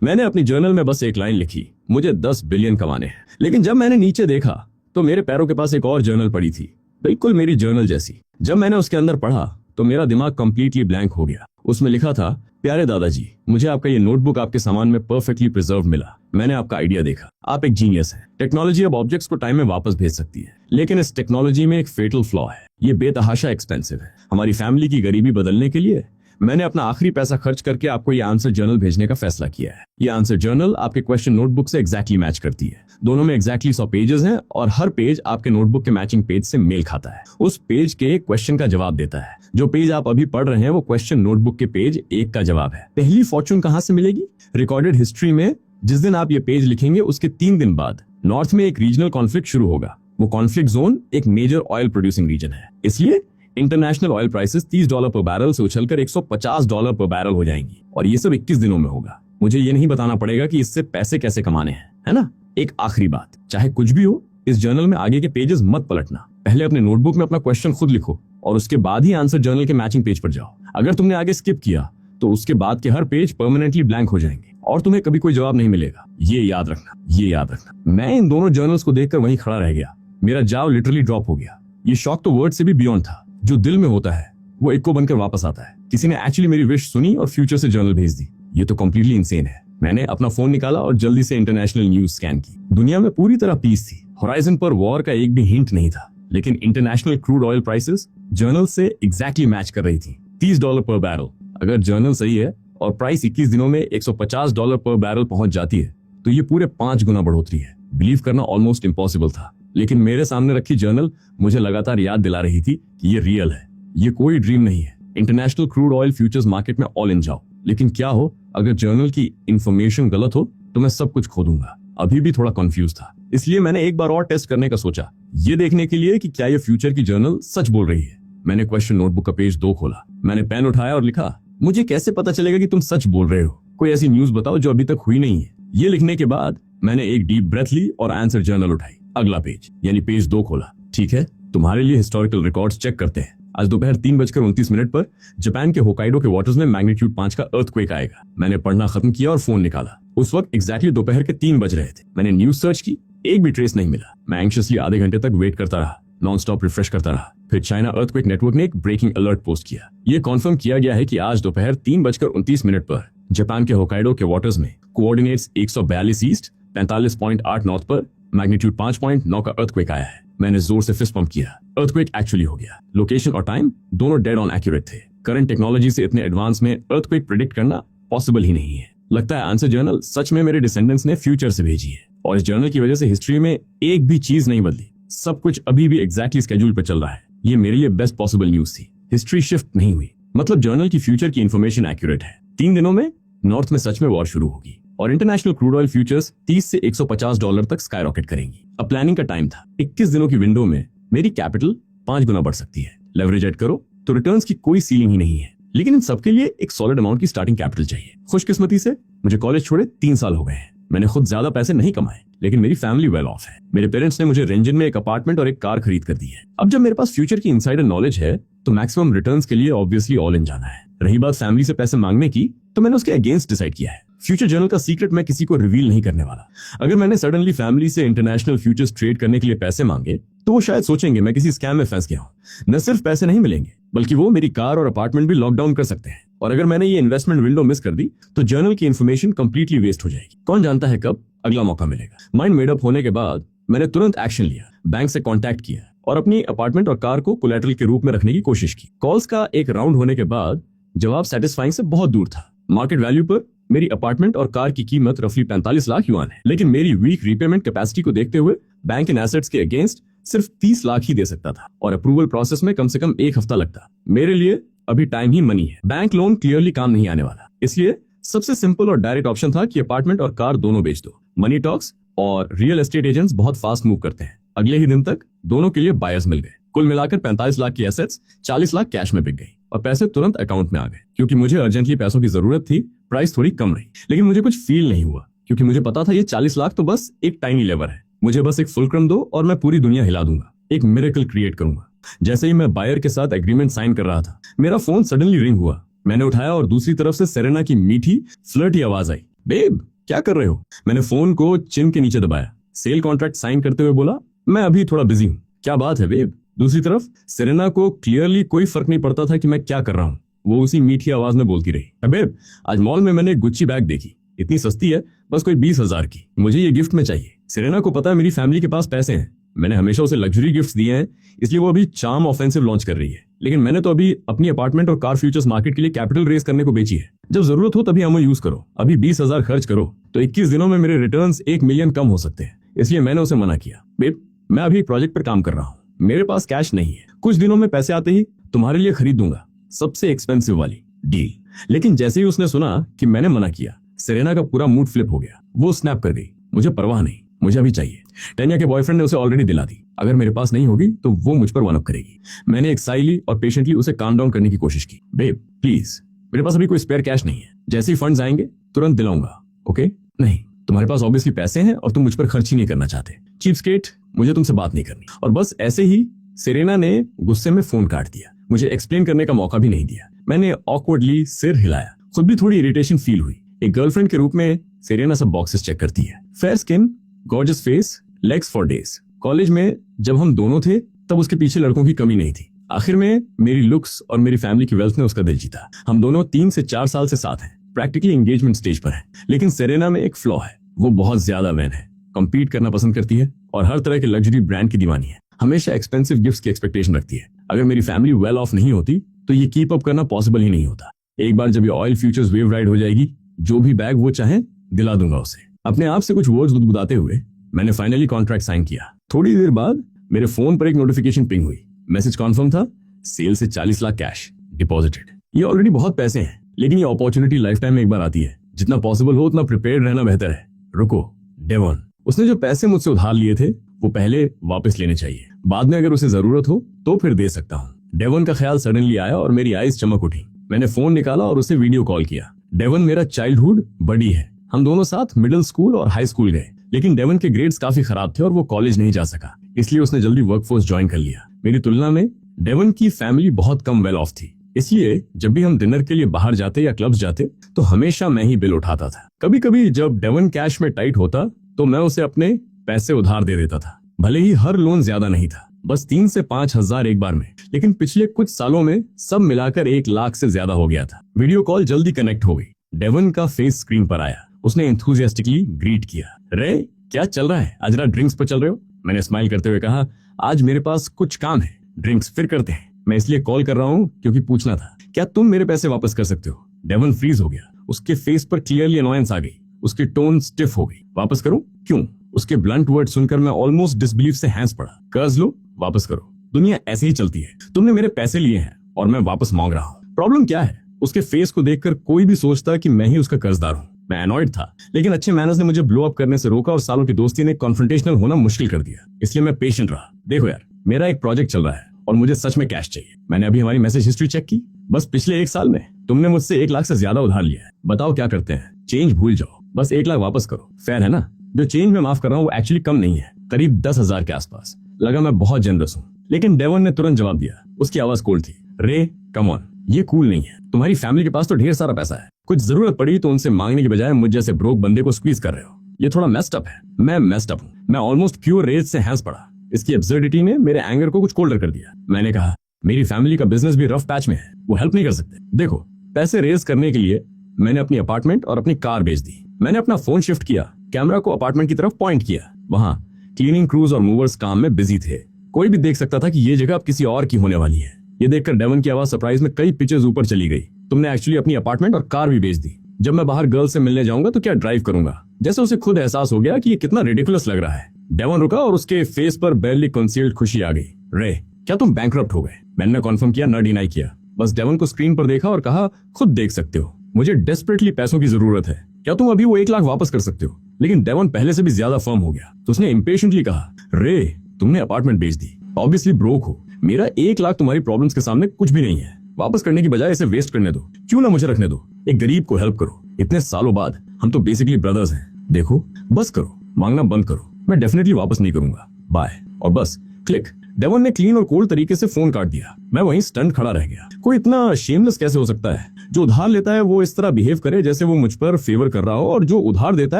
मैंने अपनी जर्नल में बस एक लाइन लिखी, मुझे 10 बिलियन कमाने हैं। लेकिन जब मैंने नीचे देखा तो मेरे पैरों के पास एक और जर्नल पड़ी थी, बिल्कुल मेरी जर्नल जैसी। जब मैंने उसके अंदर पढ़ा तो मेरा दिमाग कंप्लीटली ब्लैंक हो गया। उसमें लिखा था, प्यारे दादाजी, मुझे आपका ये नोटबुक आपके सामान में परफेक्टली प्रिजर्व मिला। मैंने आपका आइडिया देखा, आप एक जीनियस हैं। टेक्नोलॉजी अब ऑब्जेक्ट्स को टाइम में वापस भेज सकती है, लेकिन इस टेक्नोलॉजी में एक फेटल फ्लॉ है, ये बेतहाशा एक्सपेंसिव है। हमारी फैमिली की गरीबी बदलने के लिए मैंने अपना आखिरी पैसा खर्च करके आपको ये आंसर जर्नल भेजने का फैसला किया है। ये आंसर जर्नल आपके क्वेश्चन नोटबुक से एग्जैक्टली मैच करती है। दोनों में एग्जैक्टली 100 पेजेस हैं और हर पेज आपके नोटबुक के मैचिंग पेज से मेल खाता है। उस पेज के क्वेश्चन का जवाब देता है। जो पेज आप अभी पढ़ रहे हैं वो क्वेश्चन नोटबुक के पेज 1 का जवाब है। पहली फॉर्चून कहाँ से मिलेगी? रिकॉर्डेड हिस्ट्री में जिस दिन आप ये पेज लिखेंगे उसके 3 दिन बाद नॉर्थ में एक रीजनल कॉन्फ्लिक्ट शुरू होगा। वो कॉन्फ्लिक्ट जोन एक मेजर ऑयल प्रोड्यूसिंग रीजन है, इसलिए इंटरनेशनल ऑयल प्राइसेस $30 पर बैरल से उछलकर $150 पर बैरल हो जाएंगी। और ये सब 21 दिनों में होगा। मुझे ये नहीं बताना पड़ेगा कि इससे पैसे कैसे कमाने हैं, है ना? एक आखिरी बात, चाहे कुछ भी हो, इस जर्नल में आगे के पेजेस मत पलटना। पहले अपने नोटबुक में अपना क्वेश्चन खुद लिखो और उसके बाद ही आंसर जर्नल के मैचिंग पेज पर जाओ। अगर तुमने आगे स्किप किया तो उसके बाद के हर पेज परमानेंटली ब्लैंक हो जाएंगे और तुम्हें कभी कोई जवाब नहीं मिलेगा। ये याद रखना, ये याद रखना। मैं इन दोनों जर्नल्स को देखकर वहीं खड़ा रह गया। मेरा जाव लिटरली ड्रॉप हो गया। ये शॉक तो वर्ड से भी बियॉन्ड था। जो दिल में होता है वो इको बनकर वापस आता है। किसी ने एक्चुअली मेरी विश सुनी और फ्यूचर से जर्नल भेज दी। ये तो कंप्लीटली इंसेन है। मैंने अपना फोन निकाला और जल्दी से इंटरनेशनल न्यूज स्कैन की। दुनिया में पूरी तरह पीस थी। होराइजन पर वॉर का एक भी हिंट नहीं था, लेकिन international crude oil prices journal से एग्जैक्टली मैच कर रही थी। $30 पर बैरल। अगर जर्नल सही है और प्राइस 21 दिनों में $150 पर बैरल पहुंच जाती है तो ये पूरे 5 गुना बढ़ोतरी है। बिलीव करना ऑलमोस्ट इम्पॉसिबल था, लेकिन मेरे सामने रखी जर्नल मुझे लगातार याद दिला रही थी कि ये रियल है, ये कोई ड्रीम नहीं है। International crude oil futures market में ऑल इन जाओ, लेकिन क्या हो अगर जर्नल की इंफॉर्मेशन गलत हो तो मैं सब कुछ खो दूंगा। अभी भी थोड़ा कंफ्यूज था, इसलिए मैंने एक बार और टेस्ट करने का सोचा, ये देखने के लिए कि क्या ये फ्यूचर की जर्नल सच बोल रही है। मैंने क्वेश्चन नोटबुक का पेज 2 खोला। मैंने पेन उठाया और लिखा, मुझे कैसे पता चलेगा कि तुम सच बोल रहे हो? कोई ऐसी न्यूज बताओ जो अभी तक हुई नहीं है। ये लिखने के बाद मैंने एक डीप ब्रेथ ली और आंसर जर्नल उठाई। अगला पेज यानी पेज 2 खोला। ठीक है, तुम्हारे लिए हिस्टोरिकल रिकॉर्ड्स चेक करते हैं। आज दोपहर 3:29 पर जापान के होकाइडो के वाटर्स में मैग्नीट्यूड 5 का अर्थक्वेक आएगा। मैंने पढ़ना खत्म किया और फोन निकाला। उस वक्त एग्जैक्टली दोपहर के 3 बज रहे थे। मैंने न्यूज सर्च की, एक भी ट्रेस नहीं मिला। मैं एंक्शियसली आधे घंटे तक वेट करता रहा, नॉन स्टॉप रिफ्रेश करता रहा। फिर चाइना अर्थक्वेक नेटवर्क ने एक ब्रेकिंग अलर्ट पोस्ट किया। ये कॉन्फर्म किया गया है कि आज दोपहर 3:29 पर जापान के होकाइडो के वाटर्स में कोऑर्डिनेट्स 142 ईस्ट 45.8 नॉर्थ पर मैग्नीट्यूड 5.9 का अर्थक्वेक आया है। मैंने जोर से फिस्ट पंप किया। अर्थक्वेक एक्चुअली हो गया। लोकेशन और टाइम दोनों डेड ऑन एक्यूरेट थे। करंट टेक्नोलॉजी से इतने एडवांस में अर्थक्वेक प्रेडिक्ट करना पॉसिबल ही नहीं है। लगता है आंसर जर्नल सच में मेरे डिसेंडेंट्स ने फ्यूचर से भेजी है और इस जर्नल की वजह से हिस्ट्री में एक भी चीज नहीं बदली। सब कुछ अभी भी एग्जैक्टली स्केड्यूल पर चल रहा है। ये मेरे लिए बेस्ट पॉसिबल न्यूज थी। हिस्ट्री शिफ्ट नहीं हुई, मतलब जर्नल की फ्यूचर की इन्फॉर्मेशन एक्यूरेट है। 3 दिनों में नॉर्थ में सच में वॉर शुरू होगी और इंटरनेशनल क्रूड ऑयल फ्यूचर्स 30 से $150 तक स्काई रॉकेट करेंगी। अब प्लानिंग का टाइम था। 21 दिनों की विंडो में मेरी कैपिटल 5 गुना बढ़ सकती है। लेवरेज ऐड करो तो रिटर्न्स की कोई सीलिंग ही नहीं है, लेकिन इन सबके लिए एक सॉलिड अमाउंट की स्टार्टिंग कैपिटल चाहिए। खुशकिस्मती से मुझे कॉलेज छोड़े 3 साल हो गए हैं। मैंने खुद ज्यादा पैसे नहीं कमाए, लेकिन मेरी फैमिली वेल ऑफ है। मेरे पेरेंट्स ने मुझे रेंजन में एक अपार्टमेंट और एक कार खरीद कर दी है। अब जब मेरे पास फ्यूचर की इनसाइडर नॉलेज है तो मैक्सिमम रिटर्न्स के लिए ऑब्वियसली ऑल इन जाना है। रही बात फैमिली से पैसे मांगने की, तो मैंने उसके अगेंस्ट डिसाइड किया है। फ्यूचर जर्नल का सीक्रेट मैं किसी को रिवील नहीं करने वाला। अगर मैंने सडनली फैमिली से इंटरनेशनल फ्यूचर्स ट्रेड करने के लिए पैसे मांगे तो वो शायद सोचेंगे मैं किसी स्कैम में फंस गया हूँ। न सिर्फ पैसे नहीं मिलेंगे, बल्कि वो मेरी कार और अपार्टमेंट भी लॉकडाउन कर सकते हैं। और अगर मैंने ये इन्वेस्टमेंट विंडो मिस कर दी तो जर्नल की इन्फॉर्मेशन कंप्लीटली वेस्ट हो जाएगी। कौन जानता है कब अगला मौका मिलेगा। माइंड मेड अप होने के बाद मैंने तुरंत एक्शन लिया। बैंक से कांटेक्ट किया और अपनी अपार्टमेंट और कार को कोलैटरल के रूप में रखने की कोशिश की। कॉल्स का एक राउंड होने के बाद जवाब सेटिस्फाइंग से बहुत दूर था। मार्केट वैल्यू पर मेरी अपार्टमेंट और कार की कीमत रफली 45 लाख युआन है, लेकिन मेरी वीक रीपेमेंट कैपेसिटी को देखते हुए बैंक इन एसेट्स के अगेंस्ट सिर्फ 30 लाख ही दे सकता था और अप्रूवल प्रोसेस में कम से कम 1 हफ्ता लगता। मेरे लिए अभी टाइम ही मनी है। बैंक लोन क्लियरली काम नहीं आने वाला, इसलिए सबसे सिंपल और डायरेक्ट ऑप्शन था कि अपार्टमेंट और कार दोनों बेच दो। मनी टॉक्स और रियल एस्टेट एजेंट्स बहुत फास्ट मूव करते हैं। अगले ही दिन तक दोनों के लिए बायर्स मिल गए। कुल मिलाकर 45 लाख की एसेट्स 40 लाख कैश में बिक गई और पैसे तुरंत अकाउंट में आ गए। क्योंकि मुझे अर्जेंटली पैसों की जरूरत थी, प्राइस थोड़ी कम रही, लेकिन मुझे कुछ फील नहीं हुआ क्योंकि मुझे पता था ये 40 लाख तो बस एक टाइनी लेवर है। मुझे बस एक फुलक्रम दो और मैं पूरी दुनिया हिला दूंगा, एक मिरेकल क्रिएट करूंगा। जैसे ही मैं बायर के साथ एग्रीमेंट साइन कर रहा था, मेरा फोन सडनली रिंग हुआ। मैंने उठाया और दूसरी तरफ से सेरेना की मीठी फ्लर्टी आवाज आई। बेब क्या कर रहे हो? मैंने फोन को चिन के नीचे दबाया। सेल कॉन्ट्रैक्ट साइन करते हुए बोला, मैं अभी थोड़ा बिजी हूँ। क्या बात है बेब? दूसरी तरफ सेरेना को क्लियरली कोई फर्क नहीं पड़ता था कि मैं क्या कर रहा हूँ। वो उसी मीठी आवाज में बोलती रही, बेब आज मॉल में मैंने गुच्ची बैग देखी, इतनी सस्ती है, बस कोई 20,000 की, मुझे ये गिफ्ट में चाहिए। सेरेना को पता है मेरी फैमिली के पास पैसे हैं, मैंने हमेशा उसे लग्जरी गिफ्ट्स दिए हैं, इसलिए वो अभी चार्म ऑफेंसिव लॉन्च कर रही है। लेकिन मैंने तो अभी अपनी अपार्टमेंट और कार फ्यूचर्स मार्केट के लिए कैपिटल रेस करने को बेची है। जब जरूरत हो तभी हमें यूज करो, अभी 20,000 खर्च करो तो 21 दिनों में मेरे रिटर्न्स 1 मिलियन कम हो सकते हैं। इसलिए मैंने उसे मना किया, बेब मैं अभी एक प्रोजेक्ट पर काम कर रहा हूँ, मेरे पास कैश नहीं है, कुछ दिनों में पैसे आते ही तुम्हारे लिए खरीद दूंगा सबसे एक्सपेंसिव वाली डील। लेकिन जैसे ही उसने सुना कि मैंने मना किया, सेरेना का पूरा मूड फ्लिप हो गया। वो स्नैप कर गई, मुझे परवाह नहीं, मुझे अभी चाहिए। टैनिया के बॉयफ्रेंड ने उसे ऑलरेडी दिला दी, अगर मेरे पास नहीं होगी तो वो मुझ पर वन अप करेगी। मैंने एक्साइटली और पेशेंटली उसे काम डाउन करने की कोशिश की। बेब प्लीज, मेरे पास अभी कोई स्पेयर कैश नहीं है, जैसे ही फंड्स आएंगे तुरंत दिलाऊंगा, ओके? नहीं, तुम्हारे पास ऑब्वियसली पैसे हैं और तुम मुझ पर खर्च ही नहीं करना चाहते। चीपस्केट, मुझे तुमसे बात नहीं करनी। और बस ऐसे ही सेरेना ने गुस्से में फोन काट दिया, मुझे एक्सप्लेन करने का मौका भी नहीं दिया। मैंने ऑकवर्डली सिर हिलाया, खुद भी थोड़ी इरिटेशन फील हुई। एक गर्लफ्रेंड के रूप में सेरेना सब बॉक्सेस चेक करती है, fair skin, gorgeous face, legs for days. College में जब हम दोनों थे तब उसके पीछे लड़कों की कमी नहीं थी। आखिर में मेरी लुक्स और मेरी फैमिली की वेल्थ ने उसका दिल जीता। हम दोनों 3 से 4 साल से साथ हैं, प्रैक्टिकली एंगेजमेंट स्टेज पर है। लेकिन सेरेना में एक फ्लॉ है, वो बहुत ज्यादा वैन है, कम्पीट करना पसंद करती है और हर तरह के लग्जरी ब्रांड की दीवानी है। हमेशा एक्सपेंसिव गिफ्ट्स की एक्सपेक्टेशन रखती है। अगर मेरी फैमिली वेल ऑफ नहीं होती तो ये कीप अप करना पॉसिबल ही नहीं होता। एक बार जब ये ऑयल फ्यूचर्स वेव राइड हो जाएगी, जो भी बैग वो चाहे दिला दूंगा उसे। अपने आप से कुछ वर्ड्स बुदबुदाते हुए मैंने फाइनली कॉन्ट्रैक्ट साइन किया। थोड़ी देर बाद मेरे फोन पर एक नोटिफिकेशन पिंग हुई। मैसेज कॉन्फर्म था, सेल से 40 लाख कैश डिपॉजिटेड। ये ऑलरेडी बहुत पैसे हैं, लेकिन ये अपॉर्चुनिटी लाइफ टाइम में एक बार आती है। जितना पॉसिबल हो उतना प्रिपेयर्ड रहना बेहतर है। रुको, डेवन, उसने जो पैसे मुझसे उधार लिए थे वो पहले वापस लेने चाहिए, बाद में अगर उसे जरूरत हो तो फिर दे सकता हूँ। डेवन का ख्याल सडनली आया और मेरी आईज चमक उठी। मैंने फोन निकाला और उसे वीडियो कॉल किया। डेवन मेरा चाइल्डहुड बडी है, हम दोनों साथ मिडिल स्कूल और हाई स्कूल गए। लेकिन डेवन के ग्रेड्स काफी खराब थे और वो कॉलेज नहीं जा सका, इसलिए उसने जल्दी वर्कफोर्स ज्वाइन कर लिया। मेरी तुलना में डेवन की फैमिली बहुत कम वेल ऑफ थी, इसलिए जब भी हम डिनर के लिए बाहर जाते या क्लब्स जाते तो हमेशा मैं ही बिल उठाता था। कभी कभी जब डेवन कैश में टाइट होता तो मैं उसे अपने पैसे उधार दे देता था। भले ही हर लोन ज्यादा नहीं था, बस 3 से 5 हजार एक बार में, लेकिन पिछले कुछ सालों में सब मिलाकर 1 लाख से ज्यादा हो गया था। वीडियो कॉल जल्दी कनेक्ट हो गई। डेवन का फेस स्क्रीन पर आया, उसने एंथुसियास्टिकली ग्रीट किया। रे क्या चल रहा है, आज रात ड्रिंक्स पर चल रहे हो? मैंने स्माइल करते हुए कहा, आज मेरे पास कुछ काम है, ड्रिंक्स फिर करते हैं। मैं इसलिए कॉल कर रहा हूँ क्योंकि पूछना था, क्या तुम मेरे पैसे वापस कर सकते हो? डेवन फ्रीज हो गया, उसके फेस पर क्लियरली अनॉयंस आ गई, उसकी टोन स्टिफ हो गई। वापस करूं? क्यों? उसके ब्लंट वर्ड सुनकर मैं ऑलमोस्ट डिसबिलीफ से हंस पड़ा। कर्ज लो, वापस करो, दुनिया ऐसे ही चलती है। तुमने मेरे पैसे लिए हैं और मैं वापस मांग रहा हूँ, प्रॉब्लम क्या है? उसके फेस को देखकर कोई भी सोचता कि मैं ही उसका कर्जदार हूँ। मैं अनॉयड था, लेकिन अच्छे मैनर्स ने मुझे ब्लो अप करने से रोका और सालों की दोस्ती ने कॉन्फ्रंटेशनल होना मुश्किल कर दिया, इसलिए मैं पेशेंट रहा। देखो यार, मेरा एक प्रोजेक्ट चल रहा है और मुझे सच में कैश चाहिए। मैंने अभी हमारी मैसेज हिस्ट्री चेक की, बस पिछले 1 साल में तुमने मुझसे 1 लाख से ज्यादा उधार लिया है। बताओ क्या करते हैं? चेंज भूल जाओ, बस 1 लाख वापस करो। फेयर है ना? जो चेंज मैं माफ कर रहा हूँ वो एक्चुअली कम नहीं है, करीब 10,000 के आसपास। लगा मैं बहुत जनरस हूँ, लेकिन डेवन ने तुरंत जवाब दिया। उसकी आवाज कोल्ड थी। रे कम ऑन, ये कूल नहीं है। तुम्हारी फैमिली के पास तो ढेर सारा पैसा है, कुछ जरूरत पड़ी तो उनसे मांगने की बजाय मुझ जैसे ब्रोक बंदे को स्क्वीज कर रहे हो। ये थोड़ा मेस्ड अप है। मैं मेस्ड अप हूँ। मैं ऑलमोस्ट प्योर रेज से हंस पड़ा। इसकी एब्सर्डिटी ने मेरे एंगर को कुछ कोल्डर कर दिया। मैंने कहा, मेरी फैमिली का बिजनेस भी रफ पैच में है, वो हेल्प नहीं कर सकते। देखो, पैसे रेज करने के लिए मैंने अपनी अपार्टमेंट और अपनी कार बेच दी। मैंने अपना फोन शिफ्ट किया, कैमरा को अपार्टमेंट की तरफ पॉइंट किया। वहां क्लीनिंग क्रूज और मूवर्स काम में बिजी थे। कोई भी देख सकता था कि ये जगह अब किसी और की होने वाली है। ये देखकर डेवन की आवाज सरप्राइज में कई पिचेस ऊपर चली गई। तुमने एक्चुअली अपनी अपार्टमेंट और कार भी बेच दी। जब मैं बाहर गर्ल से मिलने जाऊंगा तो क्या ड्राइव करूंगा? जैसे उसे खुद एहसास हो गया कि ये कितना रिडिकुलस लग रहा है। डेवन रुका और उसके फेस पर बैरली कंसील्ड खुशी आ गई। रे, क्या तुम बैंकरप्ट हो गए? मैंने कन्फर्म किया, न डिनाई किया। बस डेवन को स्क्रीन पर देखा और कहा, खुद देख सकते हो, मुझे डेस्परेटली पैसों की जरूरत है। क्या तुम अभी वो 1 लाख वापस कर सकते हो? लेकिन डेवन पहले से भी ज्यादा फर्म हो गया, तो उसने इम्पेशेंटली कहा, रे तुमने अपार्टमेंट बेच दी, ऑब्वियसली ब्रोक हो। मेरा 1 लाख तुम्हारी प्रॉब्लम्स के सामने कुछ भी नहीं है। वापस करने की बजाय इसे वेस्ट करने दो, क्यों ना मुझे रखने दो। एक गरीब को हेल्प करो। इतने सालों बाद हम तो बेसिकली ब्रदर्स हैं। देखो, बस करो, मांगना बंद करो। मैं डेफिनेटली वापस नहीं करूंगा, बाय। और बस क्लिक। डेवन ने क्लीन और कोल्ड तरीके से फोन काट दिया। मैं वहीं स्टंट खड़ा रह गया। कोई इतना शेमलेस कैसे हो सकता है? जो उधार लेता है वो इस तरह बिहेव करे जैसे वो मुझ पर फेवर कर रहा हो, और जो उधार देता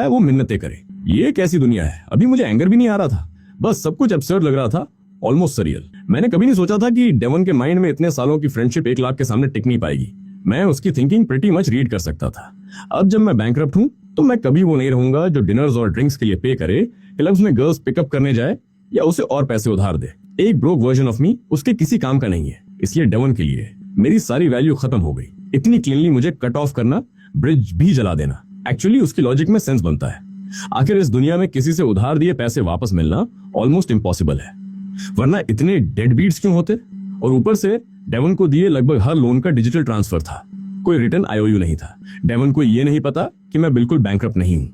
है वो मिन्नतें करे। ये कैसी दुनिया है? अभी मुझे एंगर भी नहीं आ रहा था, बस सब कुछ अब्सर्ड लग रहा था, ऑलमोस्ट सरियल। मैंने कभी नहीं सोचा था कि डेवन के माइंड में इतने सालों की फ्रेंडशिप 1 लाख के सामने टिक नहीं पाएगी। मैं उसकी थिंकिंग प्रीटी मच रीड कर सकता था। अब जब मैं बैंकरप्ट हूँ तो मैं कभी वो नहीं रहूंगा जो डिनर्स और ड्रिंक्स के लिए पे करे, क्लब्स में गर्ल्स पिकअप करने जाए या उसे और पैसे उधार दे। एक ब्रोक वर्जन ऑफ मी उसके किसी काम का नहीं है। इसलिए डेवन के लिए मेरी सारी वैल्यू खत्म हो गई। इतनी क्लीनली मुझे कट ऑफ करना, ब्रिज भी जला देना, एक्चुअली उसकी लॉजिक में सेंस बनता है। आखिर इस दुनिया में किसी से उधार दिए पैसे वापस मिलना ऑलमोस्ट इम्पॉसिबल है, वरना इतने डेड बीट्स क्यों होते? और ऊपर से डेवन को दिए लगभग हर लोन का डिजिटल ट्रांसफर था, कोई रिटर्न आईओयू नहीं था। डेवन को ये नहीं पता कि मैं बिल्कुल बैंकरप्ट नहीं हूं।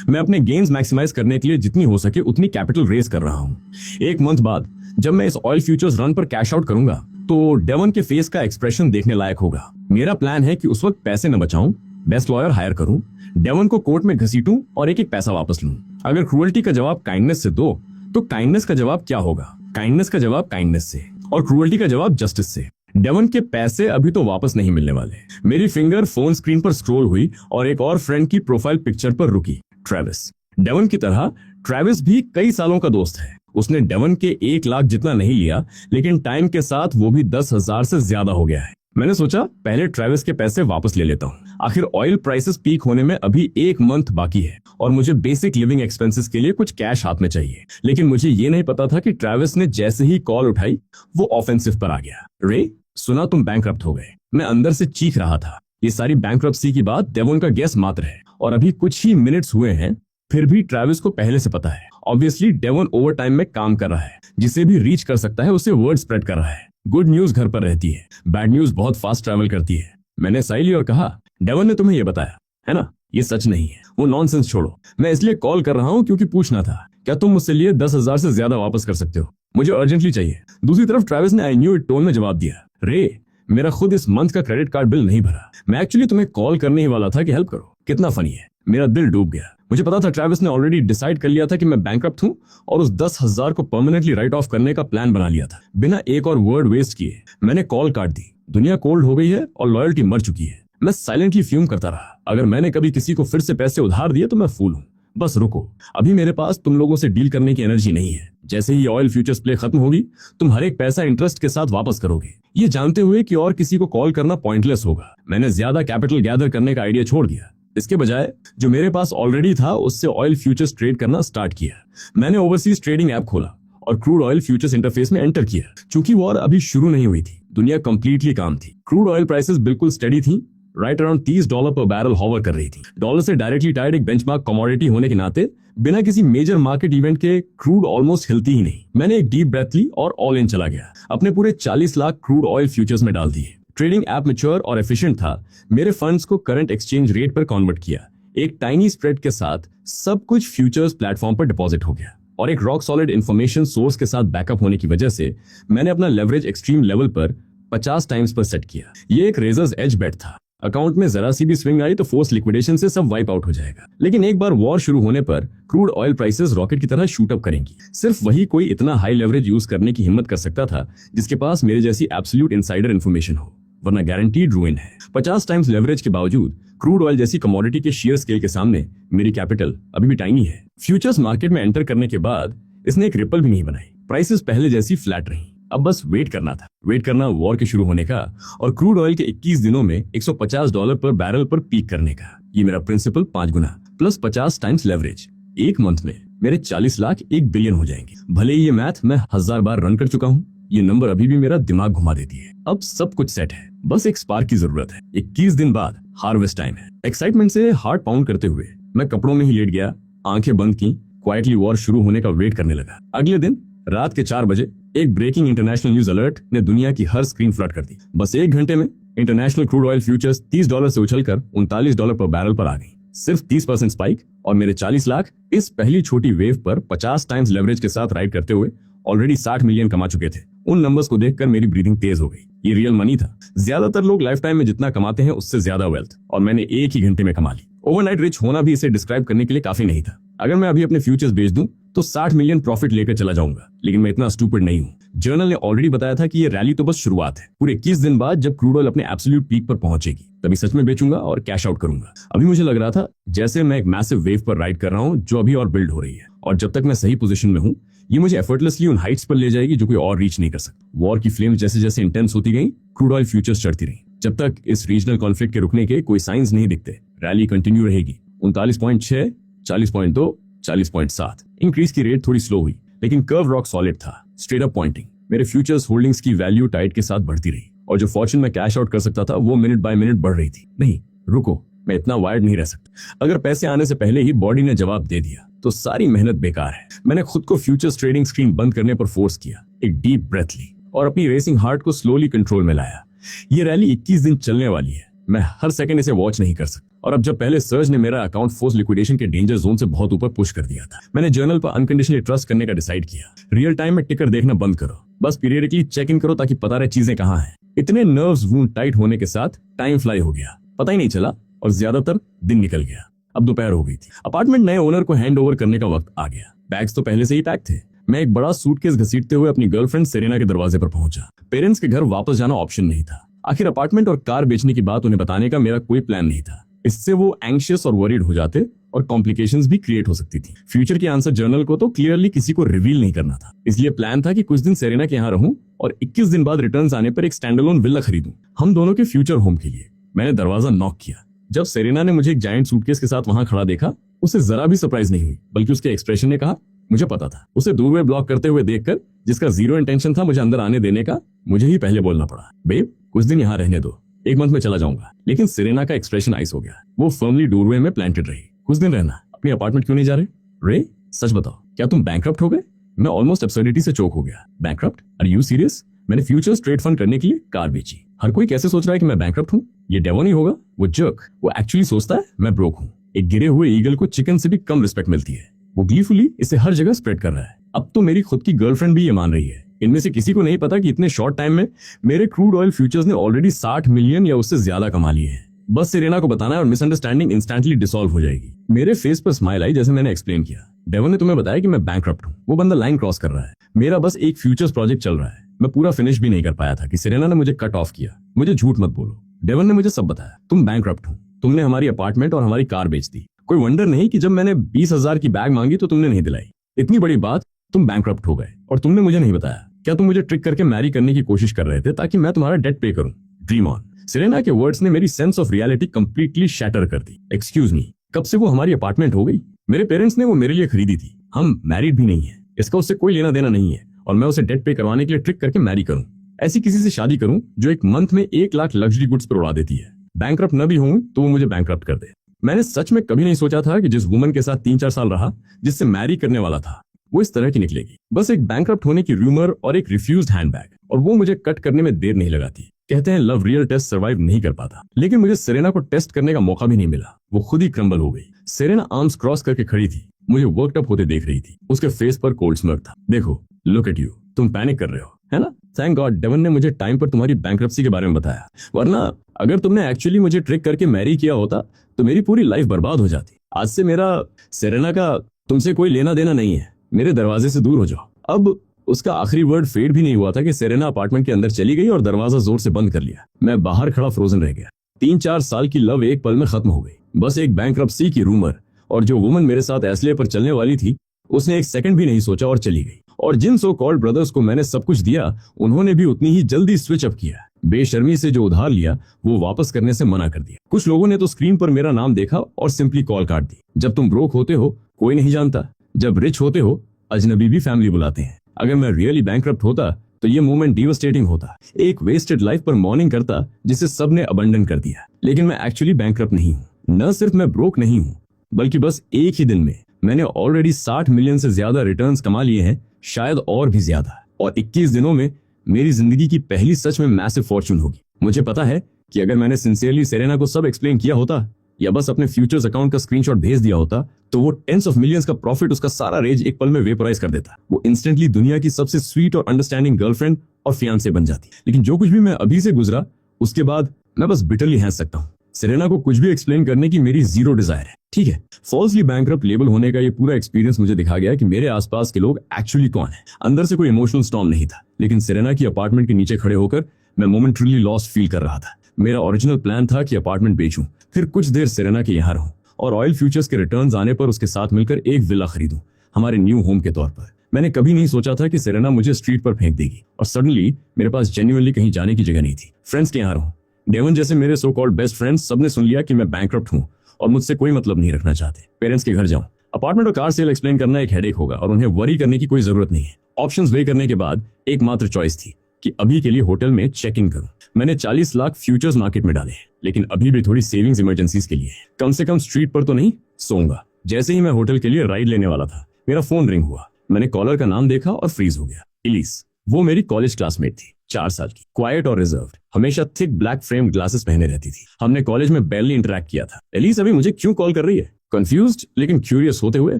मैं अपने गेन्स मैक्सिमाइज करने के लिए जितनी हो सके उतनी कैपिटल रेज कर रहा हूं। 1 मंथ बाद जब मैं इस ऑयल फ्यूचर्स रन पर कैश आउट करूंगा तो डेवन के फेस का एक्सप्रेशन देखने लायक होगा। मेरा प्लान है कि उस वक्त पैसे न बचाऊं, बेस्ट लॉयर हायर करूं, डेवन को कोर्ट में घसीटूं और एक एक पैसा वापस लूं। अगर क्रूअल्टी का जवाब काइंडनेस से दो तो काइंडनेस का जवाब क्या होगा? काइंडनेस का जवाब काइंडनेस से, और क्रूअल्टी का जवाब जस्टिस से। डेवन के पैसे अभी तो वापस नहीं मिलने वाले। मेरी फिंगर फोन स्क्रीन पर स्क्रॉल हुई और एक और फ्रेंड की प्रोफाइल पिक्चर पर रुकी, ट्रेविस। डेवन की तरह ट्रेविस भी कई सालों का दोस्त है। उसने डेवन के 1 लाख जितना नहीं लिया, लेकिन टाइम के साथ वो भी 10,000 से ज्यादा हो गया है। मैंने सोचा पहले ट्रेविस के पैसे वापस ले लेता हूँ। आखिर ऑयल प्राइसेस पीक होने में अभी 1 मंथ बाकी है और मुझे बेसिक लिविंग एक्सपेंसेस के लिए कुछ कैश हाथ में चाहिए। लेकिन मुझे ये नहीं पता था कि ट्रेविस ने जैसे ही कॉल उठाई वो ऑफेंसिव पर आ गया। रे, सुना तुम बैंकरप्ट हो गए। मैं अंदर से चीख रहा था। ये सारी बैंकरप्सी की बात डेवन का गेस मात्र है और अभी कुछ ही मिनट्स हुए हैं, फिर भी ट्रेविस को पहले से पता है। ऑब्वियसली डेवन ओवर टाइम में काम कर रहा है, जिसे भी रीच कर सकता है उसे वर्ड स्प्रेड कर रहा है। गुड न्यूज घर पर रहती है, बैड न्यूज बहुत फास्ट ट्रैवल करती है। मैंने साई ली और कहा, डेवन ने तुम्हें ये बताया है ना? ये सच नहीं है, वो नॉनसेंस छोड़ो। मैं इसलिए कॉल कर रहा हूँ क्योंकि पूछना था, क्या तुम मुझसे लिए 10,000 से ज्यादा वापस कर सकते हो? मुझे अर्जेंटली चाहिए। दूसरी तरफ ट्रेविस ने आई न्यू इट टोन में जवाब दिया, रे, मेरा खुद इस मंथ का क्रेडिट कार्ड बिल नहीं भरा। मैं एक्चुअली तुम्हें कॉल करने ही वाला था कि हेल्प करो। कितना फनी है। मेरा दिल डूब गया। मुझे पता था ट्रेविस ने ऑलरेडी डिसाइड कर लिया था कि मैं बैंकरप्ट हूं और उस 10,000 को परमानेंटली राइट ऑफ करने का प्लान बना लिया था। बिना एक और वर्ड वेस्ट किए मैंने कॉल काट दी। दुनिया कोल्ड हो गई है और लॉयल्टी मर चुकी है। मैं साइलेंटली फ्यूम करता रहा। अगर मैंने कभी किसी को फिर से पैसे उधार दिए तो मैं फूल हूं। बस रुको, अभी मेरे पास तुम लोगों से डील करने की एनर्जी नहीं है। जैसे ही ऑयल फ्यूचर्स प्ले खत्म होगी तुम हर एक पैसा इंटरेस्ट के साथ वापस करोगे, ये जानते हुए कि और किसी को कॉल करना पॉइंटलेस होगा। मैंने ज्यादा कैपिटल गैदर करने का आइडिया छोड़ दिया। इसके बजाय जो मेरे पास ऑलरेडी था उससे ऑयल फ्यूचर्स ट्रेड करना स्टार्ट किया। मैंने ओवरसीज ट्रेडिंग ऐप खोला और क्रूड ऑयल फ्यूचर्स इंटरफेस में एंटर किया। चूंकि वॉर अभी शुरू नहीं हुई थी, दुनिया कंप्लीटली काम थी। क्रूड ऑयल प्राइसेस बिल्कुल स्टेडी थी, राइट अराउंड $30 पर बैरल हॉवर कर रही थी। डॉलर से डायरेक्टली टाइड एक बेंचमार्क कमोडिटी होने के नाते बिना किसी मेजर मार्केट इवेंट के क्रूड ऑलमोस्ट हिलती ही नहीं। मैंने एक डीप ब्रेथ ली और ऑल इन चला गया। अपने पूरे 40 लाख क्रूड ऑयल फ्यूचर्स में डाल दिए। ट्रेडिंग ऐप मैच्योर और एफिशिएंट था। मेरे फंड्स को करंट एक्सचेंज रेट पर कन्वर्ट किया। एक टाइनी स्प्रेड के साथ सब कुछ फ्यूचर्स प्लेटफॉर्म पर डिपॉजिट हो गया और एक रॉक सॉलिड इंफॉर्मेशन सोर्स के साथ बैकअप होने की वजह से मैंने अपना लेवरेज एक्सट्रीम लेवल पर 50 टाइम्स पर सेट किया। ये एक रेजर्स एज बेट था। अकाउंट में जरा सी भी स्विंग आई तो फोर्स लिक्विडेशन से सब वाइप आउट हो जाएगा। लेकिन एक बार वॉर शुरू होने पर क्रूड ऑयल प्राइसेस रॉकेट की तरह शूट अप करेंगी। सिर्फ वही कोई इतना हाई लेवरेज यूज करने की हिम्मत कर सकता था जिसके पास मेरे जैसी एब्सोल्यूट इनसाइडर इन्फॉर्मेशन हो, वरना गारंटीड रूइन है। 50 टाइम्स लेवरेज के बावजूद क्रूड ऑयल जैसी कमोडिटी के शेयर स्केल के सामने मेरी कैपिटल अभी भी टाइनी है। फ्यूचर्स मार्केट में एंटर करने के बाद इसने एक रिपल भी नहीं बनाई। प्राइसेस पहले जैसी फ्लैट रही। अब बस वेट करना था। वेट करना वॉर के शुरू होने का और क्रूड ऑयल के 21 दिनों में $150 पर बैरल पर पीक करने का। ये मेरा प्रिंसिपल 5 गुना प्लस 50 टाइम्स लेवरेज। 1 मंथ में मेरे 40 लाख 1 बिलियन हो जाएंगे। भले ही ये मैथ मैं 1000 बार रन कर चुका हूँ, ये नंबर अभी भी मेरा दिमाग घुमा देती है। अब सब कुछ सेट है, बस एक स्पार्क की जरूरत है। 21 दिन बाद हार्वेस्ट टाइम है। एक्साइटमेंट से हार्ट पाउंड करते हुए मैं कपड़ों में ही लेट गया, आंखें बंद की, क्वाइटली वॉर शुरू होने का वेट करने लगा। अगले दिन रात के 4 बजे एक ब्रेकिंग इंटरनेशनल न्यूज अलर्ट ने दुनिया की हर स्क्रीन फ्लड कर दी। बस 1 घंटे में इंटरनेशनल क्रूड ऑयल फ्यूचर्स $30 से उछलकर $39 पर बैरल पर आ गई। सिर्फ 30% स्पाइक और मेरे 40 लाख इस पहली छोटी वेव पर 50 टाइम्स लेवरेज के साथ राइड करते हुए ऑलरेडी 60 मिलियन कमा चुके थे। उन नंबर्स को देखकर मेरी ब्रीदिंग तेज हो गई। ये रियल मनी था। ज्यादातर लोग लाइफ टाइम में जितना कमाते हैं उससे ज्यादा वेल्थ, और मैंने 1 ही घंटे में कमा ली। ओवरनाइट रिच होना भी इसे डिस्क्राइब करने के लिए काफी नहीं था। अगर मैं अभी अपने फ्यूचर्स बेच दूं तो 60 मिलियन प्रॉफिट लेकर चला जाऊंगा, लेकिन मैं इतना स्टूपिड नहीं हूं। जर्नल ने ऑलरेडी बताया था कि ये रैली तो बस शुरुआत है। पूरे 21 दिन बाद जब क्रूड ऑयल अपने एब्सोल्यूट पीक पर पहुंचेगी तभी सच में बेचूंगा और कैश आउट करूंगा। अभी मुझे लग रहा था जैसे मैं एक मैसिव वेव पर राइड कर रहा हूं जो अभी और बिल्ड हो रही है, और जब तक मैं सही पोजीशन में हूं ये मुझे एफर्टलेसली उन हाइट्स पर ले जाएगी जो कोई और रीच नहीं कर सकता। वॉर की फ्लेम जैसे जैसे इंटेंस होती गई, क्रूड ऑयल फ्यूचर्स चढ़ती रही। जब तक इस रीजनल कॉन्फ्लिक्ट के रुकने के कोई साइंस नहीं दिखते रैली कंटिन्यू रहेगी। 39.6, 40.2, 40.7। इंक्रीज की रेट थोड़ी स्लो हुई लेकिन कर्व रॉक सॉलिड था, स्ट्रेट अप पॉइंटिंग। मेरे फ्यूचर्स होल्डिंग्स की वैल्यू टाइड के साथ बढ़ती रही और जो फॉर्चून में कैश आउट कर सकता था वो मिनट बाय मिनट बढ़ रही थी। नहीं रुको, मैं इतना वायर्ड नहीं रह सकता। अगर पैसे आने से पहले ही बॉडी ने जवाब दे दिया तो सारी मेहनत बेकार है। मैंने खुद को फ्यूचर्स ट्रेडिंग स्क्रीन बंद करने पर फोर्स किया, एक डीप ब्रेथ ली और अपनी रेसिंग हार्ट को स्लोली कंट्रोल में लाया। ये रैली 21 दिन चलने वाली है, मैं हर सेकंड इसे वॉच नहीं कर सकता। और अब जब पहले सर्ज ने मेरा अकाउंट फोर्स लिक्विडेशन के डेंजर जोन से बहुत ऊपर पुश कर दिया था, मैंने जर्नल पर अनकंडीशनली ट्रस्ट करने का डिसाइड किया। रियल टाइम में टिकर देखना बंद करो, बस पीरियडिकली चेक इन करो ताकि पता रहे चीजें कहाँ हैं। इतने नर्व्स वूंड टाइट होने के साथ टाइम फ्लाई हो गया, पता ही नहीं चला और ज्यादातर दिन निकल गया। अब दोपहर हो गई थी। अपार्टमेंट नए ओनर को हैंड ओवर करने का वक्त आ गया। बैग्स तो पहले से ही पैक थे। मैं एक बड़ा सूटकेस घसीटते हुए अपनी गर्लफ्रेंड सेरेना के दरवाजे पर पहुंचा। पेरेंट्स के घर वापस जाना ऑप्शन नहीं था। आखिर अपार्टमेंट और कार बेचने की बात उन्हें बताने का मेरा कोई प्लान नहीं था। इससे वो एंग्शियस और वरीड हो जाते और कॉम्प्लिकेशंस भी क्रिएट हो सकती थी। फ्यूचर की आंसर जर्नल को तो क्लियरली किसी को रिवील नहीं करना था, इसलिए प्लान था कि कुछ दिन सेरेना के यहाँ रहूं और 21 दिन बाद रिटर्न्स आने पर एक स्टैंडअलोन विला खरीदूं हम दोनों के फ्यूचर होम के लिए। मैंने दरवाजा नॉक किया। जब सेरेना ने मुझे एक जायंट सूटकेस के साथ वहां खड़ा देखा, उसे जरा भी सरप्राइज नहीं हुई, बल्कि उसके एक्सप्रेशन ने कहा मुझे पता था। उसे दूर में ब्लॉक करते हुए देखकर, जिसका जीरो इंटेंशन था मुझे अंदर आने देने का, मुझे ही पहले बोलना पड़ा, बेब कुछ दिन यहाँ रहने दो, 1 मंथ में चला जाऊंगा। लेकिन सेरेना का एक्सप्रेशन आइस हो गया। वो फर्मली डोरवे में प्लांटेड रही। कुछ दिन रहना, अपनी अपार्टमेंट क्यों नहीं जा रहे? रे सच बताओ, क्या तुम बैंकक्रप्ट हो गए? मैं ऑलमोस्ट एब्सर्डिटी से चोक हो गया। बैंकक्रप्ट? Are you serious? मैंने फ्यूचर्स ट्रेड फंड करने के लिए कार बेची। हर कोई कैसे सोच रहा है कि मैं बैंकक्रप्ट हूँ? ये डेवो नहीं होगा, वो जर्क। वो एक्चुअली सोचता है मैं ब्रोक हूँ। एक गिरे हुए ईगल को चिकन से भी कम रिस्पेक्ट मिलती है। वो ग्लीफुली इसे हर जगह स्प्रेड कर रहा है। अब तो मेरी खुद की गर्लफ्रेंड भी ये मान रही है। इनमें से किसी को नहीं पता कि इतने शॉर्ट टाइम में मेरे क्रूड ऑयल फ्यूचर्स ने ऑलरेडी 60 मिलियन या उससे ज्यादा कमा लिए हैं। बस सेरेना को बताना है और मिसअंडरस्टैंडिंग इंस्टेंटली डिसॉल्व हो जाएगी। मेरे फेस पर स्माइल आई जैसे मैंने एक्सप्लेन किया। डेवन ने तुम्हें बताया कि मैं बैंकक्रप्ट हूँ। वो बंदा लाइन क्रॉस कर रहा है। मेरा बस एक फ्यूचर्स प्रोजेक्ट चल रहा है। मैं पूरा फिनिश भी नहीं कर पाया था कि सेरेना ने मुझे कट ऑफ किया। मुझे झूठ मत बोलो। डेवन ने मुझे सब बताया। तुम बैंकक्रप्ट हो। तुमने हमारी अपार्टमेंट और हमारी कार बेच दी। कोई वंडर नहीं कि जब मैंने 20,000 की बैग मांगी तो तुमने नहीं दिलाई। इतनी बड़ी बात, तुम बैंकक्रप्ट हो गए और तुमने मुझे नहीं बताया। क्या तुम मुझे ट्रिक करके मैरी करने की कोशिश कर रहे थे ताकि मैं तुम्हारा डेट पे करूं? Dream on. सेरेना के वर्ड्स ने मेरी sense of reality completely shatter कर दी। एक्सक्यूज मी, कब से वो हमारी अपार्टमेंट हो गई? मेरे पेरेंट्स ने वो मेरे लिए खरीदी थी। हम मैरिड भी नहीं है। इसका उससे कोई लेना देना नहीं है और मैं उसे डेट पे करवाने के लिए ट्रिक करके मैरी करूं। ऐसी किसी से शादी करूं जो एक मंथ में 1 लाख लग्जरी गुड्स पर उड़ा देती है। बैंकक्रप्ट न भी हूं तो वो मुझे बैंकक्रप्ट कर दे। मैंने सच में कभी नहीं सोचा था कि जिस वुमन के साथ 3-4 साल रहा, जिससे मैरी करने वाला था, वो इस तरह की निकलेगी। बस एक बैंकक्रप्ट होने की रूमर और एक रिफ्यूज्ड हैंडबैग, और वो मुझे कट करने में देर नहीं लगाती। कहते हैं लव रियल टेस्ट सर्वाइव नहीं कर पाता, लेकिन मुझे सेरेना को टेस्ट करने का मौका भी नहीं मिला। वो खुद ही क्रम्बल हो गई। सेरेना आर्म्स क्रॉस करके खड़ी थी, मुझे वर्कड अप होते देख रही थी। उसके फेस पर कोल्ड स्मर्क था। देखो, लुक एट यू, तुम पैनिक कर रहे हो, है ना? थैंक गॉड डेवन ने मुझे टाइम पर तुम्हारी बैंकरप्सी के बारे में बताया, वरना अगर तुमने एक्चुअली मुझे ट्रिक करके मैरी किया होता तो मेरी पूरी लाइफ बर्बाद हो जाती। आज से मेरा सेरेना का तुमसे कोई लेना देना नहीं है। मेरे दरवाजे से दूर हो जाओ। अब उसका आखिरी वर्ड फेड भी नहीं हुआ था कि सेरेना अपार्टमेंट के अंदर चली गई और दरवाजा जोर से बंद कर लिया। मैं बाहर खड़ा फ्रोजन रह गया। 3-4 साल की लव एक पल में खत्म हो गई। बस एक बैंकरप्सी की रूमर, और जो वुमन मेरे साथ एसले पर चलने वाली थी उसने एक सेकंड भी नहीं सोचा और चली गई। और जिन सो कॉल्ड ब्रदर्स को मैंने सब कुछ दिया, उन्होंने भी उतनी ही जल्दी स्विच अप किया। बेशर्मी से जो उधार लिया वो वापस करने से मना कर दिया। कुछ लोगों ने तो स्क्रीन पर मेरा नाम देखा और सिंपली कॉल काट दी। जब तुम ब्रोक होते हो कोई नहीं जानता, जब रिच होते हो अजनबी भी फैमिली बुलाते हैं। अगर मैं रियली बैंकक्रप्ट होता तो ये मूवमेंट डिवास्टेटिंग होता। एक वेस्टेड लाइफ पर मॉर्निंग करता जिसे सबने अबंडन कर दिया। लेकिन मैं एक्चुअली बैंकक्रप्ट नहीं हूँ। न सिर्फ मैं ब्रोक नहीं हूँ, बल्कि बस एक ही दिन में मैंने ऑलरेडी 60 मिलियन से ज्यादा रिटर्न्स कमा लिए हैं, शायद और भी ज्यादा। और 21 दिनों में मेरी जिंदगी की पहली सच में मैसिव फॉर्च्यून होगी। मुझे पता है कि अगर मैंने सिंसियरली सेरेना को सब एक्सप्लेन किया होता या बस अपने फ्यूचर्स अकाउंट का स्क्रीनशॉट भेज दिया होता तो वो टेंस ऑफ मिलियंस का प्रॉफिट, उसका सारा रेज एक पल में वेपराइज कर देता। वो इंस्टेंटली दुनिया की सबसे स्वीट और अंडरस्टैंडिंग गर्लफ्रेंड और फियांसे बन जाती। लेकिन जो कुछ भी मैं अभी से गुजरा उसके बाद मैं बस बिटरली हंस सकता हूँ। सेरेना को कुछ भी एक्सप्लेन करने की मेरी जीरो डिजायर है। ठीक है, फॉल्सली बैंकरप्ट लेबल होने का ये पूरा एक्सपीरियंस मुझे दिखा गया कि मेरे आसपास के लोग एक्चुअली कौन है। अंदर से कोई इमोशनल स्टॉर्म नहीं था, लेकिन सेरेना की अपार्टमेंट के नीचे खड़े होकर मैं मोमेंटरीली लॉस्ट फील कर रहा था। मेरा ओरिजिनल प्लान था कि अपार्टमेंट बेचूं, फिर कुछ देर सेरेना के यहाँ रहूं और ऑयल फ्यूचर्स के रिटर्न्स आने पर उसके साथ मिलकर एक विला खरीदूं हमारे न्यू होम के तौर पर। मैंने कभी नहीं सोचा था कि सेरेना मुझे स्ट्रीट पर फेंक देगी और सडनली मेरे पास जेन्युइनली कहीं जाने की जगह नहीं थी। फ्रेंड्स के यहाँ रहूं, डेवन जैसे मेरे सो कॉल्ड बेस्ट फ्रेंड्स सबने सुन लिया कि मैं बैंकरप्ट हूं और मुझसे कोई मतलब नहीं रखना चाहते। पेरेंट्स के घर जाऊं, अपार्टमेंट और कार सेल एक्सप्लेन करना एक हेडेक होगा और उन्हें वरी करने की कोई जरूरत नहीं है। ऑप्शंस वे करने के बाद एकमात्र चॉइस थी कि अभी के लिए होटल में चेक इन करूं। मैंने 40 लाख फ्यूचर्स मार्केट में डाले, लेकिन अभी भी थोड़ी सेविंग्स इमरजेंसीज के लिए है। कम से कम स्ट्रीट पर तो नहीं सोऊंगा। जैसे ही मैं होटल के लिए राइड लेने वाला था, मेरा फोन रिंग हुआ। मैंने कॉलर का नाम देखा और फ्रीज हो गया। एलिस, वो मेरी कॉलेज क्लासमेट थी, 4 साल की, क्वाइट और रिजर्व्ड, हमेशा थिक ब्लैक फ्रेम्ड ग्लासेस पहने रहती थी। हमने कॉलेज में बैरली इंटरेक्ट किया था। एलिस अभी मुझे क्यों कॉल कर रही है? कंफ्यूज्ड लेकिन क्यूरियस होते हुए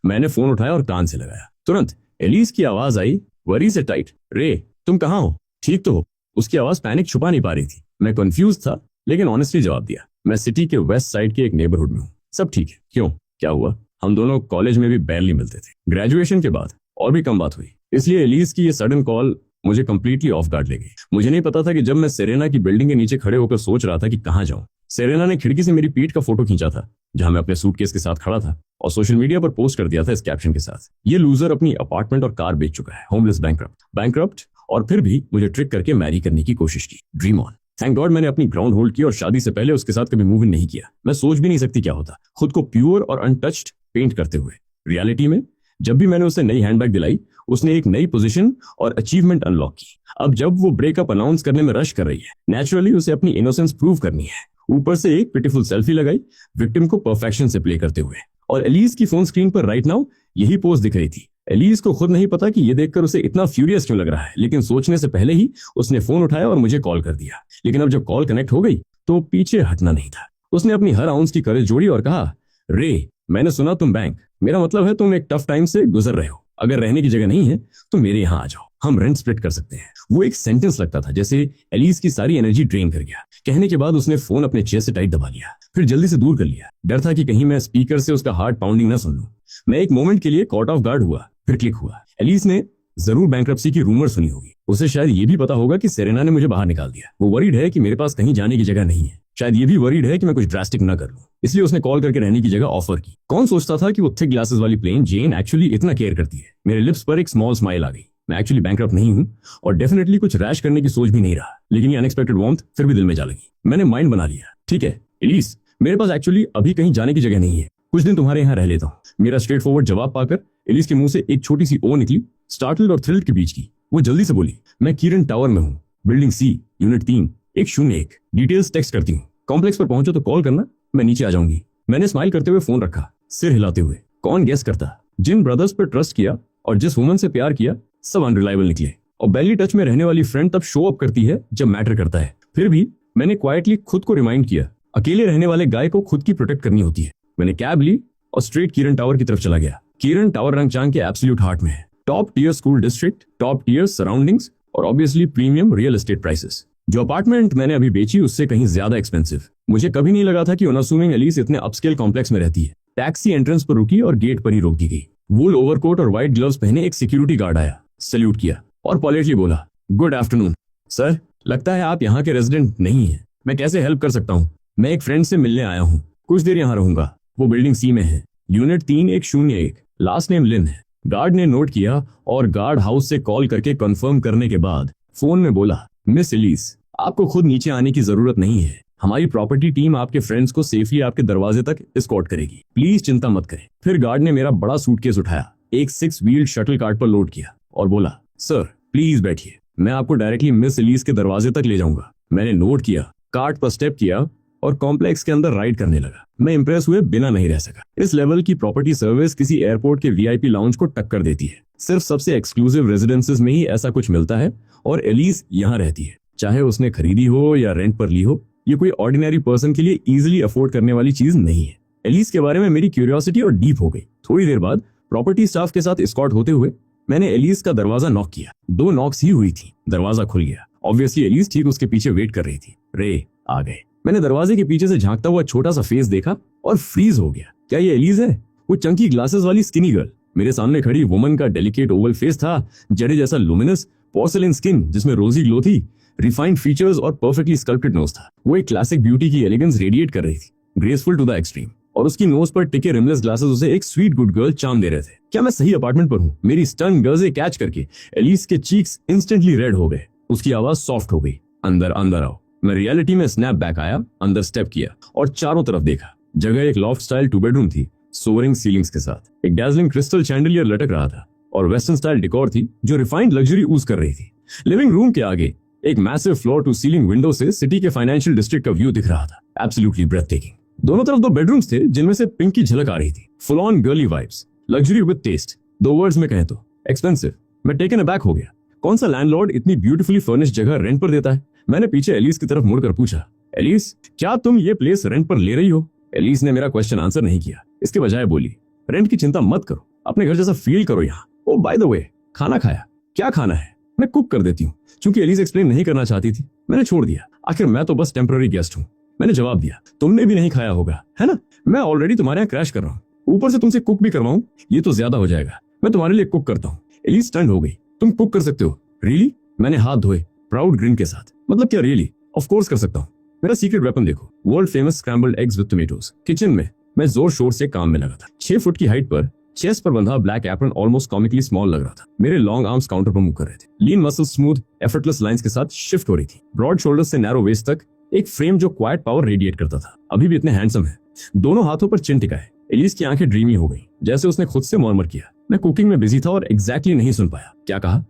मैंने फोन उठाया और कान से लगाया। तुरंत एलिस की आवाज आई, वरी से टाइट, रे तुम कहाँ हो, ठीक तो हो? उसकी आवाज पैनिक छुपा नहीं पा रही थी। मैं कंफ्यूज था लेकिन ऑनेस्टली जवाब दिया, मैं सिटी के वेस्ट साइड के एक नेबरहुड में हूँ, सब ठीक है। क्यों, क्या हुआ? हम दोनों कॉलेज में भी बैरली मिलते थे। ग्रेजुएशन के बाद और भी कम बात हुई, इसलिए एलिस की ये सडन कॉल मुझे कंप्लीटली ऑफ गार्ड ले गई। मुझे नहीं पता था कि जब मैं सेरेना की बिल्डिंग के नीचे खड़े होकर सोच रहा था कि कहाँ जाऊं, सेरेना ने खिड़की से मेरी पीठ का फोटो खींचा था जहां मैं अपने सूटकेस के साथ खड़ा था और सोशल मीडिया पर पोस्ट कर दिया था इस कैप्शन के साथ, ये लूजर अपनी अपार्टमेंट और कार बेच चुका है, होमलेस बैंकरप्ट, और फिर भी मुझे ट्रिक करके मैरी करने की कोशिश की। Dream on. थैंक गॉड मैंने अपनी ग्राउंड होल्ड की और शादी से पहले उसके साथ कभी मूव इन नहीं किया। मैं सोच भी नहीं सकती क्या होता खुद को प्योर और अनटच्ड पेंट करते हुए। रियलिटी में जब भी मैंने उसे नई हैंडबैग दिलाई, उसने एक नई पोजीशन और अचीवमेंट अनलॉक की। अब जब वो ब्रेकअप अनाउंस करने में रश कर रही है, नेचुरली उसे अपनी इनोसेंस प्रूव करनी है। ऊपर से एक पिटीफुल सेल्फी लगाई विक्टिम को परफेक्शन से प्ले करते हुए, और एलिस की फोन स्क्रीन पर राइट नाउ यही पोस्ट दिख रही थी। एलिस को खुद नहीं पता कि ये देखकर उसे इतना फ्यूरियस क्यों लग रहा है, लेकिन सोचने से पहले ही उसने फोन उठाया और मुझे कॉल कर दिया। लेकिन अब जब कॉल कनेक्ट हो गई तो पीछे हटना नहीं था। उसने अपनी हर आउंस की करेज जोड़ी और कहा, रे मैंने सुना तुम बैंक, मेरा मतलब है तुम एक टफ टाइम से गुजर रहे हो। अगर रहने की जगह नहीं है तो मेरे यहाँ आ जाओ, हम रेंट स्प्लिट कर सकते हैं। वो एक सेंटेंस लगता था जैसे एलिस की सारी एनर्जी ड्रेन कर गया। कहने के बाद उसने फोन अपने चेस्ट से टाइट दबा लिया, फिर जल्दी से दूर कर लिया। डर था कि कहीं मैं स्पीकर से उसका हार्ट पाउंडिंग ना सुन लूं। मैं एक मोमेंट के लिए कॉट ऑफ गार्ड हुआ, फिर क्लिक हुआ। एलिस ने जरूर बैंक्रप्सी की रूमर सुनी होगी। उसे शायद ये भी पता होगा कि सेरेना ने मुझे बाहर निकाल दिया। वो वरीड है कि मेरे पास कहीं जाने की जगह नहीं है। शायद ये भी वरीड है कि मैं कुछ ड्रास्टिक ना कर लूं, इसलिए उसने कॉल करके रहने की जगह ऑफर की। कौन सोचता था कि वो थिक ग्लासेस वाली प्लेन जेन एक्चुअली इतना केयर करती है। मेरे लिप्स पर एक स्मॉल स्माइल आ गई। मैं एक्चुअली बैंकरप्ट नहीं हूं और डेफिनेटली कुछ रैश करने की सोच भी नहीं रहा, लेकिन ये अनएक्सपेक्टेड वार्मथ फिर भी दिल में जा लगी। मैंने माइंड बना लिया, ठीक है एलिस, मेरे पास एक्चुअली अभी कहीं जाने की जगह नहीं है, कुछ दिन तुम्हारे यहाँ रह लेता हूँ। मेरा स्ट्रेट फॉरवर्ड जवाब पाकर एलिस के मुंह से एक छोटी सी ओ निकली, स्टार्टल्ड और थ्रिल्ड के बीच की। वो जल्दी से बोली, मैं किरण टावर में हूँ, बिल्डिंग सी, यूनिट 3, 101। डिटेल्स टेक्स्ट करती हूँ, कॉम्प्लेक्स पर पहुंचो तो कॉल करना, मैं नीचे आ जाऊंगी। मैंने स्माइल करते हुए फोन रखा, सिर हिलाते हुए। कौन गेस करता, जिन ब्रदर्स पर ट्रस्ट किया और जिस वुमन से प्यार किया, सब अनरिलायबल निकले। और बैली टच में रहने वाली फ्रेंड तब शो अप करती है जब मैटर करता है। फिर भी मैंने क्वाइटली खुद को रिमाइंड किया, अकेले रहने वाले गाय को खुद की प्रोटेक्ट करनी होती है। मैंने कैब ली और स्ट्रेट किरण टावर की तरफ चला गया। किरण टावर रंगचांग के एब्सोल्यूट हार्ट में है। Top tier school district, top tier surroundings और obviously premium real estate prices. जो अपार्टमेंट मैंने अभी बेची उससे कहीं ज्यादा एक्सपेंसिव। मुझे कभी नहीं लगा था कि अनअस्यूमिंग एलिस इतने अपस्केल कॉम्प्लेक्स में रहती है। टैक्सी एंट्रेंस पर रुकी और गेट पर ही रोक दी गई। वूल ओवरकोट और व्हाइट ग्लव्स पहने एक सिक्योरिटी गार्ड आया, सैल्यूट किया और पॉलिटली बोला, गुड आफ्टरनून सर, लगता है आप यहाँ के रेजिडेंट नहीं है। मैं कैसे हेल्प कर सकता हूँ? मैं एक फ्रेंड से मिलने आया हूँ, कुछ देर यहाँ रहूंगा। वो बिल्डिंग सी में है, यूनिट 3, 101, लास्ट नेम लिन है। गार्ड ने नोट किया और गार्ड हाउस से कॉल करके कंफर्म करने के बाद फोन में बोला, मिस एलिस, आपको खुद नीचे आने की जरूरत नहीं है। हमारी प्रॉपर्टी टीम आपके फ्रेंड्स को सेफली आपके दरवाजे तक एस्कॉर्ट करेगी, प्लीज चिंता मत करें। फिर गार्ड ने मेरा बड़ा सूटकेस उठाया, एक 6 व्हील्ड शटल कार्ट पर लोड किया और बोला, सर प्लीज बैठिए, मैं आपको डायरेक्टली मिस एलिस के दरवाजे तक ले जाऊंगा। मैंने नोट किया, कार्ट पर स्टेप किया और कॉम्प्लेक्स के अंदर राइड करने लगा। मैं इंप्रेस हुए बिना नहीं रह सका। इस लेवल की प्रॉपर्टी सर्विस किसी एयरपोर्ट के वीआईपी लाउंज को टक्कर देती है। सिर्फ सबसे एक्सक्लूसिव रेजिडेंसेस में ही ऐसा कुछ मिलता है और एलिस यहाँ रहती है। चाहे उसने खरीदी हो या रेंट पर ली हो, ये कोई ऑर्डिनरी पर्सन के लिए इजीली अफोर्ड करने वाली चीज नहीं है। एलिस के बारे में मेरी क्यूरियोसिटी और डीप हो गई। थोड़ी देर बाद प्रॉपर्टी स्टाफ के साथ एस्कॉर्ट होते हुए मैंने एलिस का दरवाजा नॉक किया। 2 नॉक्स ही हुई थी, दरवाजा खुल गया। ऑब्वियसली एलिस ठीक उसके पीछे वेट कर रही थी। रे आ गए। मैंने दरवाजे के पीछे से झांकता हुआ छोटा सा फेस देखा और फ्रीज हो गया। क्या ये एलिस है? वो चंकी ग्लासेस वाली स्किनी गर्ल। मेरे सामने खड़ी वुमन का डेलिकेट ओवल फेस था, जड़े जैसा लुमिनस पोर्सिलेन स्किन जिसमें रोजी ग्लो थी, रिफाइंड फीचर्स और परफेक्टली स्कल्प्टेड नोज था। वो एक क्लासिक ब्यूटी की एलिगेंस रेडिएट कर रही थी, ग्रेसफुल टू द एक्सट्रीम, और उसकी नोज पर टिके रिमलेस ग्लासेस उसे एक स्वीट गुड गर्ल चार्म दे रहे थे। क्या मैं सही अपार्टमेंट पर हूँ? मेरी स्टन गर्जे कैच करके एलिस के चीक्स इंस्टेंटली रेड हो गए। उसकी आवाज सॉफ्ट हो गई, अंदर अंदर आओ। मैं रियलिटी में स्नैप बैक आया, अंदर स्टेप किया और चारों तरफ देखा। जगह एक लॉफ्ट स्टाइल 2 बेडरूम थी, सोअरिंग सीलिंग्स के साथ। एक डैज़लिंग क्रिस्टल चैंडलियर लटक रहा था और वेस्टर्न स्टाइल डेकोर थी जो रिफाइंड लग्जरी ऊज कर रही थी। लिविंग रूम के आगे एक massive floor to ceiling window से सिटी के फाइनेंशियल डिस्ट्रिक्ट का व्यू दिख रहा था। Absolutely breathtaking. दोनों तरफ 2 बेडरूम्स थे जिनमें से पिंक की झलक आ रही थी। Full on girly vibes, luxury with taste. 2 words में कहें तो एक्सपेंसिव। मैं टेकन अबैक हो गया। कौन सा लैंडलॉर्ड इतनी ब्यूटीफुली फर्निश्ड जगह रेंट पर देता है? मैंने पीछे एलिस की तरफ मुड़कर पूछा, एलिस क्या तुम ये प्लेस रेंट पर ले रही हो? एलिस ने मेरा क्वेश्चन आंसर नहीं किया, इसके बजाय बोली, रेंट की चिंता मत करो, अपने घर जैसा फील करो यहाँ। ओ बाय द वे, खाना खाया? क्या खाना है? मैं कुक कर देती हूँ। चूंकि एलिस एक्सप्लेन नहीं करना चाहती थी, मैंने छोड़ दिया। आखिर मैं तो बस टेम्पररी गेस्ट हूँ। मैंने जवाब दिया, तुमने भी नहीं खाया होगा, है ना? मैं ऑलरेडी तुम्हारे यहाँ क्रैश कर रहा हूँ, ऊपर से तुमसे कुक भी करवाऊं, ये तो ज्यादा हो जाएगा। मैं तुम्हारे लिए कुक करता हूँ। एलिस स्टन्ड हो गई, तुम कुक कर सकते हो? रियली? मैंने हाथ धोए प्राउड ग्रिन के साथ। मतलब क्या रियली? ऑफ कोर्स कर सकता हूँ। मेरा सीक्रेट वेपन देखो, world famous scrambled eggs with tomatoes. Kitchen में मैं जोर शोर से काम में लगा था। 6 फुट की हाइट पर चेस्ट पर बंधा black apron almost comically small लग रहा था। मेरे लॉन्ग आर्म्स काउंटर पर मूव कर रहे थे। लीन मसल्स स्मूथ एफर्टलेस लाइंस के साथ शिफ्ट हो रही थी। ब्रॉड शोल्डर्स से नैरो वेस्ट तक एक फ्रेम जो क्वाइट पावर रेडिएट करता था। अभी भी इतने हैंडसम है। दोनों हाथों पर चिन टिकाए। एलिस की आंखें ड्रीमी हो गई, जैसे उसने खुद से मर्मर किया। मैं कुकिंग में बिजी था और एग्जैक्टली नहीं सुन पाया। क्या कहा?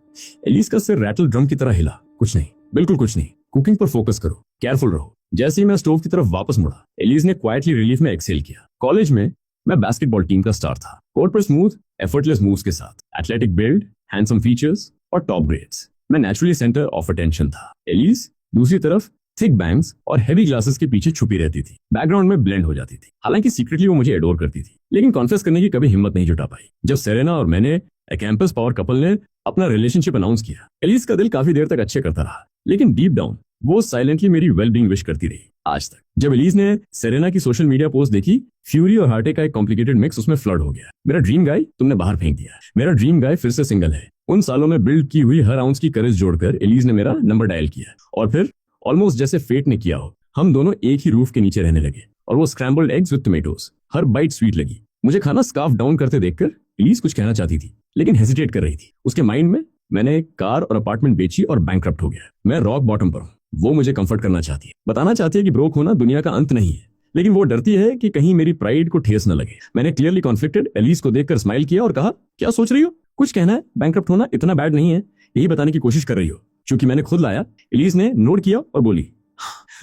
एलिस का सिर रैटल ड्रम की तरह हिला। कुछ नहीं, बिल्कुल कुछ नहीं। कुकिंग पर फोकस करो, केयरफुल रहो। जैसे ही मैं स्टोव की तरफ वापस मुड़ा, एलिस ने क्वाइटली रिलीफ में एक्सेल किया। कॉलेज में मैं बास्केटबॉल टीम का स्टार था, कोर्ट पर स्मूथ एफर्टलेस मूव्स के साथ, एथलेटिक बिल्ड, हैंडसम फीचर्स और टॉप ग्रेड्स। मैं नेचुरली सेंटर ऑफ अटेंशन था। एलिस दूसरी तरफ थिक बैंग्स और हेवी ग्लासेस के पीछे छुपी रहती थी, बैकग्राउंड में ब्लेंड हो जाती थी। हालांकि सीक्रेटली वो मुझे एडोर करती थी, लेकिन कॉन्फेस करने की कभी हिम्मत नहीं जुटा पाई। जब सेरेना और मैंने कैंपस पावर कपल ने अपना रिलेशनशिप अनाउंस किया, एलिस का दिल काफी देर तक अच्छे करता रहा, लेकिन डीप डाउन वो साइलेंटली मेरी वेल बीइंग विश करती रही आज तक। जब एलिस ने सेरेना की सोशल मीडिया पोस्ट देखी, फ्यूरी और हार्टे का एक कॉम्प्लिकेटेड मिक्स उसमें फ्लड हो गया। मेरा ड्रीम गाय तुमने बाहर फेंक दिया। मेरा ड्रीम गाय फिर से सिंगल है। उन सालों में बिल्ड की हुई हर आउंस की करेज जोड़कर एलिस ने मेरा नंबर डायल किया और फिर ऑलमोस्ट जैसे फेट ने किया हो, हम दोनों एक ही रूफ के नीचे रहने लगे। और वो स्क्रैम्बल्ड एग्स विद टोमेटोज, हर बाइट स्वीट लगी। मुझे खाना स्कार्फ डाउन करते देखकर एलिस कुछ कहना चाहती थी, लेकिन हेजिटेट कर रही थी। उसके माइंड में मैंने एक कार और अपार्टमेंट बेची और बैंकरप्ट हो गया। मैं रॉक बॉटम पर हूँ। वो मुझे कंफर्ट करना चाहती है, बताना चाहती है कि ब्रोक होना दुनिया का अंत नहीं है, लेकिन वो डरती है कि कहीं मेरी प्राइड को ठेस न लगे। मैंने क्लियरली कॉन्फ्लिक्टेड एलिस को देखकर स्माइल किया और कहा, क्या सोच रही हो? कुछ कहना है? बैंकरप्ट होना इतना बैड नहीं है, यही बताने की कोशिश कर रही हो? क्योंकि मैंने खुद लाया। एलिस ने नोट किया और बोली,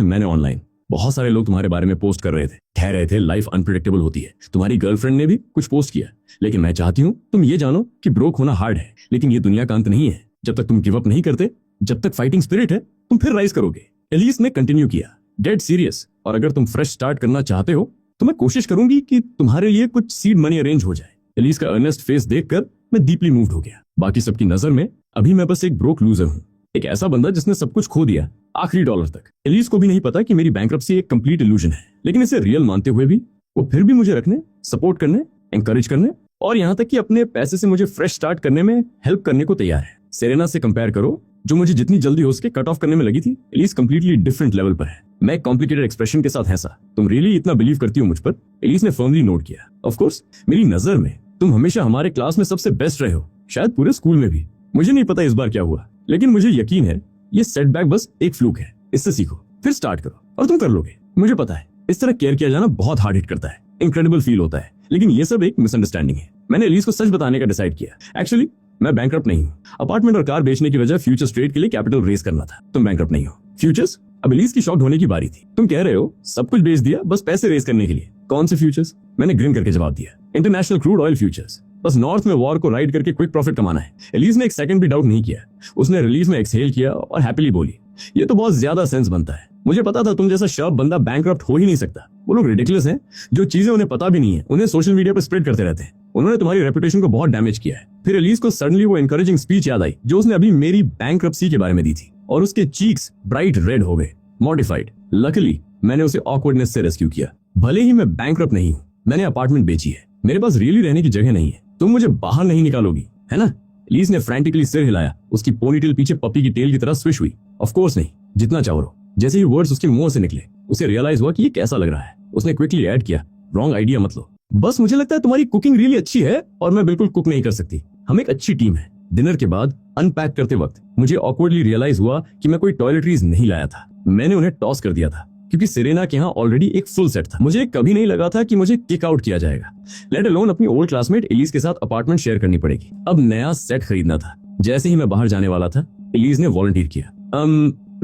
मैंने ऑनलाइन बहुत सारे लोग तुम्हारे बारे में पोस्ट कर रहे थे, कह रहे थे लाइफ अनप्रेडिक्टेबल होती है। तुम्हारी गर्लफ्रेंड ने भी कुछ पोस्ट किया, लेकिन मैं चाहती हूँ तुम ये जानो कि ब्रोक होना हार्ड है, लेकिन ये दुनिया का अंत नहीं है। जब तक तुम गिव अप नहीं करते, जब तक फाइटिंग स्पिरिट है, तुम फिर राइज करोगे। एलिस ने कंटिन्यू किया, डेड सीरियस, और अगर तुम फ्रेश स्टार्ट करना चाहते हो तो मैं कोशिश करूंगी कि तुम्हारे लिए कुछ सीड मनी अरेंज हो जाए। एलिस का अर्नेस्ट फेस देखकर मैं डीपली मूव्ड हो गया। बाकी सबकी नजर में अभी मैं बस एक ब्रोक लूजर हूँ, एक ऐसा बंदा जिसने सब कुछ खो दिया, आखिरी डॉलर तक। एलिस को भी नहीं पता कि मेरी बैंकरप्सी एक कंप्लीट इल्यूजन है, लेकिन इसे रियल मानते हुए भी वो फिर भी मुझे रखने, सपोर्ट करने, एंकरेज करने और यहाँ तक कि अपने पैसे से मुझे फ्रेश स्टार्ट करने में हेल्प करने को तैयार है। सेरेना से कंपेयर करो, जो मुझे जितनी जल्दी हो सके कट ऑफ करने में लगी थी, एलिस कंप्लीटली डिफरेंट लेवल पर है। मैं कॉम्प्लिकेटेड एक्सप्रेशन के साथ हंसा। तुम रियली इतना बिलीव करती हो मुझ पर? एलिस ने फर्मली नोट किया। ऑफ कोर्स, मेरी नजर में तुम हमेशा हमारे क्लास में सबसे बेस्ट रहे हो, शायद पूरे स्कूल में भी। मुझे नहीं पता इस बार क्या हुआ, लेकिन मुझे यकीन है ये सेटबैक बस एक फ्लूक है। इससे सीखो, फिर स्टार्ट करो और तुम कर लोगे। मुझे पता है इस तरह केयर किया जाना बहुत हार्ड हिट करता है, इनक्रेडिबल फील होता है, लेकिन ये सब एक मिसअंडरस्टैंडिंग है। मैंने एलिस को सच बताने का डिसाइड किया। एक्चुअली मैं बैंकरप्ट नहीं हूँ। अपार्टमेंट और कार बेचने की वजह फ्यूचर्स ट्रेड के लिए कैपिटल रेज करना था। तुम बैंकरप्ट नहीं हो। फ्यूचर्स? अब एलिस की शॉक्ड होने की बारी थी। तुम कह रहे हो सब कुछ बेच दिया बस पैसे रेज करने के लिए। कौन से फ्यूचर्स? मैंने ग्रिन करके जवाब दिया, इंटरनेशनल क्रूड ऑयल फ्यूचर्स। बस नॉर्थ में वॉर को राइड करके क्विक प्रॉफिट कमाना है। एलिस ने एक सेकंड भी डाउट नहीं किया। उसने रिलीफ में एक्सहेल किया और हैप्पीली बोली, ये तो बहुत ज्यादा सेंस बनता है। मुझे पता था तुम जैसा शर्प बंदा बैंकरप्ट हो ही नहीं सकता। वो लोग रिडिकुलस हैं, जो चीजें उन्हें पता भी नहीं है उन्हें सोशल मीडिया पर स्प्रेड करते रहते हैं। उन्होंने तुम्हारी रेपुटेशन को बहुत डैमेज किया है। फिर एलिस को सडनली वो एनकरेजिंग स्पीच याद आई जो उसने अभी मेरी बैंकरप्सी के बारे में दी थी, और उसके चीक्स ब्राइट रेड हो गए, मॉडिफाइड। लकीली मैंने उसे ऑकवर्डनेस से रेस्क्यू किया। भले ही मैं बैंकरप्ट नहीं हूँ, मैंने अपार्टमेंट बेची है, मेरे पास रियली रहने की जगह नहीं है, तुम मुझे बाहर नहीं निकालोगी, है ना? एलिस ने फ्रैंटिकली सिर हिलाया। उसकी पोनीटेल पीछे पपी की टेल की तरह स्विश हुई। ऑफ कोर्स नहीं, जितना चाहो रहो। जैसे ही वर्ड्स उसके मुंह से निकले, उसे रियलाइज हुआ कि ये कैसा लग रहा है। उसने क्विकली ऐड किया, रॉन्ग आइडिया मत लो, बस मुझे लगता है तुम्हारी कुकिंग रियली अच्छी है और मैं बिल्कुल कुक नहीं कर सकती। हम एक अच्छी टीम है। डिनर के बाद अनपैक करते वक्त मुझे ऑकवर्डली रियलाइज हुआ कि मैं कोई टॉयलेटरीज नहीं लाया था। मैंने उन्हें टॉस कर दिया था क्योंकि सिरेना के यहाँ ऑलरेडी एक फुल सेट था। मुझे कभी नहीं लगा था कि मुझे किक आउट किया जाएगा, लेट अलोन अपनी ओल्ड क्लासमेट एलिस के साथ अपार्टमेंट शेयर करनी पड़ेगी। अब नया सेट खरीदना था। जैसे ही मैं बाहर जाने वाला था, एलिस ने वॉलंटियर किया,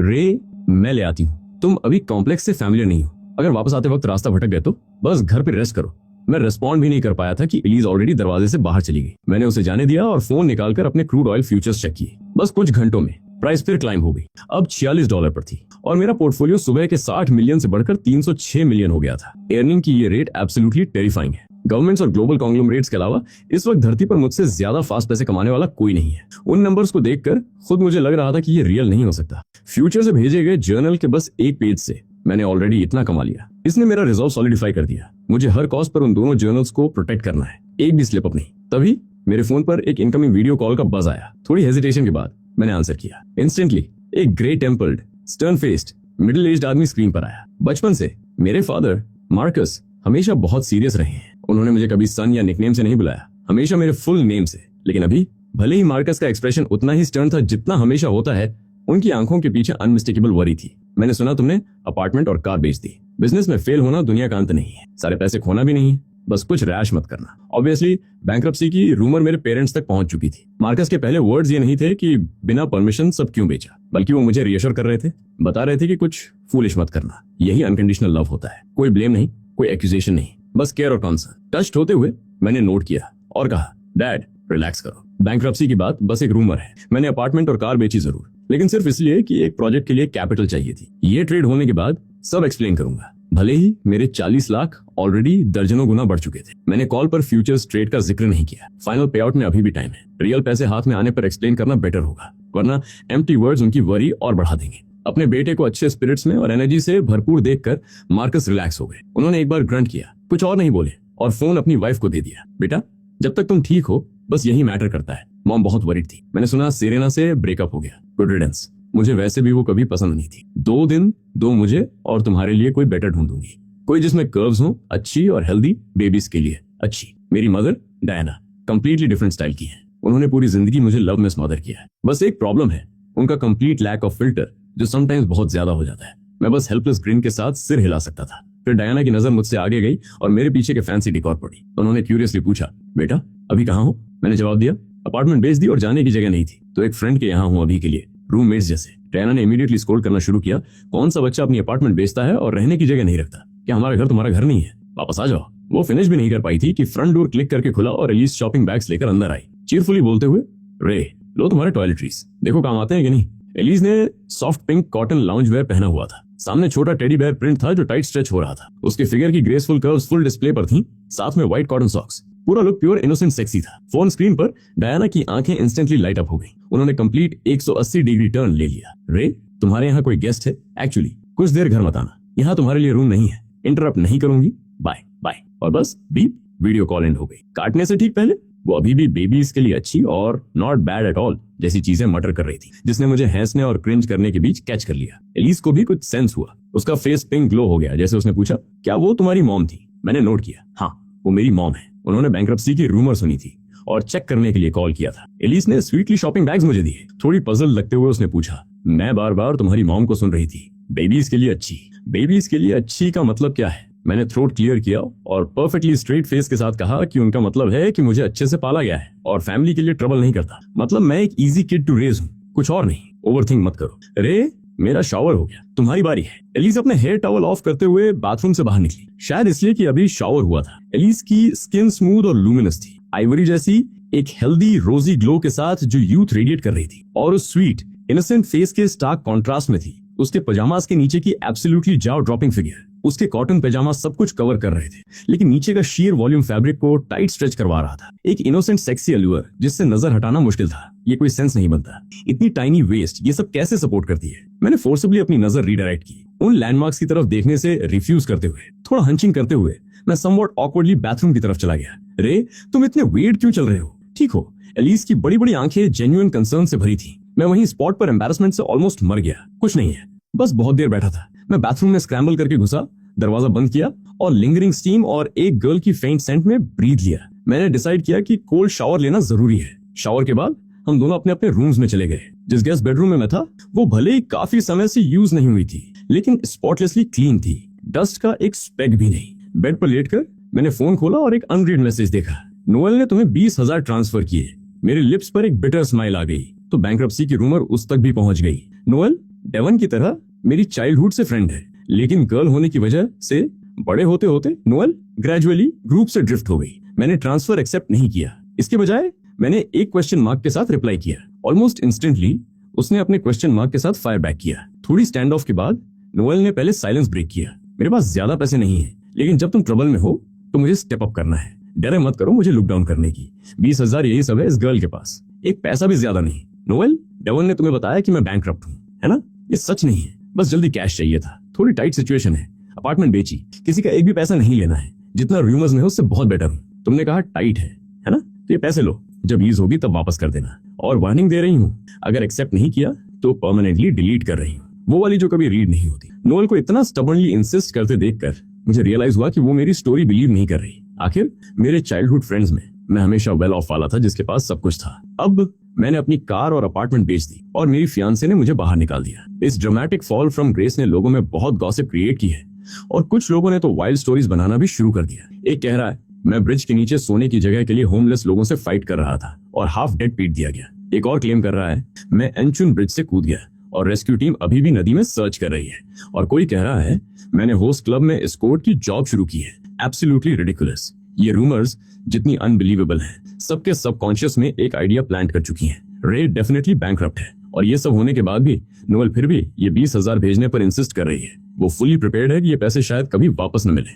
रे मैं ले आती हूँ, तुम अभी कॉम्प्लेक्स से फैमिलियर नहीं हो, अगर वापस आते वक्त रास्ता भटक गए तो बस घर पे रेस्ट करो। मैं रिस्पॉन्ड भी नहीं कर पाया था कि एलिस ऑलरेडी दरवाजे से बाहर चली गई। मैंने उसे जाने दिया और फोन निकालकर अपने क्रूड ऑयल फ्यूचर्स चेक किए। बस कुछ घंटों में प्राइस फिर क्लाइंब हो गई, अब $46 पर थी और मेरा पोर्टफोलियो सुबह के 60 मिलियन से बढ़कर 306 मिलियन हो गया था। अर्निंग की ये रेट एब्सोल्युटली टेरिफाइंग है। गवर्नमेंट्स और ग्लोबल कॉन्ग्लोमरेट्स के अलावा इस वक्त धरती पर मुझसे ज्यादा फास्ट पैसे कमाने वाला कोई नहीं है। उन नंबर्स को देखकर खुद मुझे लग रहा था कि ये रियल नहीं हो सकता। फ्यूचर से भेजे गए जर्नल के बस एक पेज से मैंने ऑलरेडी इतना कमा लिया। इसने मेरा रिजॉल्व सॉलिडिफाई कर दिया। मुझे हर कॉस्ट पर उन दोनों जर्नल्स को प्रोटेक्ट करना है, एक भी स्लिप अप नहीं। तभी मेरे फोन पर एक इनकमिंग वीडियो कॉल का बज आया। थोड़ी हेजिटेशन के बाद मैंने आंसर किया। इंस्टेंटली एक grey templed, stern faced, middle aged आदमी स्क्रीन पर आया। बचपन से मेरे फादर मार्कस हमेशा बहुत सीरियस रहे हैं। उन्होंने मुझे कभी सन या निकनेम से नहीं बुलाया, हमेशा मेरे फुल नेम से। लेकिन अभी भले ही मार्कस का एक्सप्रेशन उतना ही स्टर्न था जितना हमेशा होता है, उनकी आंखों के पीछे अनमिस्टेकेबल वरी थी। मैंने सुना तुमने अपार्टमेंट और कार बेच दी। बिजनेस में फेल होना दुनिया का अंत नहीं है, सारे पैसे खोना भी नहीं है, बस कुछ रैश मत करना। ऑब्वियसली बैंक्रप्सी की रूमर मेरे पेरेंट्स तक पहुंच चुकी थी। मार्कस के पहले वर्ड्स ये नहीं थे कि बिना परमिशन सब क्यों बेचा, बल्कि वो मुझे रिएश्योर कर रहे थे, बता रहे थे कि कुछ फूलिश मत करना। यही अनकंडीशनल लव होता है। कोई ब्लेम नहीं, कोई एक्यूजेशन नहीं, बस केयर और कंसर्न। टच्ड होते हुए मैंने नोट किया और कहा, डैड रिलैक्स करो, बैंक्रप्सी की बात बस एक रूमर है। मैंने अपार्टमेंट और कार बेची जरूर, लेकिन सिर्फ इसलिए कि एक प्रोजेक्ट के लिए कैपिटल चाहिए थी। ये ट्रेड होने के बाद सब एक्सप्लेन करूंगा। भले ही मेरे 40 लाख ऑलरेडी दर्जनों गुना बढ़ चुके थे। मैंने कॉल पर फ्यूचर्स ट्रेड का जिक्र नहीं किया। फाइनल पे आउट में अभी भी टाइम है। रियल पैसे हाथ में आने पर एक्सप्लेन करना बेटर होगा, वरना एम्प्टी वर्ड्स उनकी वरी और बढ़ा देंगे। अपने बेटे को अच्छे स्पिरिट्स में और एनर्जी से भरपूर देखकर मार्कस रिलैक्स हो गए। उन्होंने एक बार ग्रंट किया, कुछ और नहीं बोले और फोन अपनी वाइफ को दे दिया। बेटा, जब तक तुम ठीक हो बस यही मैटर करता है। मॉम बहुत वरीड थी। मैंने सुना सेरेना से ब्रेकअप हो गया। Good riddance. मुझे वैसे भी वो कभी पसंद नहीं थी। 2 दिन दो मुझे और तुम्हारे लिए कोई बेटर ढूंढूंगी, कोई जिसमें कर्व्स हो, अच्छी और हेल्दी बेबीज के लिए अच्छी। मेरी mother Diana completely different style की है। उन्होंने पूरी जिंदगी मुझे लव मिस मदर किया है। बस एक प्रॉब्लम है, उनका कंप्लीट लैक ऑफ फिल्टर, जो समटाइम्स बहुत ज्यादा हो जाता है। मैं बस हेल्पलेस ग्रिन के साथ सिर हिला सकता था। फिर डायना की नजर मुझसे आगे गई और मेरे पीछे के फैंसी डिकॉर पड़ी। उन्होंने क्यूरियसली पूछा, बेटा अभी कहाँ हो? मैंने जवाब दिया, अपार्टमेंट बेच दी और जाने की जगह नहीं थी, तो एक फ्रेंड के यहाँ हूँ अभी के लिए, रूममेट्स जैसे। डायना ने इमीडिएटली स्क्रॉल करना शुरू किया। कौन सा बच्चा अपनी अपार्टमेंट बेचता है और रहने की जगह नहीं रखता? क्या हमारा घर तुम्हारा घर नहीं है? वापस आ जाओ। वो फिनिश भी नहीं कर पाई थी कि फ्रंट डोर क्लिक करके खुला और एलिस शॉपिंग बैग्स लेकर अंदर आई, चीयरफुली बोलते हुए, रे लो तुम्हारे टॉयलेटरीज, देखो काम आते हैं कि नहीं। एलिस ने soft pink cotton lounge where पहना हुआ था। सामने छोटा टेडी बेयर प्रिंट था जो टाइट स्ट्रेच हो रहा था। उसके फिगर की ग्रेसफुल कर्व्स फुल डिस्प्ले पर थीं, साथ में व्हाइट कॉटन सॉक्स। पूरा लुक प्योर इनोसेंट सेक्सी था। फोन स्क्रीन पर डायना की आंखें इंस्टेंटली लाइट अप हो गई। उन्होंने कंप्लीट 180 डिग्री टर्न ले लिया। रे तुम्हारे यहाँ कोई गेस्ट है? एक्चुअली कुछ देर घर मत आना, यहाँ तुम्हारे लिए रूम नहीं है। इंटरप्ट नहीं करूंगी, बाय बाय। और बस बीप, वीडियो कॉल एंड हो गई। काटने से ठीक पहले वो अभी भी बेबीज के लिए अच्छी और नॉट बैड एट ऑल जैसी चीजें मटर कर रही थी, जिसने मुझे हंसने और क्रिंज करने के बीच कैच कर लिया। एलिस को भी कुछ सेंस हुआ। उसका फेस पिंक ग्लो हो गया जैसे उसने पूछा, क्या वो तुम्हारी मॉम थी? मैंने नोट किया, हाँ वो मेरी मॉम है। उन्होंने बैंक्रप्सी की रूमर सुनी थी और चेक करने के लिए कॉल किया था। एलिस ने स्वीटली शॉपिंग बैग्स मुझे दिए। थोड़ी पजल लगते हुए उसने पूछा, मैं बार बार तुम्हारी मॉम को सुन रही थी, बेबीज के लिए अच्छी। बेबीज के लिए अच्छी का मतलब क्या है? मैंने थ्रोट क्लियर किया और परफेक्टली स्ट्रेट फेस के साथ कहा कि उनका मतलब है कि मुझे अच्छे से पाला गया है और फैमिली के लिए ट्रबल नहीं करता। मतलब मैं एक इजी किड टू रेज हूँ, कुछ और नहीं। ओवरथिंक मत करो। रे मेरा शावर हो गया, तुम्हारी बारी है। एलिस अपने हेयर टॉवल ऑफ करते हुए बाथरूम से बाहर निकली, शायद इसलिए कि अभी शावर हुआ था। एलिस की स्किन स्मूथ और लुमिनस थी, आइवरी जैसी, एक हेल्दी रोजी ग्लो के साथ जो यूथ रेडिएट कर रही थी। और उस स्वीट इनोसेंट फेस के स्टार्क कॉन्ट्रास्ट में थी उसके पजामास के नीचे की एब्सोल्युटली जाव ड्रॉपिंग फिगर। उसके कॉटन पैजामा सब कुछ कवर कर रहे थे, लेकिन नीचे का शीयर वॉल्यूम फैब्रिक को टाइट स्ट्रेच करवा रहा था। एक इनोसेंट सेक्सी अल्यूर जिससे नजर हटाना मुश्किल था। ये कोई सेंस नहीं बनता, इतनी टाइनी वेस्ट ये सब कैसे सपोर्ट करती है। मैंने फोर्सबली अपनी नजर रीडायरेक्ट की, उन लैंडमार्क्स की तरफ देखने से रिफ्यूज करते हुए, थोड़ा हंचिंग करते हुए मैं समवॉट ऑकवर्डली बाथरूम की तरफ चला गया। रे, तुम इतने वेट क्यों चल रहे हो? ठीक हो? एलिस की बड़ी बड़ी आंखें जेन्युइन कंसर्न से भरी थी। मैं वहीं स्पॉट पर एम्बैरेसमेंट से ऑलमोस्ट मर गया। कुछ नहीं है, बस बहुत देर बैठा था। मैं बाथरूम में स्क्रैम्बल करके घुसा, दरवाजा बंद किया और लिंगरिंग स्टीम और एक गर्ल की फेंट सेंट में ब्रीथ लिया। मैंने डिसाइड किया कि कोल्ड शावर लेना जरूरी है। शावर के बाद हम दोनों अपने अपने रूम्स में चले गए। जिस गेस्ट बेडरूम में मैं था वो भले ही काफी समय से यूज नहीं हुई थी, लेकिन स्पॉटलेसली क्लीन थी, डस्ट का एक स्पेक भी नहीं। बेड पर लेटकर मैंने फोन खोला और एक अनरीड मैसेज देखा। नोएल ने तुम्हें 20,000 ट्रांसफर किए। मेरे लिप्स पर एक बिटर स्माइल आ गई। तो बैंक्रप्सी की रूमर उस तक भी पहुंच गई। नोएल डेवन की तरह मेरी चाइल्डहुड से फ्रेंड है, लेकिन गर्ल होने की वजह से बड़े होते होते नोएल ग्रेजुअली ग्रुप से ड्रिफ्ट हो गई। मैंने ट्रांसफर एक्सेप्ट नहीं किया, इसके बजाय मैंने एक क्वेश्चन मार्क के साथ रिप्लाई किया। ऑलमोस्ट इंस्टेंटली उसने अपने क्वेश्चन मार्क के साथ फायर बैक किया। थोड़ी स्टैंड ऑफ के बाद नोएल ने पहले साइलेंस ब्रेक किया। मेरे पास ज्यादा पैसे नहीं है, लेकिन जब तुम ट्रबल में हो तो मुझे स्टेप अप करना है। डरे मत करो मुझे लुक डाउन करने की। 20,000 यही सब है इस गर्ल के पास, एक पैसा भी ज्यादा नहीं। नोएल, डेवन ने तुम्हें बताया कि मैं बैंकरप्ट हूँ, है ना? ये सच नहीं है, बस जल्दी कैश चाहिए था। थोड़ी टाइट सिचुएशन है, अपार्टमेंट बेची, किसी का एक भी पैसा नहीं लेना है। जितना रूमर्स में है उससे बहुत बेटर हूँ। तुमने कहा टाइट है ना? तो ये पैसे लो, जब ईज होगी तब वापस कर देना। और वार्निंग दे रही हूँ, अगर एक्सेप्ट नहीं किया तो परमानेंटली डिलीट कर रही हूँ, वो वाली जो कभी रीड नहीं होती। नोएल को इतना स्टबर्नली इंसिस्ट करते देखकर मुझे रियलाइज हुआ कि वो मेरी स्टोरी बिलीव नहीं कर रही। आखिर मेरे चाइल्डहुड फ्रेंड्स में मैं हमेशा वेल ऑफ वाला था, जिसके पास सब कुछ था। अब मैंने अपनी कार और अपार्टमेंट बेच दी और मेरी फियांसे ने मुझे बाहर निकाल दिया। इस ड्रामेटिक फॉल फ्रॉम ग्रेस ने लोगों में बहुत गॉसिप क्रिएट की है और कुछ लोगों ने तो वाइल्ड स्टोरीज बनाना भी शुरू कर दिया। एक कह रहा है मैं ब्रिज के नीचे सोने की जगह के लिए होमलेस लोगों से फाइट कर रहा था और हाफ डेड पीट दिया गया। एक और क्लेम कर रहा है मैं एंचुन ब्रिज से कूद गया और रेस्क्यू टीम अभी भी नदी में सर्च कर रही है। और कोई कह रहा है मैंने होस्ट क्लब में एस्कॉर्ट की जॉब शुरू की है। Absolutely ridiculous. ये रूमर्स जितनी अनबिलीवेबल हैं, सबके सबकॉन्शियस में एक आइडिया प्लांट कर चुकी हैं। रे डेफिनेटली बैंकरप्ट है और ये सब होने के बाद भी नोएल फिर भी ये 20,000 भेजने पर इंसिस्ट कर रही है। वो फुली प्रिपेयर्ड है कि ये पैसे शायद कभी वापस न मिले।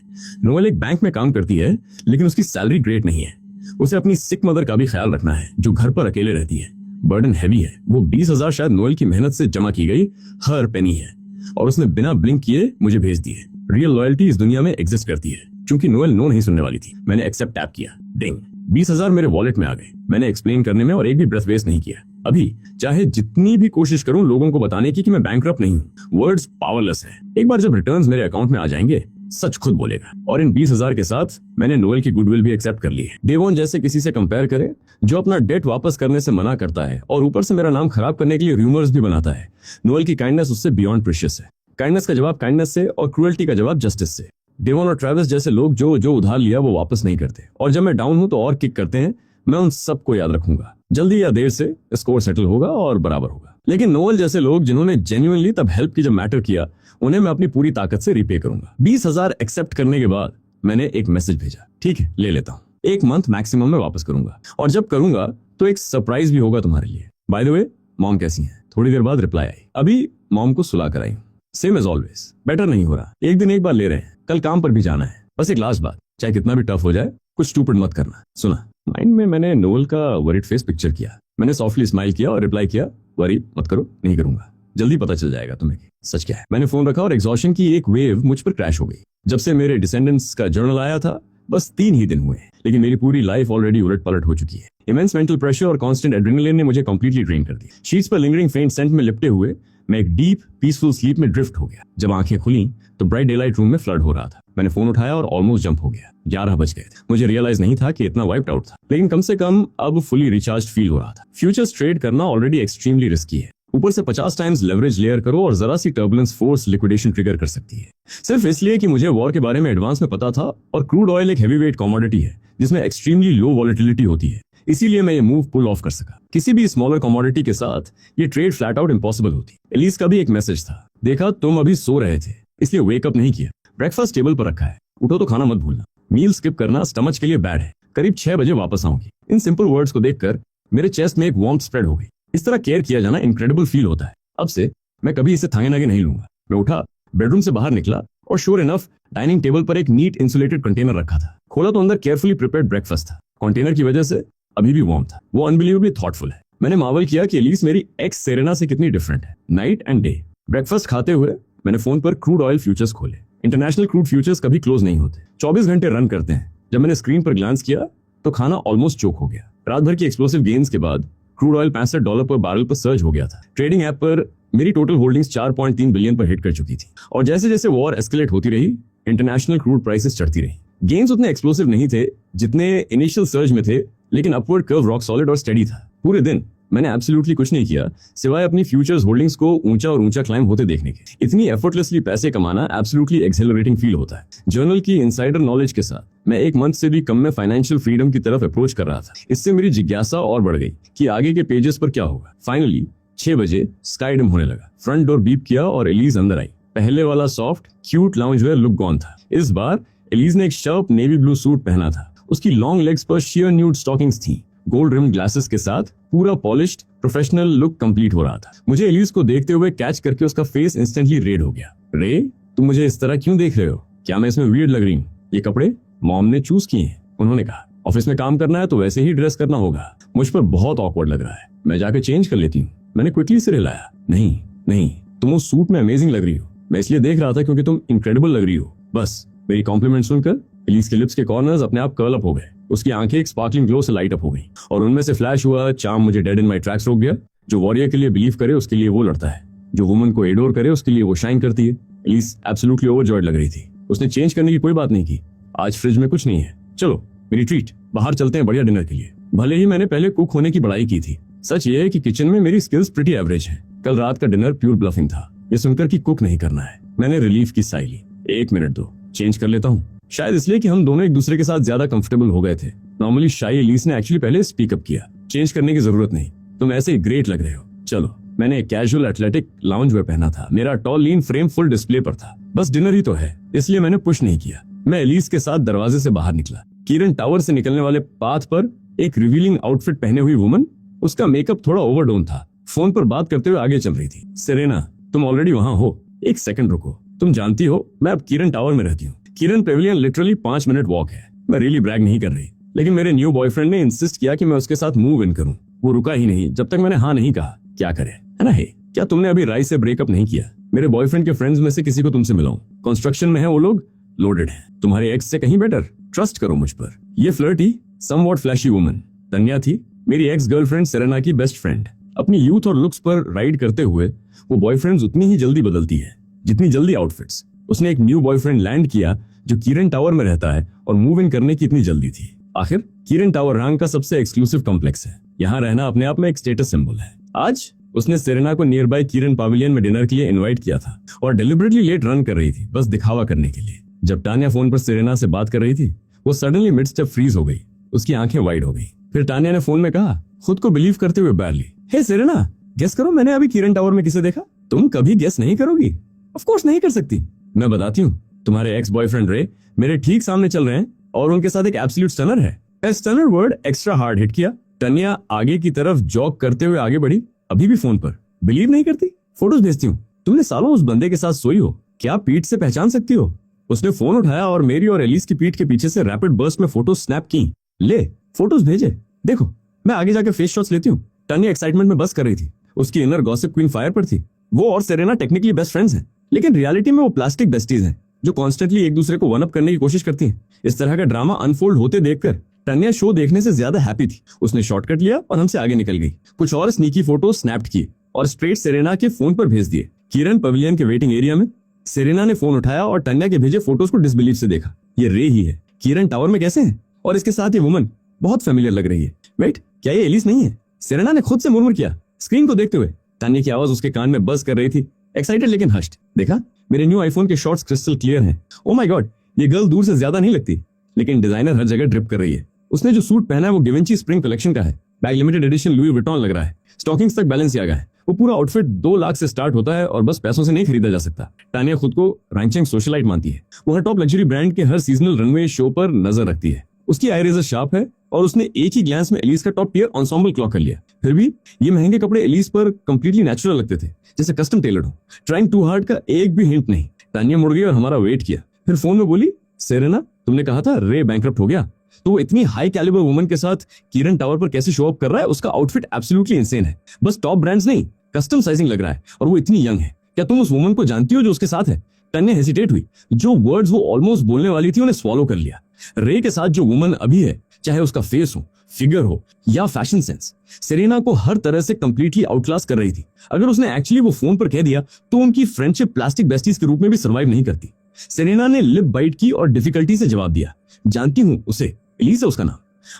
नोएल एक बैंक में काम करती है, लेकिन उसकी सैलरी ग्रेट नहीं है। उसे अपनी सिक मदर का भी ख्याल रखना है जो घर पर अकेले रहती है। बर्डन हैवी है। वो 20,000 शायद नोएल की मेहनत से जमा की गई हर पेनी है और उसने बिना ब्लिंक किए मुझे भेज दिए। रियल लॉयल्टी इस दुनिया में एग्जिस्ट करती है। क्योंकि नोएल नो नहीं सुनने वाली थी, मैंने एक्सेप्ट टैप किया। डिंग, 20,000 मेरे वॉलेट में आ गए। मैंने एक्सप्लेन करने में और एक भी ब्रेथ वेस्ट नहीं किया। अभी चाहे जितनी भी कोशिश करूं लोगों को बताने की कि मैं बैंकरप्ट नहीं हूं, वर्ड्स पावरलेस है। एक बार जब रिटर्न्स मेरे अकाउंट में आ जाएंगे सच खुद बोलेगा। और इन 20,000 के साथ मैंने नोएल की गुडविल भी एक्सेप्ट कर ली है। डेवॉन जैसे किसी से कंपेयर करे जो अपना डेट वापस करने से मना करता है और ऊपर से मेरा नाम खराब करने के लिए रूमर्स भी बनाता है, नोएल की काइंडनेस उससे बियॉन्ड प्रीशियस है। काइंडनेस का जवाब काइंडनेस से और क्रुएल्टी का जवाब जस्टिस से। डेवॉन और ट्रेविस जैसे लोग जो उधार लिया वो वापस नहीं करते और जब मैं डाउन हूं तो और किक करते हैं। मैं उन सबको याद रखूंगा। जल्दी या देर से स्कोर सेटल होगा और बराबर होगा। लेकिन नोएल जैसे लोग जिन्होंने जेन्युइनली तब हेल्प की जब मैटर किया, उन्हें मैं अपनी पूरी ताकत से रिपे करूंगा। 20,000 एक्सेप्ट करने के बाद मैंने एक मैसेज भेजा, ठीक है ले लेता हूँ, 1 मंथ मैक्सिमम में वापस करूंगा और जब करूंगा तो एक सरप्राइज भी होगा तुम्हारे लिए। बाय द वे मॉम कैसी है? थोड़ी देर बाद रिप्लाई आई, अभी मॉम को सुला कर आई हूँ। सेम एज ऑलवेज, बेटर नहीं हो रहा। एक दिन एक बार ले रहे हैं, कल काम पर भी जाना है। बस एक लास्ट बात, चाहे कितना भी टफ हो जाए कुछ स्टूपिड मत करना। सुना? माइंड में मैंने नोएल का वरीड फेस पिक्चर किया। मैंने सॉफ्टली स्माइल किया और रिप्लाई किया, वरी मत करो, नहीं करूंगा, जल्दी पता चल जाएगा तुम्हें कि सच क्या है। मैंने फोन रखा और एग्जॉशन की एक वेव मुझ पर क्रैश हो गई। जब से मेरे डिसेंडेंट्स का जर्नल आया था बस 3 ही दिन हुए, लेकिन मेरी पूरी लाइफ ऑलरेडी उलट पलट हो चुकी है। इमेंस मेंटल प्रेशर और कांस्टेंट एड्रेनलिन ने मुझे कंप्लीटली ड्रेन कर दिया। शीट्स पर लिंगरिंग फेंट सेंट में लिपटे हुए मैं एक डीप पीसफुल स्लीप में ड्रिफ्ट हो गया। जब आंखें खुली तो ब्राइट डेलाइट रूम में फ्लड हो रहा था। मैंने फोन उठाया और ऑलमोस्ट जंप हो गया। 11 बज गए थे। मुझे रियलाइज नहीं था कि इतना वाइप्ड आउट था, लेकिन कम से कम अब फुली रिचार्ज फील हो रहा था। फ्यूचर्स ट्रेड करना ऑलरेडी एक्सट्रीमली रिस्की है, ऊपर से 50 टाइम्स लेवरेज लेयर करो और जरा सी टर्बुलेंस फोर्स लिक्विडेशन ट्रिगर कर सकती है। सिर्फ इसलिए कि मुझे वॉर के बारे में एडवांस में पता था और क्रूड ऑयल एक हैवीवेट कमोडिटी है जिसमें एक्सट्रीमली लो वॉलेटिलिटी होती है। इसीलिए मैं ये मूव पुल ऑफ कर सका। किसी भी स्मॉलर कमोडिटी के साथ ये ट्रेड फ्लैट आउट इम्पॉसिबल होती। एलिस का भी एक मैसेज था, देखा तुम अभी सो रहे थे इसलिए वेकअप नहीं किया। ब्रेकफास्ट टेबल पर रखा है, उठो तो खाना मत भूलना। मील स्किप करना स्टमच के लिए बैड है। करीब 6 बजे वापस आऊंगी। इन सिंपल वर्ड्स को देखकर मेरे चेस्ट में एक वार्मथ स्प्रेड हो गई। इस तरह केयर किया जाना इनक्रेडिबल फील होता है। अब से मैं कभी इसे थांगे नागे नहीं लूंगा। मैं उठा, बेडरूम से बाहर निकला और श्योर इनफ डाइनिंग टेबल पर एक नीट इंसुलेटेड कंटेनर रखा था। खोला तो अंदर केयरफुली प्रिपेयर्ड ब्रेकफास्ट था। कंटेनर की वजह से अभी भी वार्म था। वो अनबिलीवेबली थॉटफुल है। मैंने मार्वल किया कि एलिस मेरी एक्स सेरेना से कितनी डिफरेंट है। Night and day. ब्रेकफास्ट खाते हुए मैंने फोन पर क्रूड ऑयल फ्यूचर्स खोले। इंटरनेशनल क्रूड फ्यूचर्स कभी क्लोज नहीं होते, 24 घंटे रन करते हैं। जब मैंने स्क्रीन पर ग्लांस किया तो खाना ऑलमोस्ट चोक हो गया। रात भर की एक्सप्लोसिव गेन्स के बाद क्रूड ऑयल $65 पर बैरल पर सर्ज हो गया था। ट्रेडिंग ऐप पर मेरी टोटल होल्डिंग्स 4.3 बिलियन पर हिट कर चुकी थी और जैसे जैसे वॉर एस्केलेट होती रही, इंटरनेशनल क्रूड प्राइसेस चढ़ती रही। गेन्स उतने एक्सप्लोसिव नहीं थे जितने इनिशियल सर्ज में थे, लेकिन अपवर्ड कर्व रॉक सॉलिड और स्टेडी था। पूरे दिन मैंने एब्सोल्युटली कुछ नहीं किया सिवाय अपनी फ्यूचर्स होल्डिंग्स को ऊंचा और ऊंचा क्लाइम होते देखने के। इतनी एफर्टलेसली पैसे कमाना एब्सोल्युटली एक्सेलरेटिंग फील होता है। जर्नल की इनसाइडर नॉलेज के साथ मैं एक मंथ से भी कम में फाइनेंशियल फ्रीडम की तरफ अप्रोच कर रहा था। इससे मेरी जिज्ञासा और बढ़ गई कि आगे के पेजेस पर क्या होगा। फाइनली 6 बजे स्काई डिम होने लगा। फ्रंट डोर बीप किया और एलिस अंदर आई। पहले वाला soft cute lounge wear look gone था। इस बार एलिस ने एक शार्प नेवी ब्लू सूट पहना था। उसकी लॉन्ग लेग्स पर शेयर न्यूड स्टॉकिंग्स थी। गोल्ड रिम ग्लासेस के साथ पूरा पॉलिश्ड प्रोफेशनल लुक कंप्लीट हो रहा था। मुझे एलिस को देखते हुए कैच करके उसका फेस इंस्टेंटली रेड हो गया। रे, तुम मुझे इस तरह क्यों देख रहे हो? क्या मैं इसमें वियर्ड लग रही हूँ? ये कपड़े मॉम ने चूज किए हैं, उन्होंने कहा। ऑफिस में काम करना है तो वैसे ही ड्रेस करना होगा। मुझ पर बहुत ऑकवर्ड लग रहा है, मैं जाकर चेंज कर लेती हूँ। मैंने क्विकली से रिलाया। नहीं नहीं, तुम उस सूट में अमेजिंग लग रही हो। मैं इसलिए देख रहा था क्योंकि तुम इनक्रेडिबल लग रही हो। बस मेरी कॉम्प्लीमेंट सुनकर एलिस के लिप्स के कॉर्नर्स अपने आप कर्ल अप हो गए। उसकी आंखें एक स्पार्कलिंग ग्लो से लाइट अप हो गई और उनमें से फ्लैश हुआ चार्म मुझे डेड इन माय ट्रैक्स रोक गया। जो वॉरियर के लिए बिलीव करे उसके लिए वो लड़ता है, जो वुमन को एडोर करे उसके लिए वो शाइन करती है। एलिस एब्सोल्युटली ओवरजॉयड लग रही थी। उसने चेंज करने की कोई बात नहीं की। आज फ्रिज में कुछ नहीं है, चलो मेरी ट्रीट, बाहर चलते हैं बढ़िया डिनर के लिए। भले ही मैंने पहले कुक होने की बड़ाई की थी, सच ये है कि किचन में मेरी स्किल्स प्रिटी एवरेज है। कल रात का डिनर प्योर ब्लफिंग था, ये सुनकर कि कुक नहीं करना है। मैंने रिलीफ की साई ली। 1 मिनट दो, चेंज कर लेता हूँ। शायद इसलिए कि हम दोनों एक दूसरे के साथ ज्यादा कंफर्टेबल हो गए थे। नॉर्मली शाई एलिस ने एक्चुअली पहले स्पीकअप किया। चेंज करने की जरूरत नहीं, तुम ऐसे ही ग्रेट लग रहे हो। चलो। मैंने एक कैजुअल एथलेटिक लाउंज वेयर पहना था। मेरा टॉल लीन फ्रेम फुल डिस्प्ले पर था। बस डिनर ही तो है, इसलिए मैंने पुश नहीं किया। मैं एलिस के साथ दरवाजे से बाहर निकला। किरण टावर से निकलने वाले पाथ पर एक रिवीलिंग आउटफिट पहने हुई वुमन, उसका मेकअप थोड़ा ओवरडोन था, फोन पर बात करते हुए आगे चल रही थी। सेरेना, तुम ऑलरेडी वहां हो? एक सेकंड रुको। तुम जानती हो मैं अब किरण टावर में रहती हूँ। किरण पेविलियन लिटरली 5 मिनट वॉक है। मैं रियली ब्रैग नहीं कर रही, लेकिन मेरे न्यू बॉयफ्रेंड ने इंसिस्ट किया कि मैं उसके साथ मूव इन करूं। वो रुका ही नहीं जब तक मैंने हाँ नहीं कहा। क्या करे, है ना? हे, क्या तुमने अभी राइस से ब्रेकअप नहीं किया? मेरे बॉयफ्रेंड के फ्रेंड्स में से किसी को तुमसे मिलाऊं? कंस्ट्रक्शन में है वो लोग, लोडेड है। तुम्हारे एक्स से कहीं बेटर, ट्रस्ट करो मुझ पर। ये फ्लर्टी समवॉट फ्लैशी वुमन तन्या थी, मेरी एक्स गर्लफ्रेंड सेरेना की बेस्ट फ्रेंड। अपनी यूथ और लुक्स पर राइड करते हुए वो बॉयफ्रेंड्स उतनी ही जल्दी बदलती है जितनी जल्दी आउटफिट्स। उसने एक न्यू बॉयफ्रेंड लैंड किया जो किरण टावर में रहता है और मूव इन करने की इतनी जल्दी थी। आखिर किरण टावर रंग का सबसे एक्सक्लूसिव कॉम्प्लेक्स है। यहाँ रहना अपने आप में एक स्टेटस सिंबल है। आज उसने सेरेना को नियर बाय किरण पवेलियन में डिनर के लिए इनवाइट किया था और डिलिबरेटली लेट रन कर रही थी, बस दिखावा करने के लिए। जब टानिया फोन पर सेरेना से बात कर रही थी, वो सडनली मिड स्टेप फ्रीज हो गई। उसकी आंखें वाइड हो गई। फिर टानिया ने फोन में कहा, खुद को बिलीव करते हुए बैरली, हे सेरेना, गेस करो मैंने अभी किरण टावर में किसे देखा? तुम कभी गेस नहीं करोगी। ऑफ कोर्स नहीं कर सकती। मैं बताती हूँ, तुम्हारे एक्स बॉयफ्रेंड रे मेरे ठीक सामने चल रहे हैं और उनके साथ एक एब्सोल्यूट स्टनर है। Stunner word extra hard hit किया। टनिया आगे की तरफ जॉग करते हुए आगे बढ़ी, अभी भी फोन पर। बिलीव नहीं करती? फोटोज भेजती हूँ। तुमने सालों उस बंदे के साथ सोई हो, क्या पीठ से पहचान सकती हो? उसने फोन उठाया और मेरी और एलिस की पीठ के पीछे से रैपिड बर्स्ट में फोटो स्नैप की। ले, फोटोज भेजे, देखो। मैं आगे जाकर फेस शॉट्स लेती हूँ। टनिया एक्साइटमेंट में बस कर रही थी। उसकी इनर गॉसिप क्वीन फायर पर थी। वो और सेरेना टेक्निकली बेस्ट फ्रेंड्स हैं, लेकिन रियलिटी में वो प्लास्टिक बेस्टीज हैं जो कॉन्स्टेंटली एक दूसरे को वन अप करने की कोशिश करती हैं। इस तरह का ड्रामा अनफोल्ड होते देखकर टन्या शो देखने से ज्यादा हैप्पी थी। उसने शॉर्टकट लिया और हमसे आगे निकल गई। कुछ और स्नीकी फोटो स्नैप्ड किए और स्ट्रेट सेरेना के फोन पर भेज दिए। किरण पवेलियन के वेटिंग एरिया में सेरेना ने फोन उठाया और टन्या के भेजे फोटोज को डिसबिलीव से देखा। ये रे ही है। किरण टावर में कैसे है? और इसके साथ ये वुमन बहुत फेमिलियर लग रही है। वेट, क्या ये एलिस नहीं है? सेरेना ने खुद से मुरमुर किया स्क्रीन को देखते हुए। टन्या की आवाज उसके कान में बज कर रही थी, एक्साइटेड लेकिन हश्ड। देखा, मेरे न्यू आईफोन के शॉट्स क्रिस्टल क्लियर हैं। ओ माय गॉड, ये गर्ल दूर से ज्यादा नहीं लगती, लेकिन डिजाइनर हर जगह ड्रिप कर रही है। उसने जो सूट पहना है वो गिवेंची स्प्रिंग कलेक्शन का है। Bag limited edition Louis Vuitton लग रहा है। स्टॉकिंग्स तक बैलेंसियागा है। वो पूरा आउटफिट 2 लाख से स्टार्ट होता है और बस पैसों से नहीं खरीदा जा सकता। टानिया खुद को रैंचिंग सोशलाइट मानती है। वो हर टॉप लग्जरी ब्रांड के हर सीजनल रनवे शो पर नजर रखती है। उसकी आई रेजर शार्प है और उसने एक ही ग्लांस में एलिस का टॉप टियर एंसेंबल क्लॉक कर लिया। फिर भी ये महंगे कपड़े एलिस पर कंप्लीटली नेचुरल लगते थे, जैसे कस्टम टेलर्ड हो। ट्राइंग टू हार्ड का एक भी हिंट नहीं। टानिया मुड़ गई और हमारा वेट किया। फिर फोन में बोली, सेरेना तुमने कहा था रे बैंकरप्ट हो गया, तो वो इतनी हाई कैलिबर वुमन के साथ किरण टावर पर कैसे शो अप कर रहा है? उसका आउटफिट एब्सोल्युटली इंसेन है, बस टॉप ब्रांड्स नहीं कस्टम साइजिंग लग रहा है, और वो इतनी यंग है। क्या तुम उस वुमन को जानती हो जो उसके साथ है? तन्या हेसिटेट हुई। जो वर्ड्स वो ऑलमोस्ट बोलने वाली थी उन्हें स्वॉलो कर लिया। रे के साथ जो वुमन अभी है, चाहे उसका फेस हो, फिगर हो या फैशन सेंस, सेरेना को हर तरह से कंप्लीटली आउटक्लास कर रही थी। अगर उसने एक्चुअली वो फोन पर कह दिया तो उनकी फ्रेंडशिप प्लास्टिक बेस्टीज के रूप में भी सर्वाइव नहीं करती। सेरेना ने लिप बाइट की और डिफिकल्टी से जवाब दिया, जानती हूं उसे, एलिसा उसका नाम,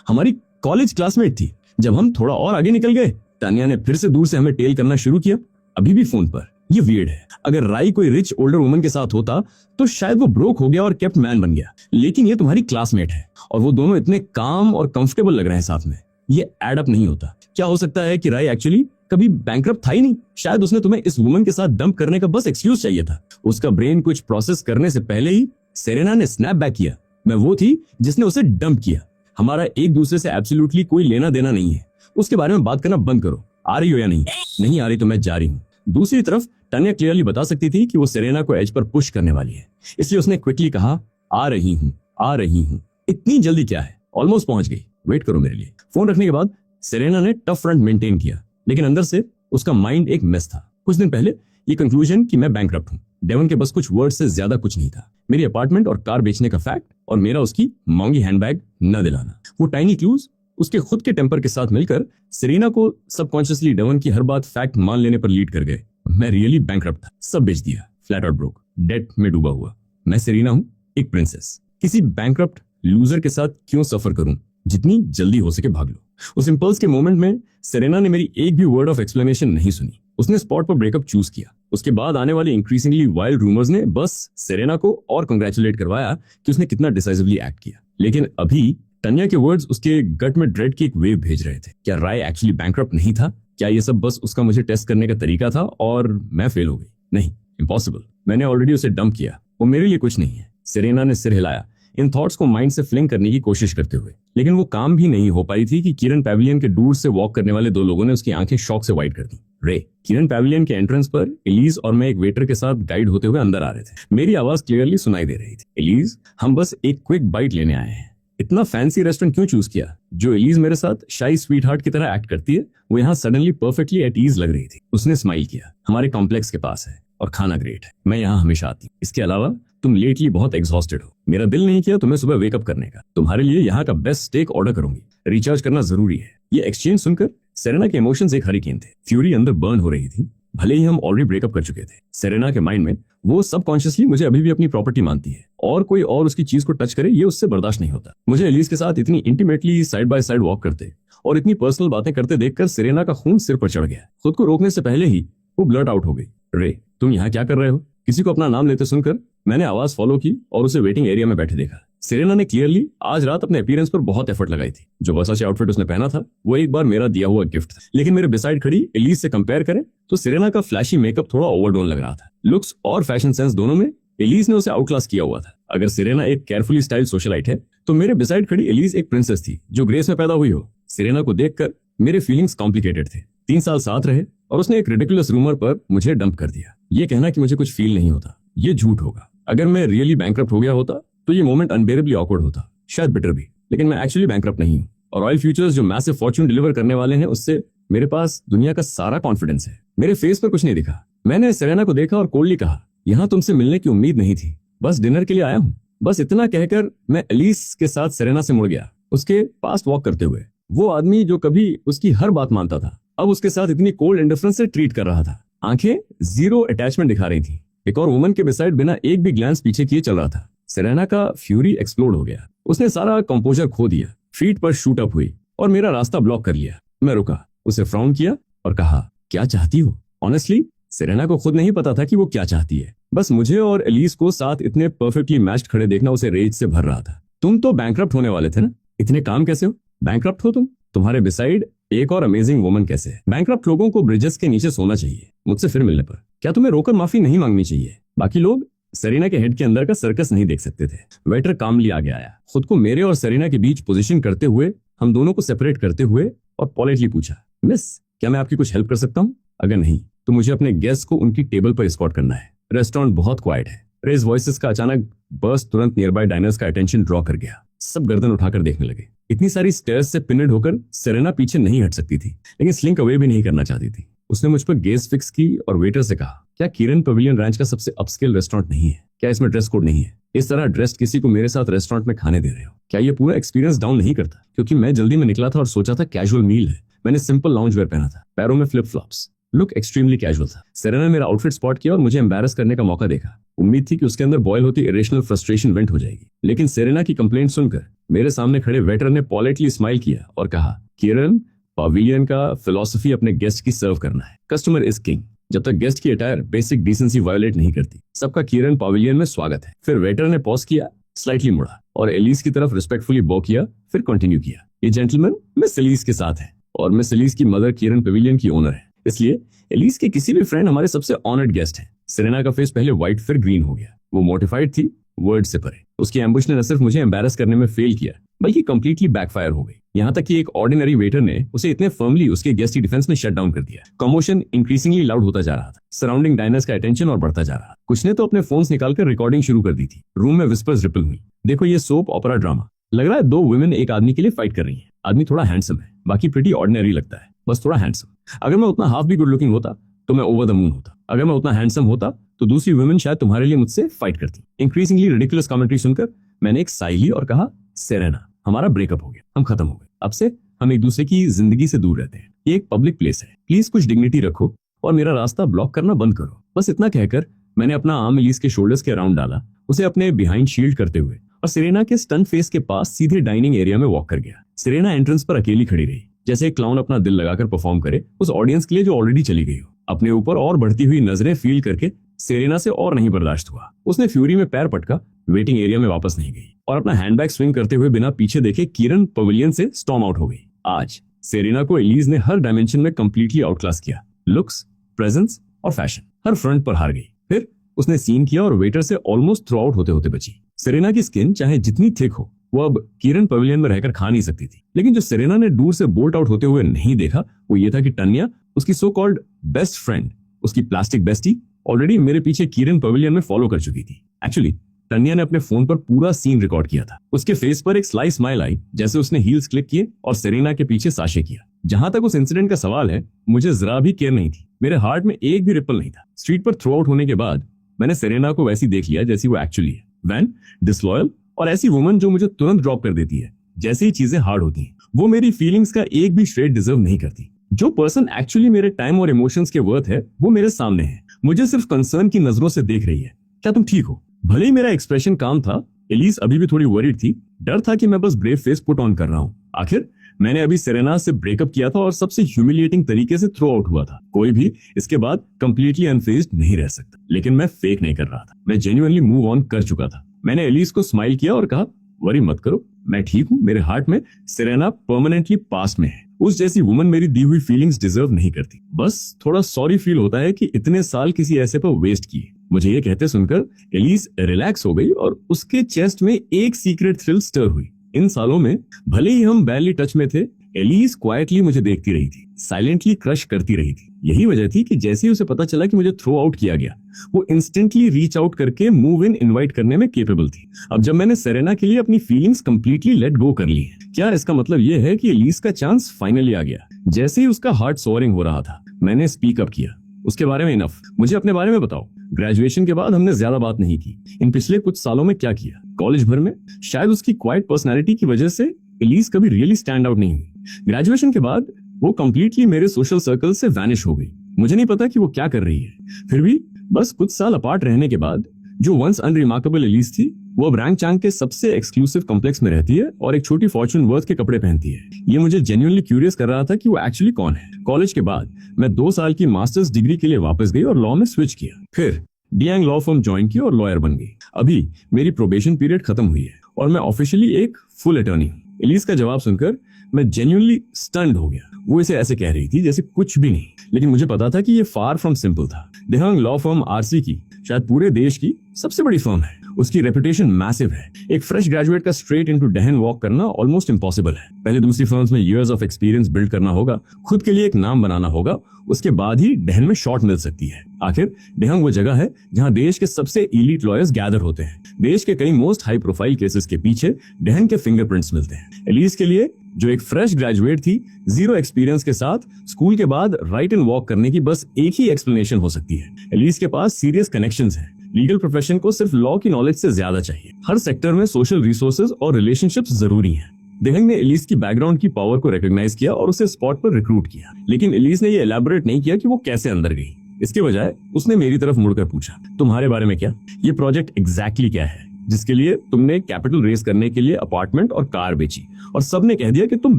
हमारी कॉलेज क्लासमेट थी। जब हम थोड़ा और आगे निकल गए, तानिया ने फिर से दूर से हमें टेल करना शुरू किया, अभी भी फोन पर। ये वियर्ड है। अगर राई कोई रिच ओल्डर वुमन के साथ होता तो शायद वो ब्रोक हो गया और केप्ट मैन बन गया, लेकिन ये तुम्हारी क्लासमेट है और वो दोनों इतने काम और कंफर्टेबल लग रहे हैं साथ में। ये एड अप नहीं होता। क्या हो सकता है कि राई एक्चुअली कभी बैंकरप्ट था ही नहीं? शायद उसने तुम्हें इस वुमन के साथ डंप करने का बस एक्सक्यूज चाहिए था। उसका ब्रेन कुछ प्रोसेस करने से पहले ही सेरेना ने स्नैप बैक किया, मैं वो थी जिसने उसे डंप किया। हमारा एक दूसरे से एब्सोल्युटली कोई लेना देना नहीं है। उसके बारे में बात करना बंद करो। आ रही हो या नहीं? नहीं आ रही तो मैं जा रही हूँ। दूसरी तरफ तानिया क्लियरली बता सकती थी कि वो सेरेना को एज पर पुश करने वाली है, इसलिए उसने क्विकली कहा, आ रही हूँ, आ रही हूँ। इतनी जल्दी क्या है, ऑलमोस्ट पहुंच गई, वेट करो मेरे लिए। फोन रखने के बाद सेरेना ने टफ फ्रंट मेंटेन किया, लेकिन अंदर से उसका माइंड एक मेस था। कुछ दिन पहले ये कंक्लूजन कि मैं बैंकरप्ट हूँ, डेवन के बस कुछ वर्ड से ज्यादा कुछ नहीं था। मेरी अपार्टमेंट और कार बेचने का फैक्ट और मेरा उसकी महंगी हैंडबैग न दिलाना, वो टाइनी क्लूज उसके खुद के टेम्पर के साथ मिलकर सेरेना को सबकॉन्शियसली डेवन की हर बात फैक्ट मान लेने पर लीड कर गए। मैं रियली बैंकरप्ट था, सब बेच दिया, फ्लैट आउट ब्रोक, डेट में डूबा हुआ। मैं सेरेना हूँ, एक प्रिंसेस। किसी बैंकरप्ट लूजर के साथ क्यों सफर करूं? जितनी जल्दी हो सके भाग लो। उस इंपल्स के मोमेंट में सेरेना ने मेरी एक भी वर्ड ऑफ एक्सप्लेनेशन नहीं सुनी। उसने स्पॉट पर ब्रेकअप चूज किया। उसके बाद आने वाले इंक्रीजिंगली वाइल्ड रूमर्स ने बस सेरेना को और कंग्रेचुलेट करवाया कि उसने कितना डिसाइसिवली एक्ट किया। लेकिन अभी तन्या के वर्ड्स उसके गट में ड्रेड की एक वेव भेज रहे थे। क्या राय एक्चुअली बैंकरप्ट नहीं था? क्या ये सब बस उसका मुझे टेस्ट करने का तरीका था और मैं फेल हो गई? नहीं, इम्पॉसिबल। मैंने ऑलरेडी उसे डंप किया, वो मेरे लिए कुछ नहीं है। सेरेना ने सिर हिलाया, इन थॉट्स को माइंड से फ्लिंग करने की कोशिश करते हुए, लेकिन वो काम भी नहीं हो पाई थी कि किरण पैविलियन के दूर से वॉक करने वाले 2 लोगों ने उसकी आंखें शॉक से वाइड कर दी। रे, किरण पैविलियन के एंट्रेंस पर एलिज और मैं एक वेटर के साथ गाइड होते हुए अंदर आ रहे थे। मेरी आवाज क्लियरली सुनाई दे रही थी, एलिज हम बस एक क्विक बाइट लेने आए हैं। इतना फैंसी रेस्टोरेंट क्यों चूज किया? जो एलिज मेरे साथ शाई स्वीट हार्ट की तरह एक्ट करती है, वो यहाँ सडनली परफेक्टली एट ईज लग रही थी। उसने स्माइल किया, हमारे कॉम्प्लेक्स के पास है और खाना ग्रेट है, मैं यहाँ हमेशा आती हूँ। इसके अलावा तुम लेटली बहुत एग्जॉस्टेड हो, मेरा दिल नहीं किया तुम्हें सुबह वेकअप करने का। तुम्हारे लिए यहाँ का बेस्ट स्टेक ऑर्डर करूंगी, रिचार्ज करना जरूरी है। ये एक्सचेंज सुनकर सेरेना के इमोशंस एक हरिकेन थे। फ्यूरी अंदर बर्न हो रही थी। भले ही हम ऑलरेडी ब्रेकअप कर चुके थे, सेरेना के माइंड में वो सबकॉन्शियसली मुझे अभी भी अपनी प्रॉपर्टी मानती है और कोई और उसकी चीज को टच करे ये उससे बर्दाश्त नहीं होता। मुझे एलिस के साथ इतनी intimately side by side walk करते और इतनी पर्सनल बातें करते देखकर सेरेना का खून सिर पर चढ़ गया। खुद को रोकने से पहले ही वो ब्लर्ट आउट हो गई, रे तुम यहाँ क्या कर रहे हो? किसी को अपना नाम लेते सुनकर मैंने आवाज फॉलो की और उसे वेटिंग एरिया में बैठे देखा। सेरेना ने क्लियरली आज रात अपने अपीयरेंस पर बहुत एफर्ट लगाई थी। जो वर्साचे आउटफिट उसने पहना था वो एक बार मेरा दिया हुआ गिफ्ट था, लेकिन मेरे बिसाइड खड़ी एलिस से कंपेयर करें तो सेरेना का फ्लैशी मेकअप थोड़ा ओवरडोन लग रहा था। लुक्स और फैशन सेंस दोनों में एलिस ने उसे आउटक्लास किया हुआ था। अगर सेरेना एक केयरफुली स्टाइल सोशलाइट है तो मेरे बिसाइड खड़ी एलिस एक प्रिंसेस थी जो ग्रेस में पैदा हुई हो। सेरेना को देखकर मेरे फीलिंग्स कॉम्प्लिकेटेड थे। 3 साल साथ रहे और उसने एक रिडिकुलस रूमर पर मुझे डंप कर दिया। ये कहना कि मुझे कुछ फील नहीं होता, ये झूठ होगा। अगर मैं रियली बैंकरप्ट हो गया होता तो ये मोमेंट अनबेरेबली ऑकवर्ड होता, शायद बिटर भी। लेकिन मैं एक्चुअली बैंकरप्ट नहीं हूँ और रॉयल फ्यूचर्स जो मैसिव फॉर्च्यून डिलीवर करने वाले हैं उससे मेरे पास दुनिया का सारा कॉन्फिडेंस है। मेरे फेस पर कुछ नहीं दिखा। मैंने सेरेना को देखा और कोल्डली कहा, यहाँ तुमसे मिलने की उम्मीद नहीं थी, बस डिनर के लिए आया हूँ। बस इतना कहकर मैं एलिस के साथ सेरेना से मुड़ गया, उसके पास वॉक करते हुए। वो आदमी जो कभी उसकी हर बात मानता था अब उसके साथ इतनी कोल्ड इंडिफरेंस से ट्रीट कर रहा था। आंखें जीरो अटैचमेंट दिखा रही थी। एक और वुमन के बिसाइड बिना एक भी ग्लांस पीछे किए चल रहा था। सेरेना का फ्यूरी एक्सप्लोड हो गया। उसने सारा कंपोजर खो दिया, फीट पर शूट अप हुई और मेरा रास्ता ब्लॉक कर लिया। मैं रुका, उसे फ्राउन किया और कहा, क्या चाहती हो? ऑनेस्टली सेरेना को खुद नहीं पता था कि वो क्या चाहती है। बस मुझे और एलिस को साथ इतने परफेक्टली मैच्ड खड़े देखना उसे रेज से भर रहा था। तुम तो बैंकरप्ट होने वाले थे ना, इतने काम कैसे हो? बैंकरप्ट हो तुम? तुम्हारे बिसाइड एक और अमेजिंग वुमन कैसे है? बैंकरप्ट लोगों को ब्रिजेस के नीचे सोना चाहिए मुझसे फिर मिलने पर। क्या तुम्हें रोकर माफी नहीं मांगनी चाहिए? बाकी लोग सेरेना के हेड के अंदर का सर्कस नहीं देख सकते थे। वेटर कामली आगे आया, खुद को मेरे और सेरेना के बीच पोजीशन करते हुए, हम दोनों को सेपरेट करते हुए और पॉलिटली पूछा, मिस क्या मैं आपकी कुछ हेल्प कर सकता हूँ? अगर नहीं तो मुझे अपने गेस्ट को उनकी टेबल पर स्पॉट करना है। रेस्टोरेंट बहुत क्वाइट है, रेज वॉइसेस का अचानक बर्स्ट तुरंत नियर बाय डाइनर्स का अटेंशन ड्रॉ कर गया। सब गर्दन उठाकर देखने लगे। इतनी सारी स्टेयर्स से पिनड होकर सेरेना पीछे नहीं हट सकती थी, लेकिन स्लिंक अवे भी नहीं करना चाहती थी। उसने मुझ पर गेज फिक्स की और वेटर से कहा, क्या किरण पवेलियन रैंच का सबसे अपस्केल रेस्टोरेंट नहीं है? क्या इसमें ड्रेस कोड नहीं है? इस तरह ड्रेस्ड किसी को मेरे साथ रेस्टोरेंट में खाने दे रहे हो? क्या ये पूरा एक्सपीरियंस डाउन नहीं करता? क्योंकि मैं जल्दी में निकला था और सोचा था कैजुअल मील है। मैंने सिंपल लाउंज वेयर पहना था, पैरों में flip flops, look extremely casual था। सेरेना ने मेरा आउटफिट स्पॉट किया और मुझे एम्बैरस करने का मौका देखा। उम्मीद थी कि उसके अंदर बॉयल होती इरेशनल फ्रस्ट्रेशन वेंट हो जाएगी, लेकिन सेरेना की कंप्लेंट सुनकर मेरे सामने खड़े वेटर ने पॉलिटली स्माइल किया और कहा, किरण, पवेलियन का फिलॉसफी अपने गेस्ट की सर्व करना है। Customer is king. जब तक गेस्ट की अटायर बेसिक डिसेंसी वायोलेट नहीं करती, सबका किरण पवेलियन में स्वागत है। फिर वेटर ने पॉज किया, स्लाइटली मुड़ा और एलिस की तरफ रिस्पेक्टफुली बॉ किया, फिर कंटिन्यू किया, ये जेंटलमैन मिस एलिस के साथ है और मिस एलिस की मदर किरण पवेलियन की ओनर है, इसलिए एलिस के किसी भी फ्रेंड हमारे सबसे ऑनर्ड गेस्ट है। सेरेना का फेस पहले व्हाइट फिर ग्रीन हो गया। वो मोटिफाइड थी, वर्ड से परे। उसकी एम्बुश ने न सिर्फ मुझे एम्बैरस करने में फेल किया, बल्कि कंप्लीटली बैकफायर हो गई। यहाँ तक कि एक ऑर्डिनरी वेटर ने उसे इतने फर्मली उसके गेस्ट की डिफेंस में शट डाउन कर दिया। कमोशन इंक्रीजिंगली लाउड होता जा रहा था। सराउंडिंग डाइनर्स का अटेंशन और बढ़ता जा रहा। कुछ ने तो अपने फोन्स निकालकर रिकॉर्डिंग शुरू कर दी थी। रूम में विस्पर्स रिपल हुई। देखो, ये सोप ऑपरा ड्रामा लग रहा है। दो वुमेन एक आदमी के लिए फाइट कर रही है। आदमी थोड़ा हैंडसम है, बाकी प्रिटी ऑर्डिनरी लगता है, बस थोड़ा हैंडसम। अगर मैं उतना हाफ भी गुड लुकिंग होता तो मैं ओवर द मून होता। अगर मैं उतना हैंडसम होता तो दूसरी वुमेन शायद तुम्हारे लिए मुझसे फाइट करती। इंक्रीजिंगली रिडिकुलस कमेंट्री सुनकर मैंने एक साई ली और कहा, सेरेना, हमारा ब्रेकअप हो गया, हम खत्म हो गए। अब से हम एक दूसरे की जिंदगी से दूर रहते हैं। ये एक पब्लिक प्लेस है, प्लीज कुछ डिग्निटी रखो और मेरा रास्ता ब्लॉक करना बंद करो। बस इतना कहकर मैंने अपना आर्म एलिस के शोल्डर्स के अराउंड डाला, उसे अपने बिहाइंड शील्ड करते हुए, और सेरेना के स्टन फेस के पास सीधे डाइनिंग एरिया में वॉक कर गया। सेरेना एंट्रेंस पर अकेली खड़ी रही, जैसे एक क्लाउन अपना दिल लगाकर परफॉर्म करे उस ऑडियंस के लिए जो ऑलरेडी चली गई हो। अपने ऊपर और बढ़ती हुई नजरें फील करके सेरेना से और नहीं बर्दाश्त हुआ। उसने फ्यूरी में पैर पटका, वेटिंग एरिया में वापस नहीं गई और अपना हैंडबैग स्विंग करते हुए बिना पीछे देखे किरण पवेलियन से स्टॉर्म आउट हो गई। आज सेरेना को एलिस ने हर डायमेंशन में कंप्लीटली आउटक्लास किया। लुक्स, प्रेजेंस और फैशन, हर फ्रंट पर हार गई। फिर उसने सीन किया और वेटर से ऑलमोस्ट थ्रू आउट होते होते बची। सेरेना की स्किन चाहे जितनी थिक हो, वो अब किरण पवेलियन में रहकर खा नहीं सकती थी। लेकिन जो सेरेना ने दूर से बोल्ट आउट होते हुए नहीं देखा, वो ये था कि टन्या, उसकी सो कॉल्ड बेस्ट फ्रेंड, उसकी प्लास्टिक बेस्टी, ऑलरेडी मेरे पीछे किरण पवेलियन में फॉलो कर चुकी थी। एक्चुअली टन्या ने अपने फोन पर पूरा सीन रिकॉर्ड किया था। उसके फेस पर एक स्लाई स्माइल आई जैसे उसने हील्स क्लिक किए और सेरेना के पीछे साशे किया। जहां तक उस इंसिडेंट का सवाल है, मुझे जरा भी केयर नहीं थी। मेरे हार्ट में एक भी रिपल नहीं था। स्ट्रीट पर थ्रू आउट होने के बाद मैंने सेरेना को वैसी देख लिया जैसी वो एक्चुअली है, वैन, डिसलॉयल और ऐसी वुमन जो मुझे तुरंत ड्रॉप कर देती है जैसे ही चीजें हार्ड होती हैं। वो मेरी फीलिंग्स का एक भी श्रेड डिजर्व नहीं करती। जो पर्सन एक्चुअली मेरे टाइम और इमोशंस के वर्थ है, वो मेरे सामने है, मुझे सिर्फ कंसर्न की नजरों से देख रही है। क्या तुम ठीक हो? भले ही मेरा एक्सप्रेशन काम था, एलिस अभी भी थोड़ी वरीड थी। डर था कि मैं बस ब्रेव फेस पुट ऑन कर रहा हूँ। आखिर मैंने अभी सेरेना से ब्रेकअप किया था और सबसे ह्यूमिलिएटिंग तरीके से थ्रो आउट हुआ था। कोई भी इसके बाद कंप्लीटली अनफेज्ड नहीं रह सकता। लेकिन मैं फेक नहीं कर रहा था, मैं जेन्युइनली मूव ऑन कर चुका था। मैंने एलिस को स्माइल किया और कहा, वरी मत करो, मैं ठीक हूँ। मेरे हार्ट में सेरेना परमानेंटली पास्ट में है। उस जैसी वुमन मेरी दी हुई फीलिंग्स डिजर्व नहीं करती। बस थोड़ा सॉरी फील होता है कि इतने साल किसी ऐसे पर वेस्ट किए। मुझे ये कहते सुनकर एलिस रिलैक्स हो गई और उसके चेस्ट में एक सीक्रेट थ्रिल स्टर हुई। इन सालों में भले ही हम बैरली टच में थे, एलिस क्वाइटली मुझे देखती रही थी, साइलेंटली क्रश करती रही थी। यही वजह थी कि जैसे ही उसे पता चला कि मुझे थ्रो आउट किया गया, वो इंस्टेंटली रीच आउट करके मूव इन इनवाइट करने में केपेबल थी। अब जब मैंने सेरेना के लिए अपनी फीलिंग्स कंप्लीटली लेट गो कर ली है, क्या इसका मतलब ये है कि एलिस का चांस फाइनली आ गया? जैसे ही उसका हार्ट सोअरिंग हो रहा था, मैंने स्पीक अप किया, उसके बारे में इनफ। मुझे अपने बारे में बताओ। ग्रेजुएशन के बाद हमने ज्यादा बात नहीं की। इन पिछले कुछ सालों में क्या किया? कॉलेज भर में शायद उसकी क्वाइट पर्सनैलिटी की वजह से एलिस कभी रियली स्टैंड आउट नहीं हुई। ग्रेजुएशन के बाद वो कंप्लीटली मेरे सोशल सर्कल से वैनिश हो गई। मुझे नहीं पता कि वो क्या कर रही है। फिर भी बस कुछ साल अपार्ट रहने के बाद जो वंस अनरिमार्केबल एलिस थी, वो अब रैंक चांग के सबसे एक्सक्लूसिव कॉम्प्लेक्स में रहती है और एक छोटी फॉर्चून वर्थ के कपड़े पहनती है। ये मुझे जेन्युइनली क्यूरियस कर रहा था कि वो एक्चुअली कौन है। कॉलेज के बाद मैं 2 साल की मास्टर्स डिग्री के लिए वापस गई और लॉ में स्विच किया। फिर डियांग लॉ फर्म ज्वाइन की और लॉयर बन गई। अभी मेरी प्रोबेशन पीरियड खत्म हुई है और मैं ऑफिशियली एक फुल अटॉर्नी हूँ। एलिस का जवाब सुनकर मैं जेन्युइनली स्टन्ड हो गया। वो इसे ऐसे कह रही थी जैसे कुछ भी नहीं, लेकिन मुझे पता था कि ये फार फ्रॉम सिंपल था। देहांग लॉ फर्म आरसी की शायद पूरे देश की सबसे बड़ी फर्म है। उसकी रेपुटेशन मैसिव है। एक फ्रेश ग्रेजुएट का स्ट्रेट इनटू डहन वॉक करना ऑलमोस्ट इम्पॉसिबल है। पहले दूसरी फर्म्स में इयर्स ऑफ एक्सपीरियंस बिल्ड करना होगा, खुद के लिए एक नाम बनाना होगा, उसके बाद ही डहन में शॉट मिल सकती है। आखिर डेहंग वो जगह है जहां देश के सबसे एलीट लॉयर्स गैदर होते हैं। देश के कई मोस्ट हाई प्रोफाइल केसेस के पीछे डेहंग के फिंगरप्रिंट्स मिलते हैं। एलिस के लिए, जो एक फ्रेश ग्रेजुएट थी, जीरो एक्सपीरियंस के साथ स्कूल के बाद राइट एंड वॉक करने की बस एक ही एक्सप्लेनेशन हो सकती है। एलिस के पास सीरियस कनेक्शंस हैं। लीगल प्रोफेशन को सिर्फ लॉ की नॉलेज से ज्यादा चाहिए। हर सेक्टर में सोशल रिसोर्सेज और रिलेशनशिप्स जरूरी हैं। डेहंग ने एलिस की बैकग्राउंड की पावर को रिकॉग्नाइज किया और उसे स्पॉट पर रिक्रूट किया, लेकिन एलिस ने ये एलैबोरेट नहीं किया कि वो कैसे अंदर गई। इसके बजाय उसने मेरी तरफ मुड़कर पूछा, तुम्हारे बारे में क्या? ये प्रोजेक्ट एग्जैक्टली क्या है जिसके लिए तुमने कैपिटल रेज करने के लिए अपार्टमेंट और कार बेची और सबने कह दिया कि तुम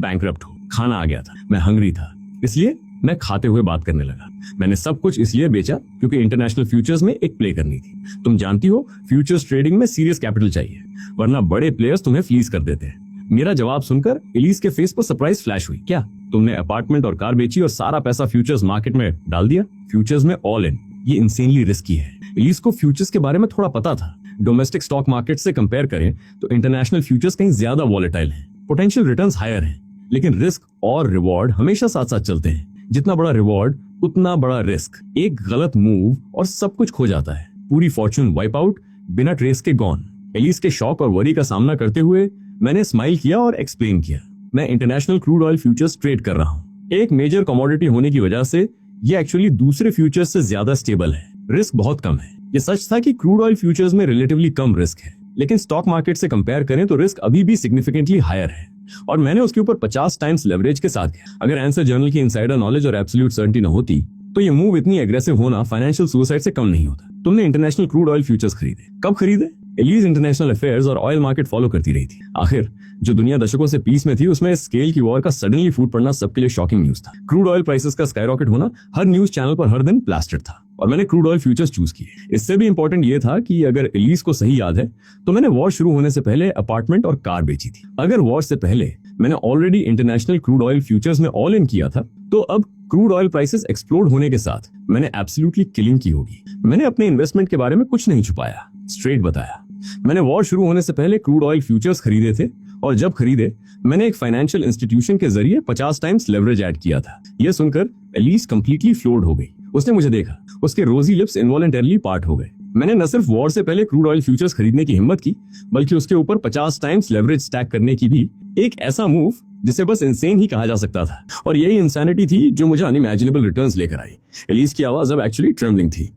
बैंकरप्ट हो? खाना आ गया था, मैं हंग्री था, इसलिए मैं खाते हुए बात करने लगा। मैंने सब कुछ इसलिए बेचा क्योंकि इंटरनेशनल फ्यूचर्स में एक प्ले करनी थी। तुम जानती हो, फ्यूचर्स ट्रेडिंग में सीरियस कैपिटल चाहिए, वरना बड़े प्लेयर्स तुम्हें फ्लीज कर देते हैं। मेरा जवाब सुनकर एलिस के फेस पर सरप्राइज फ्लैश हुई। क्या तुमने अपार्टमेंट और कार बेची और सारा पैसा फ्यूचर्स मार्केट में डाल दिया? फ्यूचर्स में ऑल इन, ये इंसेनली रिस्की है। एलिस को फ्यूचर्स के बारे में थोड़ा पता था। डोमेस्टिक स्टॉक मार्केट से कंपेयर करें तो इंटरनेशनल फ्यूचर्स कहीं ज्यादा वॉलेटाइल हैं, पोटेंशियल रिटर्न्स हायर हैं, लेकिन रिस्क और रिवॉर्ड हमेशा साथ साथ चलते हैं। जितना बड़ा रिवॉर्ड उतना बड़ा रिस्क। एक गलत मूव और सब कुछ खो जाता है, पूरी फॉर्च्यून वाइप आउट, बिना ट्रेस के गॉन। एलिस के शॉक और वरी का सामना करते हुए मैंने स्माइल किया और एक्सप्लेन किया, मैं international crude oil futures trade कर रहा हूँ। एक मेजर कमोडिटी होने की वजह से ये एक्चुअली दूसरे फ्यूचर्स से ज्यादा स्टेबल है, रिस्क बहुत कम है। ये सच था कि क्रूड ऑयल फ्यूचर्स में रिलेटिवली कम रिस्क है, लेकिन स्टॉक मार्केट से कंपेयर करें तो रिस्क अभी भी सिग्निफिकेंटली हायर है, और मैंने उसके ऊपर 50 टाइम्स लेवरेज के साथ किया। अगर आंसर जर्नल की इनसाइडर नॉलेज और एब्सोल्यूट सर्टेनिटी न होती तो ये मूव इतनी एग्रेसिव होना फाइनेंशियल सुसाइड से कम नहीं होता। तुमने इंटरनेशनल क्रूड ऑयल फ्यूचर्स खरीदे, कब खरीदे? एलिस इंटरनेशनल अफेयर्स और ऑयल मार्केट फॉलो करती रही थी। आखिर जो दुनिया दशकों से पीस में थी, उसमें स्केल की वॉर का सडनली फूट पड़ना सबके लिए शॉकिंग न्यूज था। क्रूड ऑयल प्राइसेस का स्काईरॉकेट होना हर न्यूज चैनल पर हर दिन प्लास्टेड था, और मैंने क्रूड ऑयल फ्यूचर्स चूज किए। इससे भी इंपॉर्टेंट ये था कि अगर एलिस को सही याद है तो मैंने वॉर शुरू होने से पहले अपार्टमेंट और कार बेची थी। अगर वॉर से पहले मैंने already international crude oil futures में ऑल इन किया था, तो अब क्रूड ऑयल प्राइसेस एक्सप्लोड होने के साथ मैंने एब्सोल्युटली किलिंग की होगी। मैंने अपने इन्वेस्टमेंट के बारे में कुछ नहीं छुपाया, स्ट्रेट बताया। मैंने वॉर शुरू होने से पहले क्रूड ऑयल फ्यूचर्स खरीदे थे, और जब खरीदे मैंने एक फाइनेंशियल इंस्टीट्यूशन के जरिए 50 टाइम्स लेवरेज ऐड किया था। यह सुनकर एलिस कंप्लीटली फ्लोर्ड हो गई। उसने मुझे देखा, उसके रोजी लिप्स इनवॉलंटरली पार्ट हो गए। मैंने न सिर्फ वॉर से पहले क्रूड ऑयल फ्यूचर्स खरीदने की हिम्मत की, बल्कि उसके ऊपर 50 टाइम्स लेवरेज स्टैक करने की भी, एक ऐसा मूव जिसे बस इंसेन ही कहा जा सकता था। और यही इंसैनिटी थी जो मुझे अनइमेजिनेबल रिटर्न्स लेकर आई। एलिस की आवाज अब एक्चुअली ट्रेम्बलिंग थी।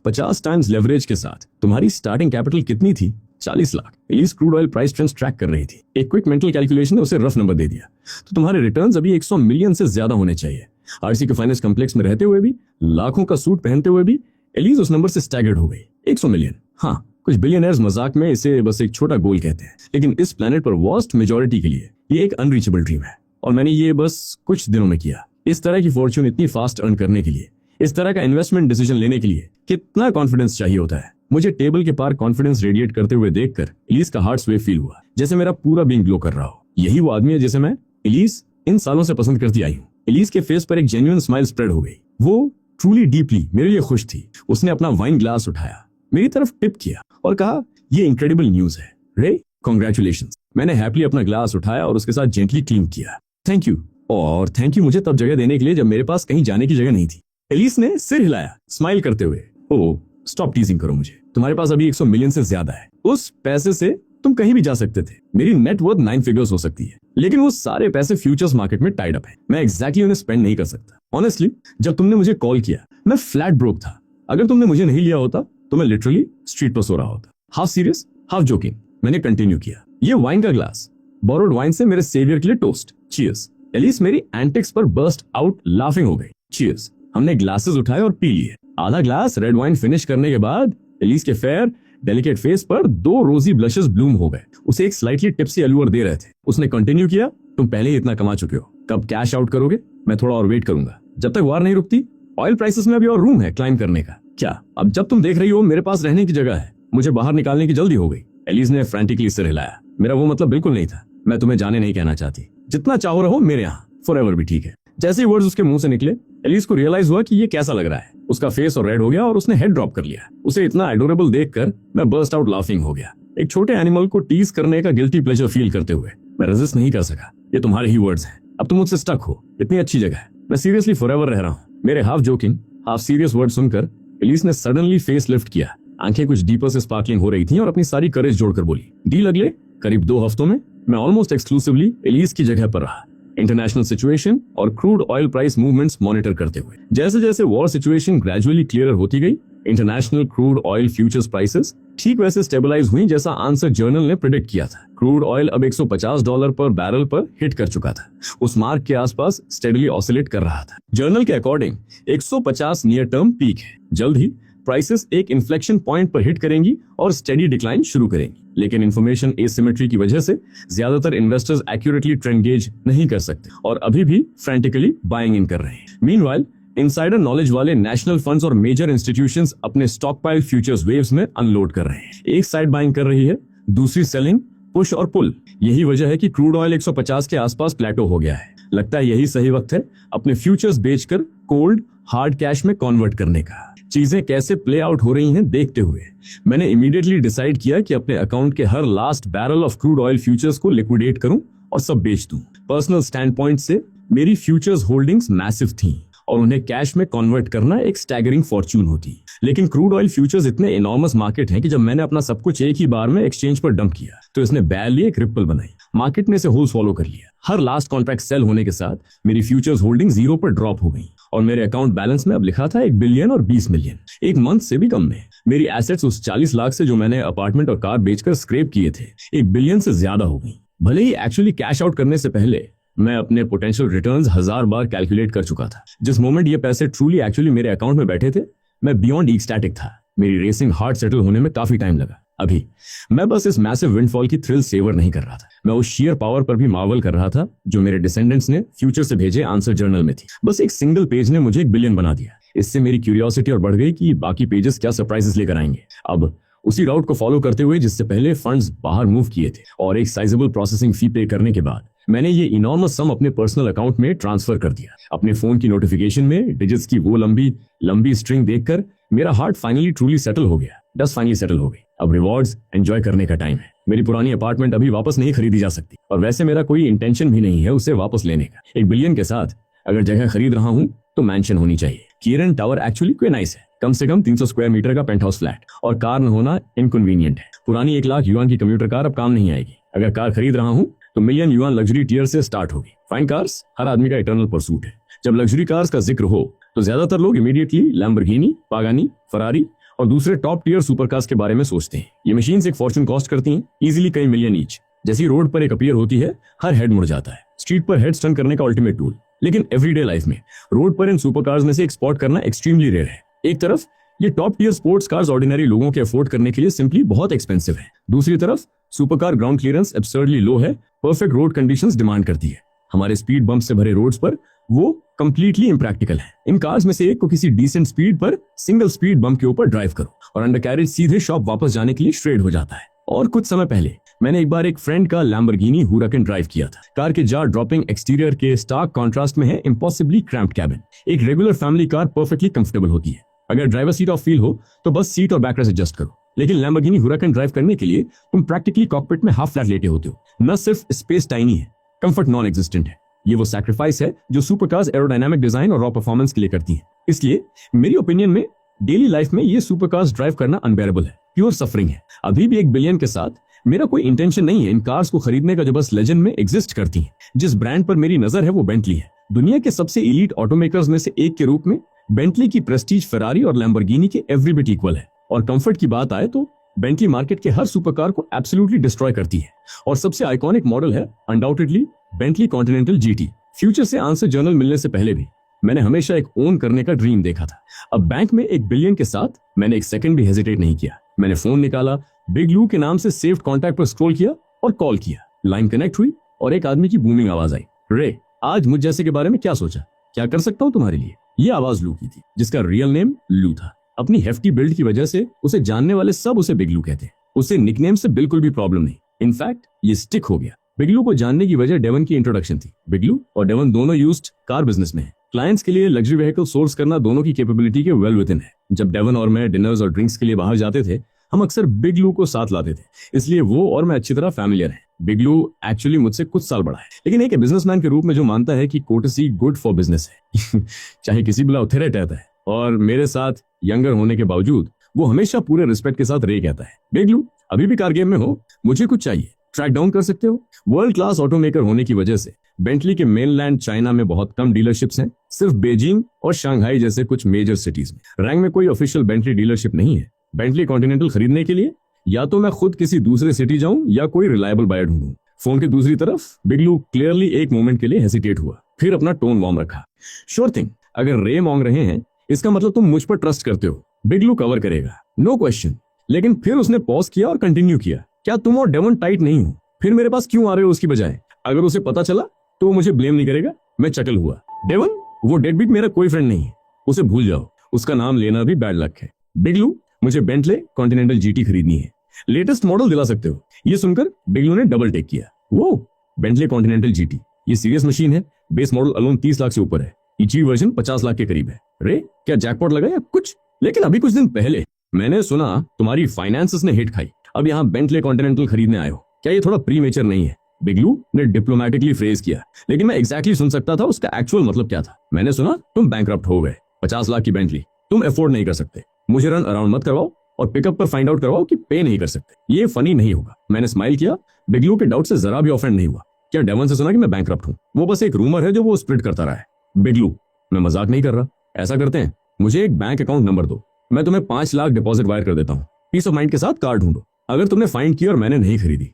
50 टाइम्स लेवरेज के साथ तुम्हारी स्टार्टिंग कैपिटल कितनी थी? 40 lakh. Alice crude oil price trends track कर रही थी। एक क्विक मेंटल कैलकुलेशन ने उसे रफ नंबर दे दिया। तो तुम्हारे रिटर्न्स अभी 100 मिलियन से ज्यादा होने चाहिए। आरसी के फाइनेंस कॉम्प्लेक्स में रहते हुए भी, लाखों का सूट पहनते हुए भी एलिस उस नंबर से स्टैगर्ड हो गई। 100 मिलियन। हाँ, कुछ बिलियनर्स मजाक में इसे बस एक छोटा गोल कहते हैं, लेकिन इस प्लेनेट पर वास्ट मेजॉरिटी के लिए ये एक अनरीचेबल ड्रीम है। और मैंने ये बस कुछ दिनों में किया। इस तरह की फॉर्च्यून इतनी फास्ट अर्न करने के लिए, इस तरह का इन्वेस्टमेंट डिसीजन लेने के लिए कितना कॉन्फिडेंस चाहिए होता है। मुझे टेबल के पार कॉन्फिडेंस रेडिएट करते हुए देखकर एलिस का हार्ट स्वे फील हुआ, जैसे मेरा पूरा बीइंग ग्लो कर रहा हो। यही वो आदमी है जिसे मैं, एलिस, इन सालों से पसंद करती आई हूँ। एलिस के फेस पर एक जेन्युइन स्माइल स्प्रेड हो गई। वो ट्रूली डीपली मेरे लिए खुश थी। उसने अपना वाइन ग्लास उठाया, मेरी तरफ टिप किया और कहा, ये इंक्रेडिबल न्यूज है रे, कांग्रेचुलेशंस। मैंने हैप्पली अपना ग्लास उठाया और उसके साथ जेंटली क्लीन किया। Thank you. और थैंक यू मुझे तब जगह देने के लिए जब मेरे पास कहीं जाने की जगह नहीं थी। एलिस ने सिर हिलाया स्माइल करते हुए। ओह, स्टॉप टीजिंग करो मुझे। तुम्हारे पास अभी 100 मिलियन से ज्यादा है। उस पैसे से तुम कहीं भी जा सकते थे। मेरी नेट वर्थ 9 फिगर्स हो सकती है, लेकिन वो सारे पैसे फ्यूचर्स मार्केट में टाइड अप है। मैं एग्जैक्टली उन्हें स्पेंड नहीं कर सकता। ऑनेस्टली, जब तुमने मुझे कॉल किया मैं फ्लैट ब्रोक था। अगर तुमने मुझे नहीं लिया होता तो मैं लिटरली स्ट्रीट पर सो रहा होता। हाफ सीरियस हाफ जोकिंग मैंने कंटिन्यू किया। ये वाइन का ग्लास, बोरोड वाइन से मेरे सेवियर के लिए टोस्ट। चीयर्स। एलिस मेरी एंटिक्स पर बर्स्ट आउट लाफिंग हो गई। चीयर्स। हमने ग्लासेस उठाए और पी लिए। आधा ग्लास रेड वाइन फिनिश करने के बाद एलिस के फेयर डेलिकेट फेस पर 2 रोजी ब्लशेस ब्लूम हो गए। उसे एक स्लाइटली टिप्सी अलूर दे रहे थे। उसने कंटिन्यू किया, तुम पहले ही इतना कमा चुके हो, कब कैश आउट करोगे? मैं थोड़ा और वेट करूंगा। जब तक वार नहीं रुकती, ऑयल प्राइसेस में अभी और रूम है क्लाइम करने का। क्या अब जब तुम देख रही हो मेरे पास रहने की जगह है, मुझे बाहर निकालने की जल्दी हो गई? एलिस ने फ्रैंटिकली सिर हिलाया। मेरा वो मतलब बिल्कुल नहीं था। मैं तुम्हें जाने नहीं कहना चाहती। जितना चाहो रहो मेरे यहाँ, फॉरएवर भी ठीक है। जैसे ही वर्ड्स उसके मुंह से निकले, एलिस को रियलाइज हुआ कि ये कैसा लग रहा है। उसका फेस और रेड हो गया और उसने हेड ड्रॉप कर लिया। उसे इतना एडोरेबल देखकर मैं बर्स्ट आउट लाफिंग हो गया। एक छोटे एनिमल को टीज करने का गिल्टी प्लेजर फील करते हुए मैं रेजिस्ट नहीं कर सका। ये तुम्हारे ही वर्ड्स हैं, अब तुम मुझसे स्टक हो। इतनी अच्छी जगह है, मैं सीरियसली फॉरएवर रह रहा हूँ। मेरे half joking half serious word सुनकर एलिस ने सडनली फेस लिफ्ट किया। आंखें कुछ डीपर से स्पार्कलिंग हो रही थी और अपनी सारी करेज जोड़कर बोली, डील अगले करीब 2 हफ्तों में मैं ऑलमोस्ट एक्सक्लूसिवली एलिस की जगह पर रहा, इंटरनेशनल सिचुएशन और crude oil price movements monitor करते हुए। जैसे जैसे वॉर सिचुएशन ग्रेजुअली क्लियर होती गई, international crude oil futures prices ठीक वैसे स्टेबलाइज हुई जैसा आंसर जर्नल ने प्रेडिक्ट किया था। क्रूड ऑयल अब $150 पर बैरल पर हिट कर चुका था, उस मार्क के आसपास स्टेडली ऑसिलेट कर रहा था। जर्नल के अकॉर्डिंग 150 नियर टर्म पीक है। जल्द ही प्राइसेस एक इन्फ्लेक्शन पॉइंट पर हिट करेंगी और स्टेडी डिक्लाइन शुरू करेंगी। लेकिन इन्फॉर्मेशन एसिमेट्री की वजह से ज्यादातर इन्वेस्टर्स एक्यूरेटली ट्रेंड गेज नहीं कर सकते और अभी भी फ्रैंटिकली बाइंग इन कर रहे हैं। मीनवाइल इनसाइडर नॉलेज वाले नेशनल फंड्स और मेजर इंस्टीट्यूशंस अपने स्टॉक पाइल फ्यूचर्स वेव्स में अनलोड कर रहे हैं। एक साइड बाइंग कर रही है, दूसरी सेलिंग, पुश और पुल। यही वजह है कि क्रूड ऑयल 150 के आसपास प्लेटो हो गया है। लगता है यही सही वक्त है अपने फ्यूचर्स बेचकर कोल्ड हार्ड कैश में कन्वर्ट करने का। चीजें कैसे प्ले आउट हो रही हैं देखते हुए मैंने इमीडिएटली डिसाइड किया कि अपने अकाउंट के हर last barrel of crude oil futures को लिक्विडेट करूं और सब बेच दूं। पर्सनल स्टैंड पॉइंट से मेरी फ्यूचर्स होल्डिंग्स मैसिव थी और उन्हें कैश में कन्वर्ट करना एक स्टैगरिंग फॉर्च्यून होती। लेकिन क्रूड ऑयल फ्यूचर्स इतने इनॉर्मस मार्केट हैं कि जब मैंने अपना सब कुछ एक ही बार में एक्सचेंज पर डंप किया तो इसने बैरली एक रिपल बनाई। मार्केट ने इसे होल्स फॉलो कर लिया। हर लास्ट कॉन्ट्रैक्ट सेल होने के साथ मेरी फ्यूचर्स होल्डिंग 0 पर ड्रॉप हो गई और मेरे अकाउंट बैलेंस में अब लिखा था 1 बिलियन और 20 मिलियन। एक मंथ से भी कम में मेरी एसेट्स उस 40 लाख से जो मैंने अपार्टमेंट और कार बेचकर स्क्रैप किए थे 1 बिलियन से ज्यादा हो गई। भले ही एक्चुअली कैश आउट करने से पहले मैं अपने पोटेंशियल रिटर्न्स 1000 बार कैलकुलेट कर चुका था। जिस मोमेंट ये पैसे ट्रूली एक्चुअली मेरे अकाउंट में बैठे थे मैं बियॉन्ड एक्सटैटिक था। मेरी रेसिंग हार्ट सेटल होने में काफी टाइम लगा। अभी मैं बस इस मैसिव विंडफॉल की थ्रिल सेवर नहीं कर रहा था, मैं उस शेयर पावर पर भी मार्वल कर रहा था जो मेरे डिसेंडेंट्स ने फ्यूचर से भेजे आंसर जर्नल में थी। बस एक सिंगल पेज ने मुझे 1 बिलियन बना दिया। इससे मेरी क्यूरियोसिटी और बढ़ गई कि बाकी पेजेस क्या सरप्राइजेस लेकर आएंगे। अब उसी राउट को फॉलो करते हुए जिससे पहले फंड्स बाहर मूव किए थे और एक साइजेबल प्रोसेसिंग फी पे करने के बाद मैंने ये इनॉर्मस सम अपने पर्सनल अकाउंट में ट्रांसफर कर दिया। अपने फोन की नोटिफिकेशन में डिजिट्स की वो लंबी स्ट्रिंग देखकर मेरा हार्ट फाइनली ट्रूली सेटल हो गया। डस्ट फाइनली सेटल हो गई। अब रिवॉर्ड्स एंजॉय करने का टाइम है। मेरी पुरानी अपार्टमेंट अभी वापस नहीं खरीदी जा सकती और वैसे मेरा कोई इंटेंशन भी नहीं है उसे वापस लेने का। 1 बिलियन के साथ अगर जगह खरीद रहा हूँ तो मैंशन होनी चाहिए। कीरन टावर एक्चुअली क्वे नाइस है, कम से कम 300 स्क्वायर मीटर का पेंट हाउस फ्लैट और कार न होना इनकन्वीनियंट है। पुरानी 1 लाख युआन की कम्यूटर कार अब काम नहीं आएगी। अगर कार खरीद रहा हूँ तो मिलियन युआन लग्जरी टियर से स्टार्ट होगी। फाइन कार्स हर आदमी का इटर्नल परसूट है। जब लग्जरी कार्स का जिक्र हो तो ज्यादातर लोग इमीडिएटली लैम्बोर्गिनी, पागानी, फरारी और दूसरे टॉप टियर सुपरकार्स के बारे में सोचते हैं। ये मशीन्स एक फॉर्च्यून कॉस्ट करती हैं, इजीली कई मिलियन ईच। जैसी रोड पर एक अपीयर होती है हर हेड मुड़ जाता है। स्ट्रीट पर हेड स्टन करने का अल्टीमेट टूल। लेकिन एवरीडे लाइफ में रोड पर इन सुपरकार्स में से एक स्पॉट करना एक्सट्रीमली रेयर है। एक तरफ ये top tier sports cars ordinary लोगों के अफोर्ड करने के लिए सिंपली बहुत एक्सपेंसिव है। दूसरी तरफ सुपरकार ग्राउंड क्लियरेंस एब्सर्डली लो है, परफेक्ट रोड कंडीशंस डिमांड करती है। हमारे स्पीड बम्प से भरे रोड्स पर वो कंप्लीटली इम्प्रैक्टिकल है। इन कार्स में से एक को किसी डिसेंट स्पीड पर सिंगल स्पीड बम्प के ऊपर ड्राइव करो और अंडर कैरेज सीधे शॉप वापस जाने के लिए स्ट्रेट हो जाता है। और कुछ समय पहले मैंने एक बार एक फ्रेंड का लैम्बोर्गिनी हुराकन ड्राइव किया था। कार के जार ड्रॉपिंग एक्सटीरियर के स्टार्क कॉन्ट्रास्ट में है इम्पॉसिबली क्रैम्प्ड कैबिन। एक regular family car perfectly comfortable होती है। अगर ड्राइवर सीट ऑफ फील हो तो बस सीट और बैकरेस्ट एडजस्ट करो। लेकिन लैम्बोर्गिनी हुराकन ड्राइव करने के लिए तुम प्रैक्टिकली कॉकपिट में हाफ फ्लैट लेटे होते हो। न सिर्फ स्पेस टाइनी है, कंफर्ट नॉन एग्जिस्टेंट है। ये वो सैक्रिफाइस है जो सुपरकार्स एरोडायनामिक डिजाइन और रॉ परफॉर्मेंस के लिए करती हैं। इसलिए मेरी ओपिनियन में डेली लाइफ में ये सुपरकार्स ड्राइव करना अनबेरेबल है, प्योर सफरिंग है। अभी भी 1 बिलियन के साथ मेरा कोई इंटेंशन नहीं है इन कार्स को खरीदने का जो बस लेजेंड में एग्जिस्ट करती हैं। जिस ब्रांड पर मेरी नजर है वो बेंटली है। दुनिया के सबसे एलीट ऑटोमेकर्स में से एक के रूप में बेंटली की प्रेस्टीज फेरारी और लैम्बोर्गिनी के एवरी बिट इक्वल है। और कंफर्ट की बात आए तो बेंटली मार्केट के हर सुपरकार को एब्सोल्युटली डिस्ट्रॉय करती है और सबसे आइकॉनिक मॉडल है undoubtedly Bentley continental GT. Future से आंसर जर्नल मिलने से पहले भी मैंने हमेशा एक ओन करने का ड्रीम देखा था। अब बैंक में 1 बिलियन के साथ मैंने एक सेकंड भी हेजिटेट नहीं किया। मैंने फोन निकाला, बिग लू के नाम से सेव्ड कॉन्टैक्ट पर स्क्रॉल किया और कॉल किया। लाइन कनेक्ट हुई और एक आदमी की बूमिंग आवाज आई, रे आज मुझ जैसे के बारे में क्या सोचा, क्या कर सकता हूँ तुम्हारे लिए। ये आवाज लू की थी जिसका रियल नेम लू था। अपनी हेफ्टी बिल्ड की वजह से उसे जानने वाले सब उसे बिग लू कहते। उसे निकनेम से बिल्कुल भी प्रॉब्लम नहीं, इनफैक्ट ये स्टिक हो गया। बिगलू को जानने की वजह डेवन की इंट्रोडक्शन थी। बिगलू और डेवन दोनों यूज्ड कार बिजनेस में हैं। क्लाइंट्स के लिए लग्जरी व्हीकल सोर्स करना दोनों की कैपेबिलिटी के वेल विद इन है। जब डेवन और मैं डिनर्स और ड्रिंक्स के लिए बाहर जाते थे, हम अक्सर बिग लू को साथ लाते थे, इसलिए वो और मैं अच्छी तरह फैमिलियर हैं। बिग लू एक्चुअली मुझसे कुछ साल बड़ा है, लेकिन एक बिजनेसमैन के रूप में जो मानता है कि कोर्टेसी गुड फॉर बिजनेस है चाहे किसी बुला ऑथोरिटी रहता है, और मेरे साथ यंगर होने के बावजूद वो हमेशा पूरे रिस्पेक्ट के साथ रे कहता है, बिग लू अभी भी कार गेम में हो, मुझे कुछ चाहिए, ट्रैक डाउन कर सकते हो। वर्ल्ड क्लास ऑटोमेकर होने की वजह से बेंटली के मेनलैंड चाइना में बहुत कम डीलरशिप्स हैं, सिर्फ बीजिंग और शंघाई जैसे कुछ मेजर सिटीज में। रैंक में कोई ऑफिशियल बेंटली डीलरशिप नहीं है। बेंटली कॉन्टिनेंटल खरीदने के लिए या तो मैं खुद किसी दूसरे सिटी जाऊं या कोई रिलायबल बायर ढूंढूं। फोन की दूसरी तरफ बिगलू क्लियरली एक मोमेंट के लिए हेसिटेट हुआ, फिर अपना टोन वार्म रखा। श्योर थिंग, अगर रे मांग रहे हैं इसका मतलब तुम मुझ पर ट्रस्ट करते हो, बिगलू कवर करेगा, नो क्वेश्चन। लेकिन फिर उसने पॉज किया और कंटिन्यू किया, क्या तुम और डेवन टाइट नहीं हो? फिर मेरे पास क्यों आ रहे हो उसकी बजाय? अगर उसे पता चला तो वो मुझे ब्लेम नहीं करेगा। मैं चकल हुआ, डेवन वो डेडबीट मेरा कोई फ्रेंड नहीं है, उसे भूल जाओ, उसका नाम लेना भी बैड लक है। बिगलू मुझे बेंटले कॉन्टिनेंटल जीटी खरीदनी है, लेटेस्ट मॉडल दिला सकते हो? ये सुनकर बिगलू ने डबल टेक किया, वो बेंटले कॉन्टिनेंटल जीटी, ये सीरियस मशीन है, बेस मॉडल अलोन 30 लाख से ऊपर है, ईजी वर्जन 50 लाख के करीब है। रे क्या जैकपॉट लगा या कुछ? लेकिन अभी कुछ दिन पहले मैंने सुना तुम्हारी फाइनेंसेस ने हिट खाई, अब यहाँ बेंटले कॉन्टिनेंटल खरीदने आए हो, क्या ये थोड़ा प्रीमेचर नहीं है? बिगलू ने डिप्लोमेटिकली फ्रेज किया, लेकिन मैं एग्जैक्टली सुन सकता था उसका एक्चुअल मतलब क्या था। मैंने सुना तुम बैंकरप्ट हो गए, 50 लाख की बेंटली तुम अफोर्ड नहीं कर सकते, मुझे रन अराउंड मत करवाओ और पिकअप पर फाइंड आउट करवाओ कि पे नहीं कर सकते, ये फनी नहीं होगा। मैंने स्माइल किया, बिगलू के डाउट से जरा भी ऑफेंड नहीं हुआ। क्या डेवन से सुना कि मैं बैंकरप्ट हूं? वो बस एक रूमर है जो वो स्प्रेड करता रहा है। बिगलू मैं मजाक नहीं कर रहा, ऐसा करते हैं, मुझे एक बैंक अकाउंट नंबर दो, मैं तुम्हें 5 लाख डिपॉजिट वायर कर देता हूँ, पीस ऑफ माइंड के साथ कार ढूंढो, अगर तुमने फाइंड किया और मैंने नहीं खरीदी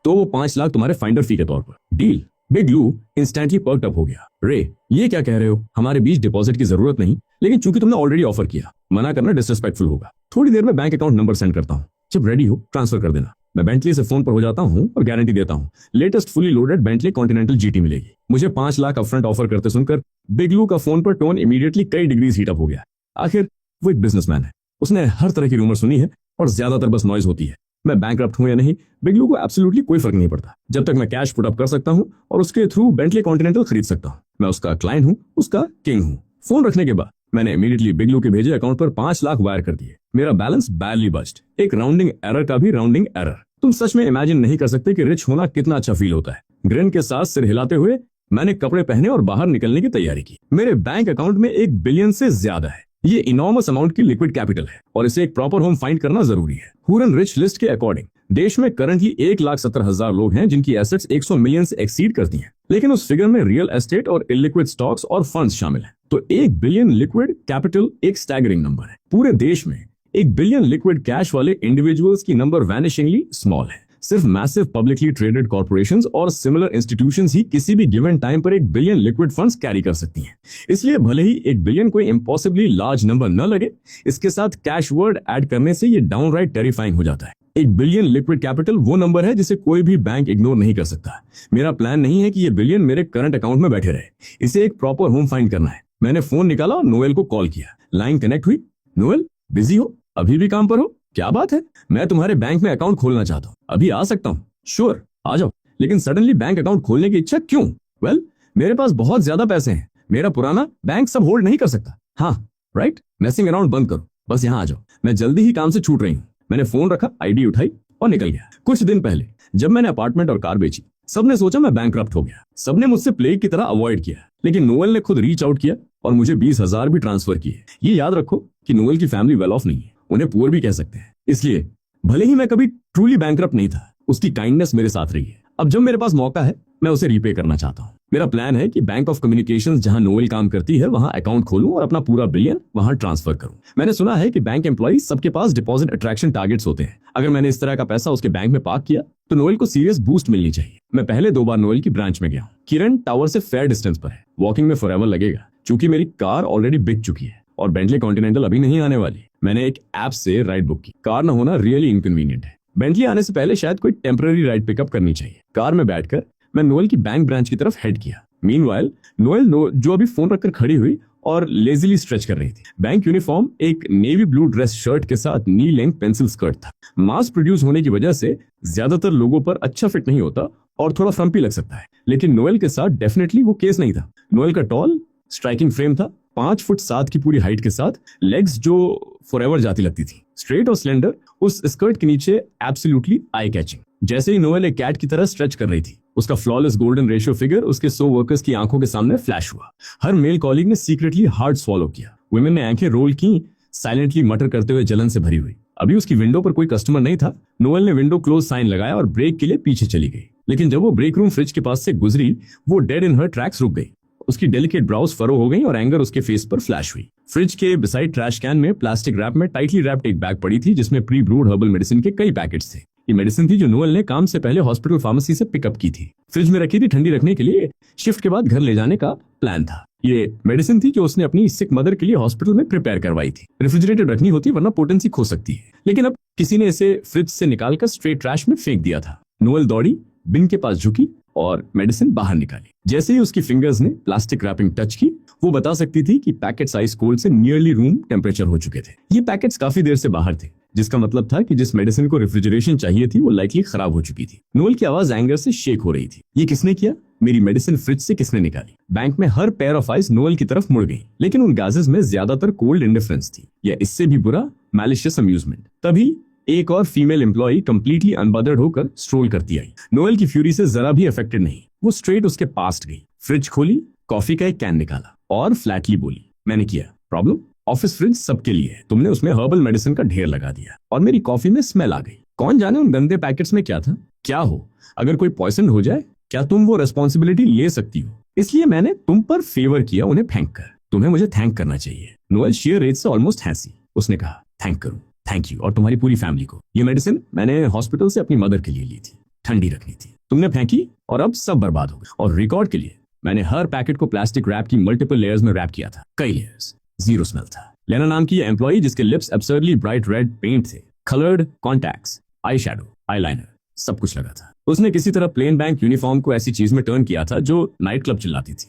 तो वो 5 लाख तुम्हारे फाइंडर फी के तौर पर। डील। बिगलू इंस्टेंटली पर्क्ड अप हो गया, रे ये क्या कह रहे हो, हमारे बीच डिपॉजिट की जरूरत नहीं, लेकिन चूंकि तुमने ऑलरेडी ऑफर किया, मना करना डिसरिस्पेक्टफुल होगा। थोड़ी देर में बैंक अकाउंट नंबर सेंड करता हूँ, जब रेडी हो ट्रांसफर कर देना। मैं बेंटली से फोन पर हो जाता हूँ और गारंटी देता हूँ latest fully loaded Bentley continental GT मिलेगी। मुझे 5 लाख अपफ्रंट ऑफर करते सुनकर बिगलू का फोन पर टोन इमीडिएटली कई डिग्रीज हीट अप हो गया। आखिर वो एक बिजनेसमैन है, उसने हर तरह की रूमर सुनी है और ज्यादातर बस नॉइज होती है। मैं बैंकरप्ट हूं या नहीं, बिगलू को एब्सोल्युटली कोई फर्क नहीं पड़ता, जब तक मैं कैश पुट अप कर सकता हूं और उसके थ्रू बेंटली कॉन्टिनेंटल खरीद सकता हूं। मैं उसका क्लाइंट हूं, उसका किंग हूं। फोन रखने के बाद मैंने इमीडिएटली बिगलू के भेजे अकाउंट पर 5 लाख वायर कर दिए। मेरा बैलेंस बैडली बस्ट, एक राउंडिंग एरर का भी राउंडिंग एरर। तुम सच में इमेजिन नहीं कर सकते कि रिच होना कितना अच्छा फील होता है। ग्रिन के साथ सिर हिलाते हुए मैंने कपड़े पहने और बाहर निकलने की तैयारी की। मेरे बैंक अकाउंट में 1 बिलियन से ज्यादा है, ये इनॉर्मस अमाउंट की लिक्विड कैपिटल है और इसे एक प्रॉपर होम फाइंड करना जरूरी है। हुरन रिच लिस्ट के अकॉर्डिंग देश में करंटली 1,70,000 लोग हैं जिनकी एसेट्स 100 मिलियन से एक्सीड करती हैं, लेकिन उस फिगर में रियल एस्टेट और इलिक्विड स्टॉक्स और फंड्स शामिल हैं। तो 1 बिलियन लिक्विड कैपिटल एक स्टैगरिंग नंबर है। पूरे देश में 1 बिलियन लिक्विड कैश वाले इंडिविजुअल्स की नंबर वैनिशिंगली स्मॉल है। सिर्फ मैसिव पब्लिकली ट्रेडेड कॉर्पोरेशंस और सिमिलर इंस्टीट्यूशंस ही किसी भी गिवन टाइम पर 1 बिलियन लिक्विड फंड्स कैरी कर सकती हैं। इसलिए भले ही 1 बिलियन कोई इम्पॉसिबली लार्ज नंबर न लगे, इसके साथ कैश वर्ड ऐड करने से ये डाउनराइट टेरिफाइंग हो जाता है। 1 बिलियन लिक्विड कैपिटल वो नंबर है जिसे कोई भी बैंक इग्नोर नहीं कर सकता। मेरा प्लान नहीं है कि ये बिलियन मेरे करंट अकाउंट में बैठे रहे, इसे एक प्रॉपर होम फाइंड करना है। मैंने फोन निकाला और नोएल को कॉल किया। लाइन कनेक्ट हुई। नोएल बिजी हो? अभी भी काम पर हो? क्या बात है? मैं तुम्हारे बैंक में अकाउंट खोलना चाहता हूँ, अभी आ सकता हूँ? श्योर आ जाओ, लेकिन सडनली बैंक अकाउंट खोलने की इच्छा क्यों? वेल, मेरे पास बहुत ज्यादा पैसे हैं, मेरा पुराना बैंक सब होल्ड नहीं कर सकता। हाँ राइट, मेसिंग अराउंड बंद करो, बस यहाँ आ जाओ, मैं जल्दी ही काम से छूट रही हूँ। मैंने फोन रखा, आईडी उठाई और निकल गया। कुछ दिन पहले जब मैंने अपार्टमेंट और कार बेची, सबने सोचा मैं बैंकरप्ट हो गया, सबने मुझसे प्लेग की तरह अवॉइड किया, लेकिन नोएल ने खुद रीच आउट किया और मुझे 20,000 भी ट्रांसफर किए। ये याद रखो कि नोएल की फैमिली वेल ऑफ नहीं है, उन्हें पुअर भी कह सकते हैं। इसलिए भले ही मैं कभी ट्रूली बैंकरप्ट नहीं था, उसकी काइंडनेस मेरे साथ रही है। अब जब मेरे पास मौका है, मैं उसे रीपे करना चाहता हूँ। मेरा प्लान है कि बैंक ऑफ कम्युनिकेशंस जहां नोएल काम करती है वहां अकाउंट खोलूं और अपना पूरा बिलियन वहां ट्रांसफर करूं। मैंने सुना है कि बैंक एम्प्लॉय सबके पास डिपॉजिट अट्रैक्शन टारगेट्स होते हैं। अगर मैंने इस तरह का पैसा उसके बैंक में पार्क किया तो नोएल को सीरियस बूस्ट मिलनी चाहिए। मैं पहले 2 बार नोएल की ब्रांच में गया हूँ। किरण टावर से फेयर डिस्टेंस पर है, वॉकिंग में फॉरएवर लगेगा, क्योंकि मेरी कार ऑलरेडी बिक चुकी है और बेंटली कॉन्टिनेंटल अभी नहीं आने वाली। मैंने एक ऐप से राइड बुक की। कार न होना रियली इनकन्वीनियंट है। बेंटली आने से पहले शायद कोई टेम्पररी राइड पिकअप करनी चाहिए। कार में बैठकर मैं नोएल की बैंक ब्रांच की तरफ हेड किया। मीनवाइल नोएल जो अभी फोन रखकर खड़ी हुई और लेजिली स्ट्रेच कर रही थी। बैंक यूनिफॉर्म एक नेवी ब्लू ड्रेस शर्ट के साथ नी लेंथ पेंसिल स्कर्ट था। मास प्रोड्यूस होने की वजह से ज्यादातर लोगों पर अच्छा फिट नहीं होता और थोड़ा फ्रम्पी लग सकता है, लेकिन नोएल के साथ डेफिनेटली वो केस नहीं था। नोएल का टॉल स्ट्राइकिंग फ्रेम था, 5 फुट 7 की पूरी हाइट के साथ, लेग्स जो फॉरएवर जाती लगती थी, स्ट्रेट और स्लेंडर, उस स्कर्ट के नीचे एब्सोल्युटली आई कैचिंग। जैसे ही नोएल एक कैट की तरह स्ट्रेच कर रही थी, उसका फ्लॉलेस गोल्डन रेशियो फिगर उसके 100 वर्कर्स की आंखों के सामने फ्लैश हुआ। हर मेल कॉलीग ने सीक्रेटली हार्ड स्वॉलो किया। वुमेन ने आंखें रोल की, साइलेंटली मटर करते हुए जलन से भरी हुई। अभी उसकी विंडो पर कोई कस्टमर नहीं था। नोएल ने विंडो क्लोज साइन लगाया और ब्रेक के लिए पीछे चली गई। लेकिन जब वो ब्रेक रूम फ्रिज के पास से गुजरी, वो डेड इन हर ट्रैक्स रुक गई। उसकी डेलिकेट ब्राउज फरो हो गई और एंगर उसके फेस पर फ्लैश हुई। फ्रिज के बिसाइड ट्रैश कैन में प्लास्टिक रैप में टाइटली रैप्ड एक बैग पड़ी थी, जिसमें प्री ब्रूड हर्बल मेडिसिन के कई पैकेट्स थे। ये मेडिसिन थी जो नोएल ने काम से पहले हॉस्पिटल फार्मेसी से पिकअप की थी। फ्रिज में रखी थी ठंडी रखने के लिए, शिफ्ट के बाद घर ले जाने का प्लान था। ये मेडिसिन थी जो उसने अपनी सिक मदर के लिए हॉस्पिटल में प्रिपेयर करवाई थी। रेफ्रिजरेटेड रखनी होती वरना पोटेंसी खो सकती है, लेकिन अब किसी ने इसे फ्रिज से निकालकर स्ट्रेट ट्रैश में फेंक दिया था। नोएल दौड़ी, बिन के पास झुकी और मेडिसिन बाहर निकाली। जैसे ही उसकी फिंगर्स ने प्लास्टिक रैपिंग टच की, वो बता सकती थी कि पैकेट्स आइस कोल्ड से नियरली रूम टेम्परेचर हो चुके थे। ये पैकेट्स काफी देर से बाहर थे, जिसका मतलब था कि जिस मेडिसिन को रेफ्रिजरेशन चाहिए थी वो लाइकली खराब हो चुकी थी। नोएल की आवाज एंगर से शेक हो रही थी। ये किसने किया? मेरी मेडिसिन फ्रिज से किसने निकाली? बैंक में हर पेयर ऑफ आइज नोएल की तरफ मुड़ गई, लेकिन उन गाजेस में ज्यादातर कोल्ड इंडिफरेंस थी, या इससे भी बुरा मैलिशियस अम्यूजमेंट। तभी एक और फीमेल एम्प्लॉई कंप्लीटली अनबॉदर्ड होकर स्ट्रोल करती आई। नोएल की फ्यूरी से जरा भी अफेक्टेड नहीं, वो स्ट्रेट उसके पास गई, फ्रिज खोली, कॉफी का एक कैन निकाला और फ्लैटली बोली, मैंने किया। प्रॉब्लम? ऑफिस फ्रिज सबके लिए है, तुमने उसमें हर्बल मेडिसिन का ढेर लगा दिया और मेरी कॉफी में स्मेल आ गई। कौन जाने उन गंदे पैकेट्स में क्या था? क्या हो, अगर कोई पॉइजन हो जाए, क्या तुम वो रेस्पॉन्सिबिलिटी ले सकती हो? इसलिए मैंने तुम पर फेवर किया उन्हें फेंक कर। तुम्हें मुझे थैंक करना चाहिए। नोएल शेयर रेज से ऑलमोस्ट हंसी। उसने कहा, थैंक करूं? थैंक यू और तुम्हारी पूरी फैमिली को। ये मेडिसिन मैंने हॉस्पिटल से अपनी मदर के लिए ली थी, ठंडी रखनी थी, तुमने फेंकी और अब सब बर्बाद हो गए। और रिकॉर्ड के लिए मैंने हर पैकेट को प्लास्टिक रैप की मल्टीपल लेयर्स में रैप किया था, कई लेयर्स। जीरो स्मेल था। लेना नाम की एम्प्लॉई जिसके lips absurdly bright red paint थे, coloured contacts, eyeshadow, eyeliner, सब कुछ लगा था। उसने किसी तरह प्लेन बैंक यूनिफॉर्म को ऐसी चीज में टर्न किया था जो नाइट क्लब चिल्लाती थी।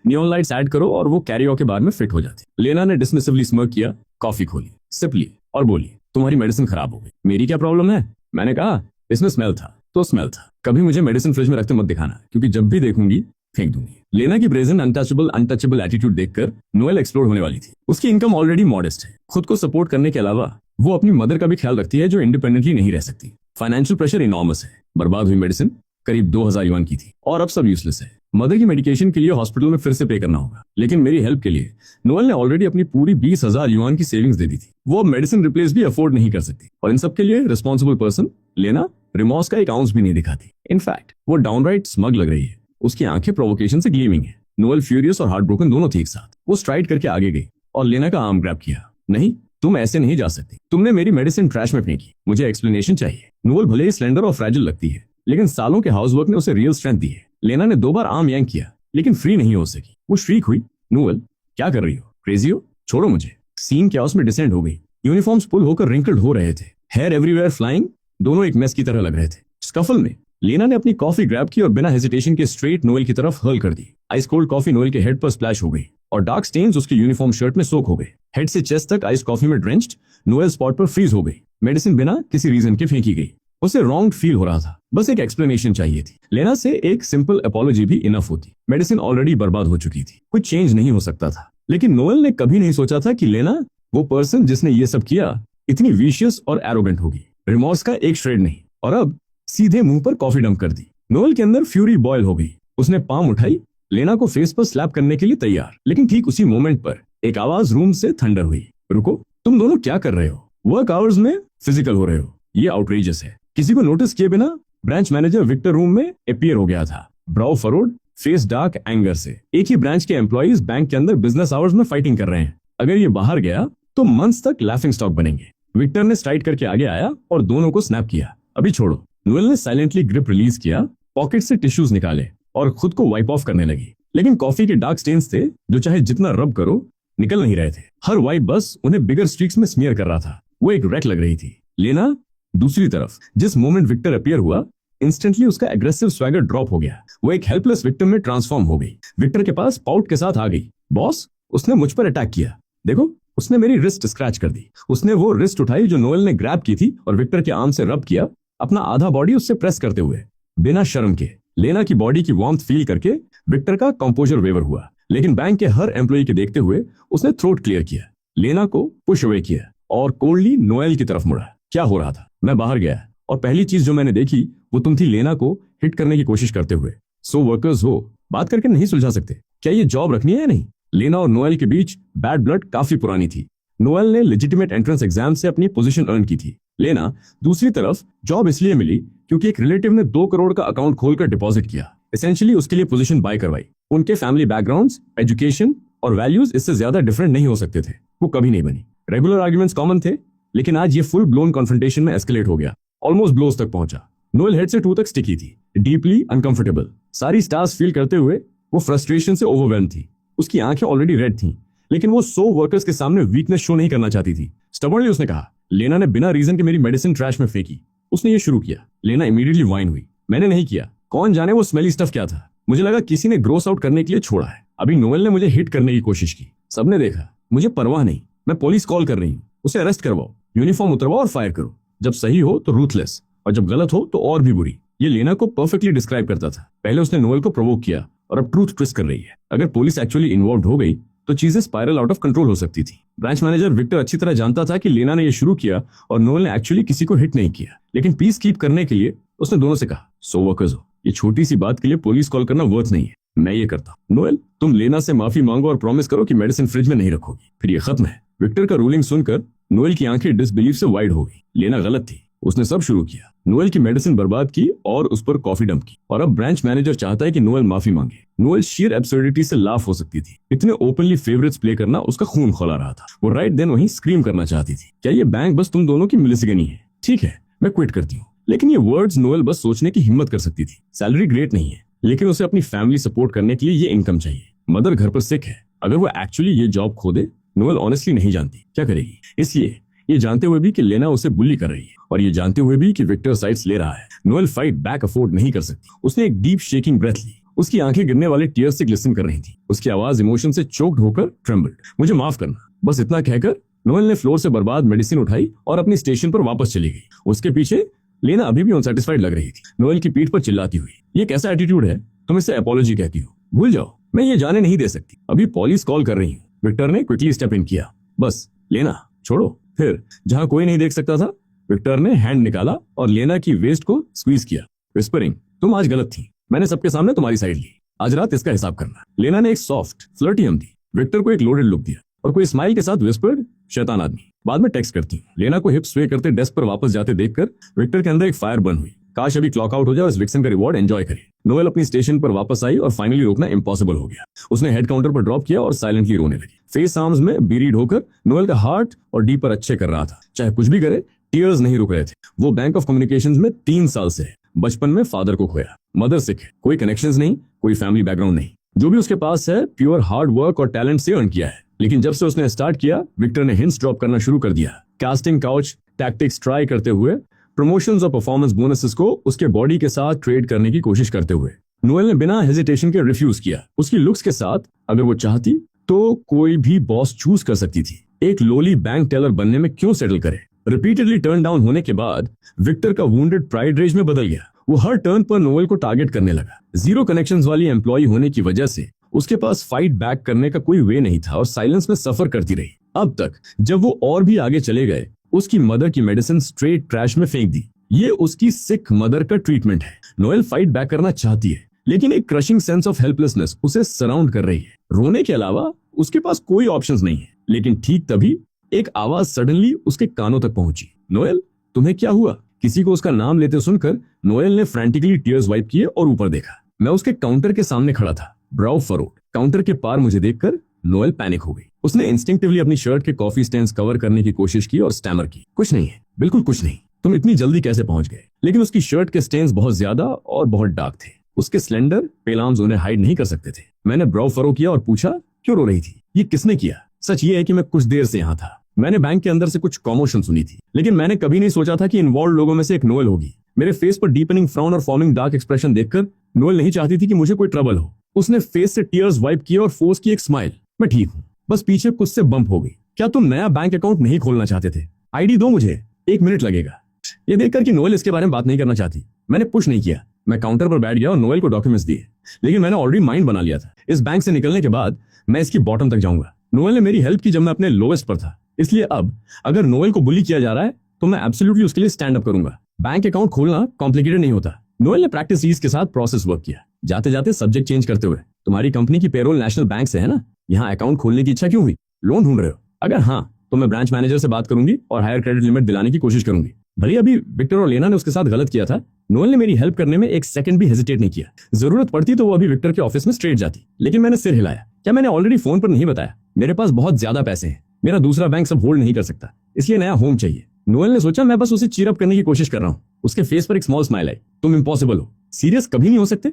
नियॉन लाइट्स ऐड करो और वो कैरियो के बार में फिट हो जाती। लेना ने डिसमिसिवली स्मर्क किया, कॉफी खोली, सिप ली और बोली, तुम्हारी मेडिसिन खराब हो गई। मेरी क्या प्रॉब्लम है? मैंने कहा, इसमें स्मेल था तो स्मेल था। कभी मुझे मेडिसिन फ्रिज में रखते मत दिखाना, क्योंकि जब भी देखूंगी फेंक दूंगी। लेना की ब्रेजन अनटचेबल एटीट्यूड देखकर नोएल एक्सप्लोर होने वाली थी। उसकी इनकम ऑलरेडी मॉडेस्ट है। खुद को सपोर्ट करने के अलावा वो अपनी मदर का भी ख्याल रखती है जो इंडिपेंडेंटली नहीं रह सकती। फाइनेंशियल प्रेशर इनॉर्मस है। बर्बाद हुई मेडिसिन करीब 2000 युआन की थी और अब सब यूजलेस है। मदर की मेडिकेशन के लिए हॉस्पिटल में फिर से पे करना होगा, लेकिन मेरी हेल्प के लिए नोएल ने ऑलरेडी अपनी पूरी 20,000 युआन की सेविंग्स दे दी थी। वो अब मेडिसिन रिप्लेस भी अफोर्ड नहीं कर सकती और इन सब के लिए रिस्पॉन्सिबल पर्सन लेना रिमॉर्स का एक आउंस भी नहीं दिखाती। इनफैक्ट वो डाउनराइट स्मग लग रही है। उसकी आंखें प्रोवोकेशन से ग्लीमिंग है। नोएल फ्यूरियस और हार्ट ब्रोकन दोनों थी एक साथ। वो स्ट्राइड करके आगे गई और लेना का आर्म ग्रैब किया। नहीं, तुम ऐसे नहीं जा सकती। तुमने मेरी मेडिसिन ट्रैश में फेंकी, मुझे एक्सप्लेनेशन चाहिए। नोएल भले ही स्लेंडर और फ्रैजिल लगती है, लेकिन सालों के हाउसवर्क ने उसे रियल स्ट्रेंथ दी है। लेना ने 2 बार आर्म यांक किया, लेकिन फ्री नहीं हो सकी। वो श्रीक हुई, नोएल क्या कर रही हो? क्रेजी हो? छोड़ो मुझे। सीन क्या उसमें डिसेंड हो गई। यूनिफॉर्म्स पुल होकर रिंकल्ड हो रहे थे, हेयर एवरीवेयर फ्लाइंग, दोनों एक मेस की तरह लग रहे थे। स्कफल में लेना ने अपनी कॉफी ग्रैब की और बिना हेजिटेशन के स्ट्रेट नोएल की तरफ हर्ल कर दी। आइस कोल्ड कॉफी नोएल के हेड पर स्प्लैश हो गई और डार्क स्टेन्स उसके यूनिफॉर्म शर्ट में सोक हो गए। हेड से चेस्ट तक आइस कॉफी में ड्रेंच्ड नोएल स्पॉट पर फ्रीज हो गई। मेडिसिन बिना किसी रीजन के फेंकी गई। उसे रॉन्ग फील हो रहा था, बस एक एक्सप्लेनेशन चाहिए थी। लेना से एक सिंपल अपॉलॉजी भी इनफ होती। मेडिसिन ऑलरेडी बर्बाद हो चुकी थी, कुछ चेंज नहीं हो सकता था। लेकिन नोएल ने कभी नहीं सोचा था कि लेना, वो पर्सन जिसने ये सब किया, इतनी विशियस और एरोगेंट होगी। रिमॉर्स का एक श्रेड नहीं, और अब सीधे मुंह पर कॉफी डंप कर दी। नोएल के अंदर फ्यूरी बॉयल हो गई। उसने पाम उठाई, लेना को फेस पर स्लैप करने के लिए तैयार। लेकिन ठीक उसी मोमेंट पर एक आवाज रूम से थंडर हुई, रुको, तुम दोनों क्या कर रहे हो? वर्क आवर्स में फिजिकल हो रहे हो, ये आउटरेजियस है। किसी को नोटिस किए बिना ब्रांच मैनेजर विक्टर रूम में अपीयर हो गया था, ब्राउ फरोड, फेस डार्क एंगर से। एक ही ब्रांच के एम्प्लॉइज बैंक के अंदर बिजनेस आवर्स में फाइटिंग कर रहे हैं। अगर ये बाहर गया तो मंथ्स तक लाफिंग स्टॉक बनेंगे। विक्टर ने स्ट्राइड करके आगे आया और दोनों को स्नैप किया। अभी छोड़ो। नोएल ने साइलेंटली ग्रिप रिलीज किया, पॉकेट से टिश्यूज निकाले और खुद को वाइप ऑफ करने लगी। लेकिन कॉफी के डार्क स्टेन्स थे जो चाहे जितना रब करो निकल नहीं रहे थे। हर वाइप बस उन्हें बिगर स्ट्रीक्स में स्मीयर कर रहा था। वो एक रैक लग रही थी। लेना दूसरी तरफ, जिस मोमेंट विक्टर अपीयर हुआ, इंस्टेंटली उसका एग्रेसिव स्वैगर ड्रॉप हो गया। वो एक हेल्पलेस विक्टिम में ट्रांसफॉर्म हो गई। विक्टर के पास पाउट के साथ आ गई। बॉस, उसने मुझ पर अटैक किया। देखो, उसने मेरी रिस्ट स्क्रैच कर दी। उसने वो रिस्ट उठाई जो नोएल ने ग्रैब की थी और विक्टर के आर्म से रब किया, अपना आधा बॉडी उससे प्रेस करते हुए, बिना शर्म के। लेना की बॉडी की वार्मथ फील करके विक्टर का कंपोजर वेवर हुआ। लेकिन बैंक के हर एम्प्लॉय के देखते हुए उसने थ्रोट क्लियर किया, लेना को पुश अवे किया और कोल्डली नोएल की तरफ मुड़ा। क्या हो रहा था? मैं बाहर गया और पहली चीज जो मैंने देखी वो तुम थी लेना को हिट करने की कोशिश करते हुए। सो वर्कर्स हो, बात करके नहीं सुलझा सकते? क्या ये जॉब रखनी है या नहीं? लेना और नोएल के बीच बैड ब्लड काफी पुरानी थी। नोएल ने लेजिटिमेट एंट्रेंस एग्जाम से अपनी पोजीशन अर्न की थी। लेना दूसरी तरफ जॉब इसलिए मिली क्योंकि एक रिलेटिव ने 2 करोड़ का अकाउंट खोलकर डिपॉजिट किया, एसेंशियली उसके लिए पोजीशन बाय करवाई। उनके फैमिली बैकग्राउंड्स, एजुकेशन और वैल्यूज इससे ज्यादा डिफरेंट नहीं हो सकते थे। वो कभी नहीं बनी। रेगुलर आर्ग्यूमेंट्स कॉमन थे, लेकिन आज ये फुल ब्लोन कॉन्फ्रंटेशन में एस्केलेट हो गया, ऑलमोस्ट ब्लोज तक पहुंचा। नोएल हेड से टू तक स्टिकी थी, डीपली अनकंफर्टेबल। सारी स्टार्स फील करते हुए वो फ्रस्ट्रेशन से ओवरवेल्म थी। उसकी आंखें ऑलरेडी रेड थीं, लेकिन वो 100 वर्कर्स के सामने वीकनेस शो नहीं करना चाहती थी। स्टबर्नली उसने कहा, लेना ने बिना रीजन के मेरी मेडिसिन ट्रैश में फेंकी। उसने ये शुरू किया। लेना इमीडिएटली वाइन हुई। मैंने नहीं किया। कौन जाने वो स्मेली स्टफ क्या था। मुझे लगा किसी ने ग्रोस आउट करने के लिए छोड़ा है। अभी नोएल ने मुझे हिट करने की कोशिश की। सबने देखा। मुझे परवाह नहीं। मैं पुलिस कॉल कर रही हूँ। उसे अरेस्ट करवाओ, यूनिफॉर्म उतरवाओ और फायर करो। जब सही हो तो रूथलेस, और जब गलत हो तो और भी बुरी। ये लेना को परफेक्टली डिस्क्राइब करता था। पहले उसने नोएल को प्रोवोक किया और अब ट्रूथ ट्विस्ट कर रही है। अगर पुलिस एक्चुअली इन्वॉल्व हो गई तो चीजें स्पाइरल आउट ऑफ कंट्रोल हो सकती थी। ब्रांच मैनेजर विक्टर अच्छी तरह जानता था कि लेना ने यह शुरू किया और नोएल ने एक्चुअली किसी को हिट नहीं किया, लेकिन पीस कीप करने के लिए उसने दोनों से कहा, सो वर्कर्स हो, ये छोटी सी बात के लिए पुलिस कॉल करना वर्थ नहीं है। मैं ये करता हूं। नोएल, तुम लेना से माफी मांगो और प्रॉमिस करो कि मेडिसिन फ्रिज में नहीं रखोगी, फिर ये खत्म है। विक्टर का रूलिंग सुनकर नोएल की आंखें डिसबिलीफ से वाइड हो गई। लेना गलत थी। उसने सब शुरू किया, नोएल की मेडिसिन बर्बाद की और उस पर कॉफी डंप की, और अब ब्रांच मैनेजर चाहता है कि नोएल माफी मांगे। नोएल शेयर एब्सर्डिटी से लाफ हो सकती थी। इतने ओपनली फेवरेट्स प्ले करना उसका खून खौला रहा था। वो राइट देन वहीं स्क्रीम करना चाहती थी, क्या ये बैंक बस तुम दोनों की मिलीसिगनी है? ठीक है, मैं क्विट करती हूँ। लेकिन ये वर्ड्स नोएल बस सोचने की हिम्मत कर सकती थी। सैलरी ग्रेट नहीं है, लेकिन उसे अपनी फैमिली सपोर्ट करने के लिए ये इनकम चाहिए। मदर घर पर सिक है। अगर वो एक्चुअली ये जॉब खो दे, नोएल ऑनेस्टली नहीं जानती क्या करेगी। इसलिए ये जानते हुए भी कि लेना उसे बुली कर रही है और ये जानते हुए भी कि विक्टर साइड्स ले रहा है, नोएल फाइट बैक अफोर्ड नहीं कर सकती। उसने एक डीप शेकिंग ब्रेथ ली। उसकी आंखें गिरने वाले टीयर्स से ग्लिसन कर रही थी। उसकी आवाज इमोशन से चोक्ड होकर ट्रेम्बल्ड। मुझे माफ करना, बस इतना कहकर नोएल ने फ्लोर से बर्बाद मेडिसिन उठाई और अपनी स्टेशन पर वापस चली गई। उसके पीछे लेना अभी भी अनसेटिस्फाइड लग रही थी, नोएल की पीठ पर चिल्लाती हुई, ये कैसा एटीट्यूड है? तुम इसे अपॉलॉजी कहती हो? भूल जाओ, मैं ये जाने नहीं दे सकती। अभी पुलिस कॉल कर रही हूँ। विक्टर ने क्विकली स्टेप इन किया। बस लेना छोड़ो। फिर जहां कोई नहीं देख सकता था, विक्टर ने हैंड निकाला और लेना की वेस्ट को स्क्वीज किया, विस्परिंग, तुम आज गलत थी। मैंने सबके सामने तुम्हारी साइड ली। आज रात इसका हिसाब करना। लेना ने एक सॉफ्ट फ्लर्टी हम दी। विक्टर को एक लोडेड लुक दिया और कोई स्माइल के साथ विस्पर्ड, शैतान आदमी, बाद में टेक्स्ट करती हूँ। लेना को हिप स्वे करते डेस्क पर वापस जाते देखकर विक्टर के अंदर एक फायर बर्न हुई। काश अभी क्लॉक आउट हो जाए और इस विक्सन का रिवॉर्ड एंजॉय करे। नोएल अपनी स्टेशन पर वापस आई और फाइनली रोकना इम्पॉसिबल हो गया। उसने हेड काउंटर पर ड्रॉप किया और साइलेंटली रोने लगी। फेस आर्म्स में बीरीड होकर नोएल का हार्ट और डी पर अच्छे कर रहा था। चाहे कुछ भी करे, टीयर्स नहीं रुक रहे थे। वो बैंक ऑफ कम्युनिकेशंस में 3 साल से है। बचपन में फादर को खोया, मदर सिक है, कोई कनेक्शंस नहीं, कोई फैमिली बैकग्राउंड नहीं। जो भी उसके पास है प्योर हार्ड वर्क और टैलेंट से अर्न किया है। लेकिन जब से उसने स्टार्ट किया, विक्टर ने हिंट्स ड्रॉप करना शुरू कर दिया। कास्टिंग काउच टैक्टिक्स ट्राई करते हुए, प्रमोशंस और परफॉर्मेंस बोनसेस को उसके बॉडी के साथ ट्रेड करने की कोशिश करते हुए। नोएल ने बिना हेजिटेशन के रिफ्यूज किया। उसकी लुक्स के साथ अगर वो चाहती तो कोई भी बॉस चूज कर सकती थी। एक लोली बैंक टेलर बनने में क्यों सेटल करे? रिपीटेडली टर्न डाउन होने के बाद विक्टर का वुंडेड प्राइड रेज में बदल गया। वो हर टर्न पर नोएल को टारगेट करने लगा। जीरो कनेक्शंस वाली एम्प्लॉय होने की वजह से उसके पास फाइट बैक करने का कोई वे नहीं था और साइलेंस में सफर करती रही। अब तक जब वो और भी आगे चले गए, उसकी मदर की मेडिसिन स्ट्रेट ट्रैश में फेंक दी। ये उसकी सिक मदर का ट्रीटमेंट है। नोएल फाइट बैक करना चाहती है, लेकिन एक क्रशिंग सेंस ऑफ हेल्पलेसनेस उसे सराउंड कर रही है। रोने के अलावा उसके पास कोई ऑप्शंस नहीं है। लेकिन ठीक तभी एक आवाज सडनली उसके कानों तक पहुंची। नोएल, तुम्हें क्या हुआ? किसी को उसका नाम लेते सुनकर नोएल ने फ्रैंटिकली टीयर्स वाइप किए और ऊपर देखा। मैं उसके काउंटर के सामने खड़ा था, ब्राउ फरोड। काउंटर के पार मुझे देखकर नोएल पैनिक हो गई। उसने इंस्टिंक्टिवली अपनी शर्ट के कॉफी स्टेन्स कवर करने की कोशिश की और स्टैमर की, कुछ नहीं है, बिल्कुल कुछ नहीं। तुम इतनी जल्दी कैसे पहुंच गए? लेकिन उसकी शर्ट के स्टेन्स बहुत ज्यादा और बहुत डार्क थे। उसके स्लेंडर पेल आर्म्स उन्हें हाइड नहीं कर सकते थे। मैंने ब्राउ फरो किया और पूछा, क्यों रो रही थी? ये किसने किया? सच ये है कि मैं कुछ देर से यहाँ था। मैंने बैंक के अंदर से कुछ कॉमोशन सुनी थी, लेकिन मैंने कभी नहीं सोचा था कि इन्वॉल्व लोगों में से एक नोएल होगी। मेरे फेस पर डीपनिंग फ्राउन और फॉर्मिंग डार्क एक्सप्रेशन देखकर नोएल नहीं चाहती थी कि मुझे कोई ट्रबल हो। उसने फेस से टीयर्स वाइप किए और फोर्स की एक स्माइल। मैं ठीक हूँ, बस पीछे कुछ से बम्प हो गई। क्या तुम नया बैंक अकाउंट नहीं खोलना चाहते थे? आईडी दो मुझे, 1 मिनट लगेगा। ये देखकर कि नोएल इसके बारे में बात नहीं करना चाहती, मैंने पुश नहीं किया। मैं काउंटर पर बैठ गया और नोएल को डॉक्यूमेंट्स दिए, लेकिन मैंने ऑलरेडी माइंड बना लिया था, इस बैंक से निकलने के बाद मैं इसकी बॉटम तक जाऊंगा। नोएल ने मेरी हेल्प की जब मैं अपने लोवेस्ट पर था, इसलिए अब अगर नोएल को बुली किया जा रहा है तो मैं एब्सोल्युटली उसके लिए स्टैंड अप करूंगा। बैंक अकाउंट खोलना कॉम्प्लिकेटेड नहीं होता। नोएल ने प्रैक्टिस ईज के साथ प्रोसेस वर्क किया, जाते जाते सब्जेक्ट चेंज करते हुए, तुम्हारी कंपनी की पेरोल नेशनल बैंक से है ना, यहाँ अकाउंट खोलने की इच्छा क्यों हुई? लोन ढूंढ रहे हो? अगर हाँ तो मैं ब्रांच मैनेजर से बात करूंगी और हायर क्रेडिट लिमिट दिलाने की कोशिश करूंगी। भले अभी विक्टर और लेना ने उसके साथ गलत किया था, नोएल ने मेरी हेल्प करने में एक सेकंड भी हेजिटेट नहीं किया। जरूरत पड़ती तो वो अभी विक्टर के ऑफिस में स्ट्रेट जाती, लेकिन मैंने सिर हिलाया। क्या मैंने ऑलरेडी फोन पर नहीं बताया? मेरे पास बहुत ज्यादा पैसे हैं, मेरा दूसरा बैंक सब होल्ड नहीं कर सकता, इसलिए नया होम चाहिए। नोएल ने सोचा मैं बस उसे चीयर अप करने की कोशिश कर रहा हूँ। उसके फेस पर एक स्मॉल स्माइल आई। तुम इम्पॉसिबल हो, सीरियस कभी नहीं हो सकते?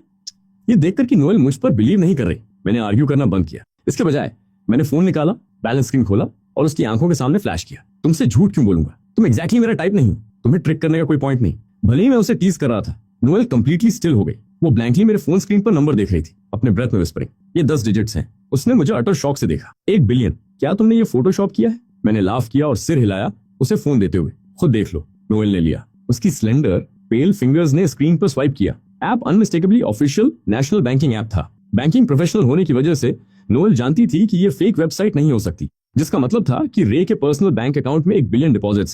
ये देखकर कि नोएल मुझ पर बिलीव नहीं कर रही, मैंने आर्ग्यू करना बंद किया। इसके बजाय मैंने फोन निकाला, बैलेंस स्क्रीन खोला और उसकी आंखों के सामने फ्लैश किया। तुमसे झूठ क्यों बोलूंगा? तुम एग्जैक्टली मेरा टाइप नहीं हो, तुम्हें ट्रिक करने का कोई पॉइंट नहीं। भले ही मैं उसे टीज कर रहा था, नोएल कंप्लीटली स्टिल हो गई। वो ब्लैंकली मेरे फोन स्क्रीन पर नंबर देख रही थी, अपने ब्रेथ में विस्परिंग, ये 10 डिजिट्स हैं। उसने मुझे अटर शॉक से देखा। 1 बिलियन, क्या तुमने ये फोटोशॉप किया है? मैंने लाफ किया और सिर हिलाया उसे फोन देते हुए। खुद देख लो। नोएल ने लिया। उसकी स्लेंडर पेल फिंगर्स ने स्क्रीन पर स्वाइप किया। App unmistakably official national banking app था। बैंकिंग प्रोफेशनल होने की वजह से नोएल जानती थी कि ये फेक वेबसाइट नहीं हो सकती, जिसका मतलब था कि रे के पर्सनल बैंक अकाउंट में 1 बिलियन डिपॉजिट्स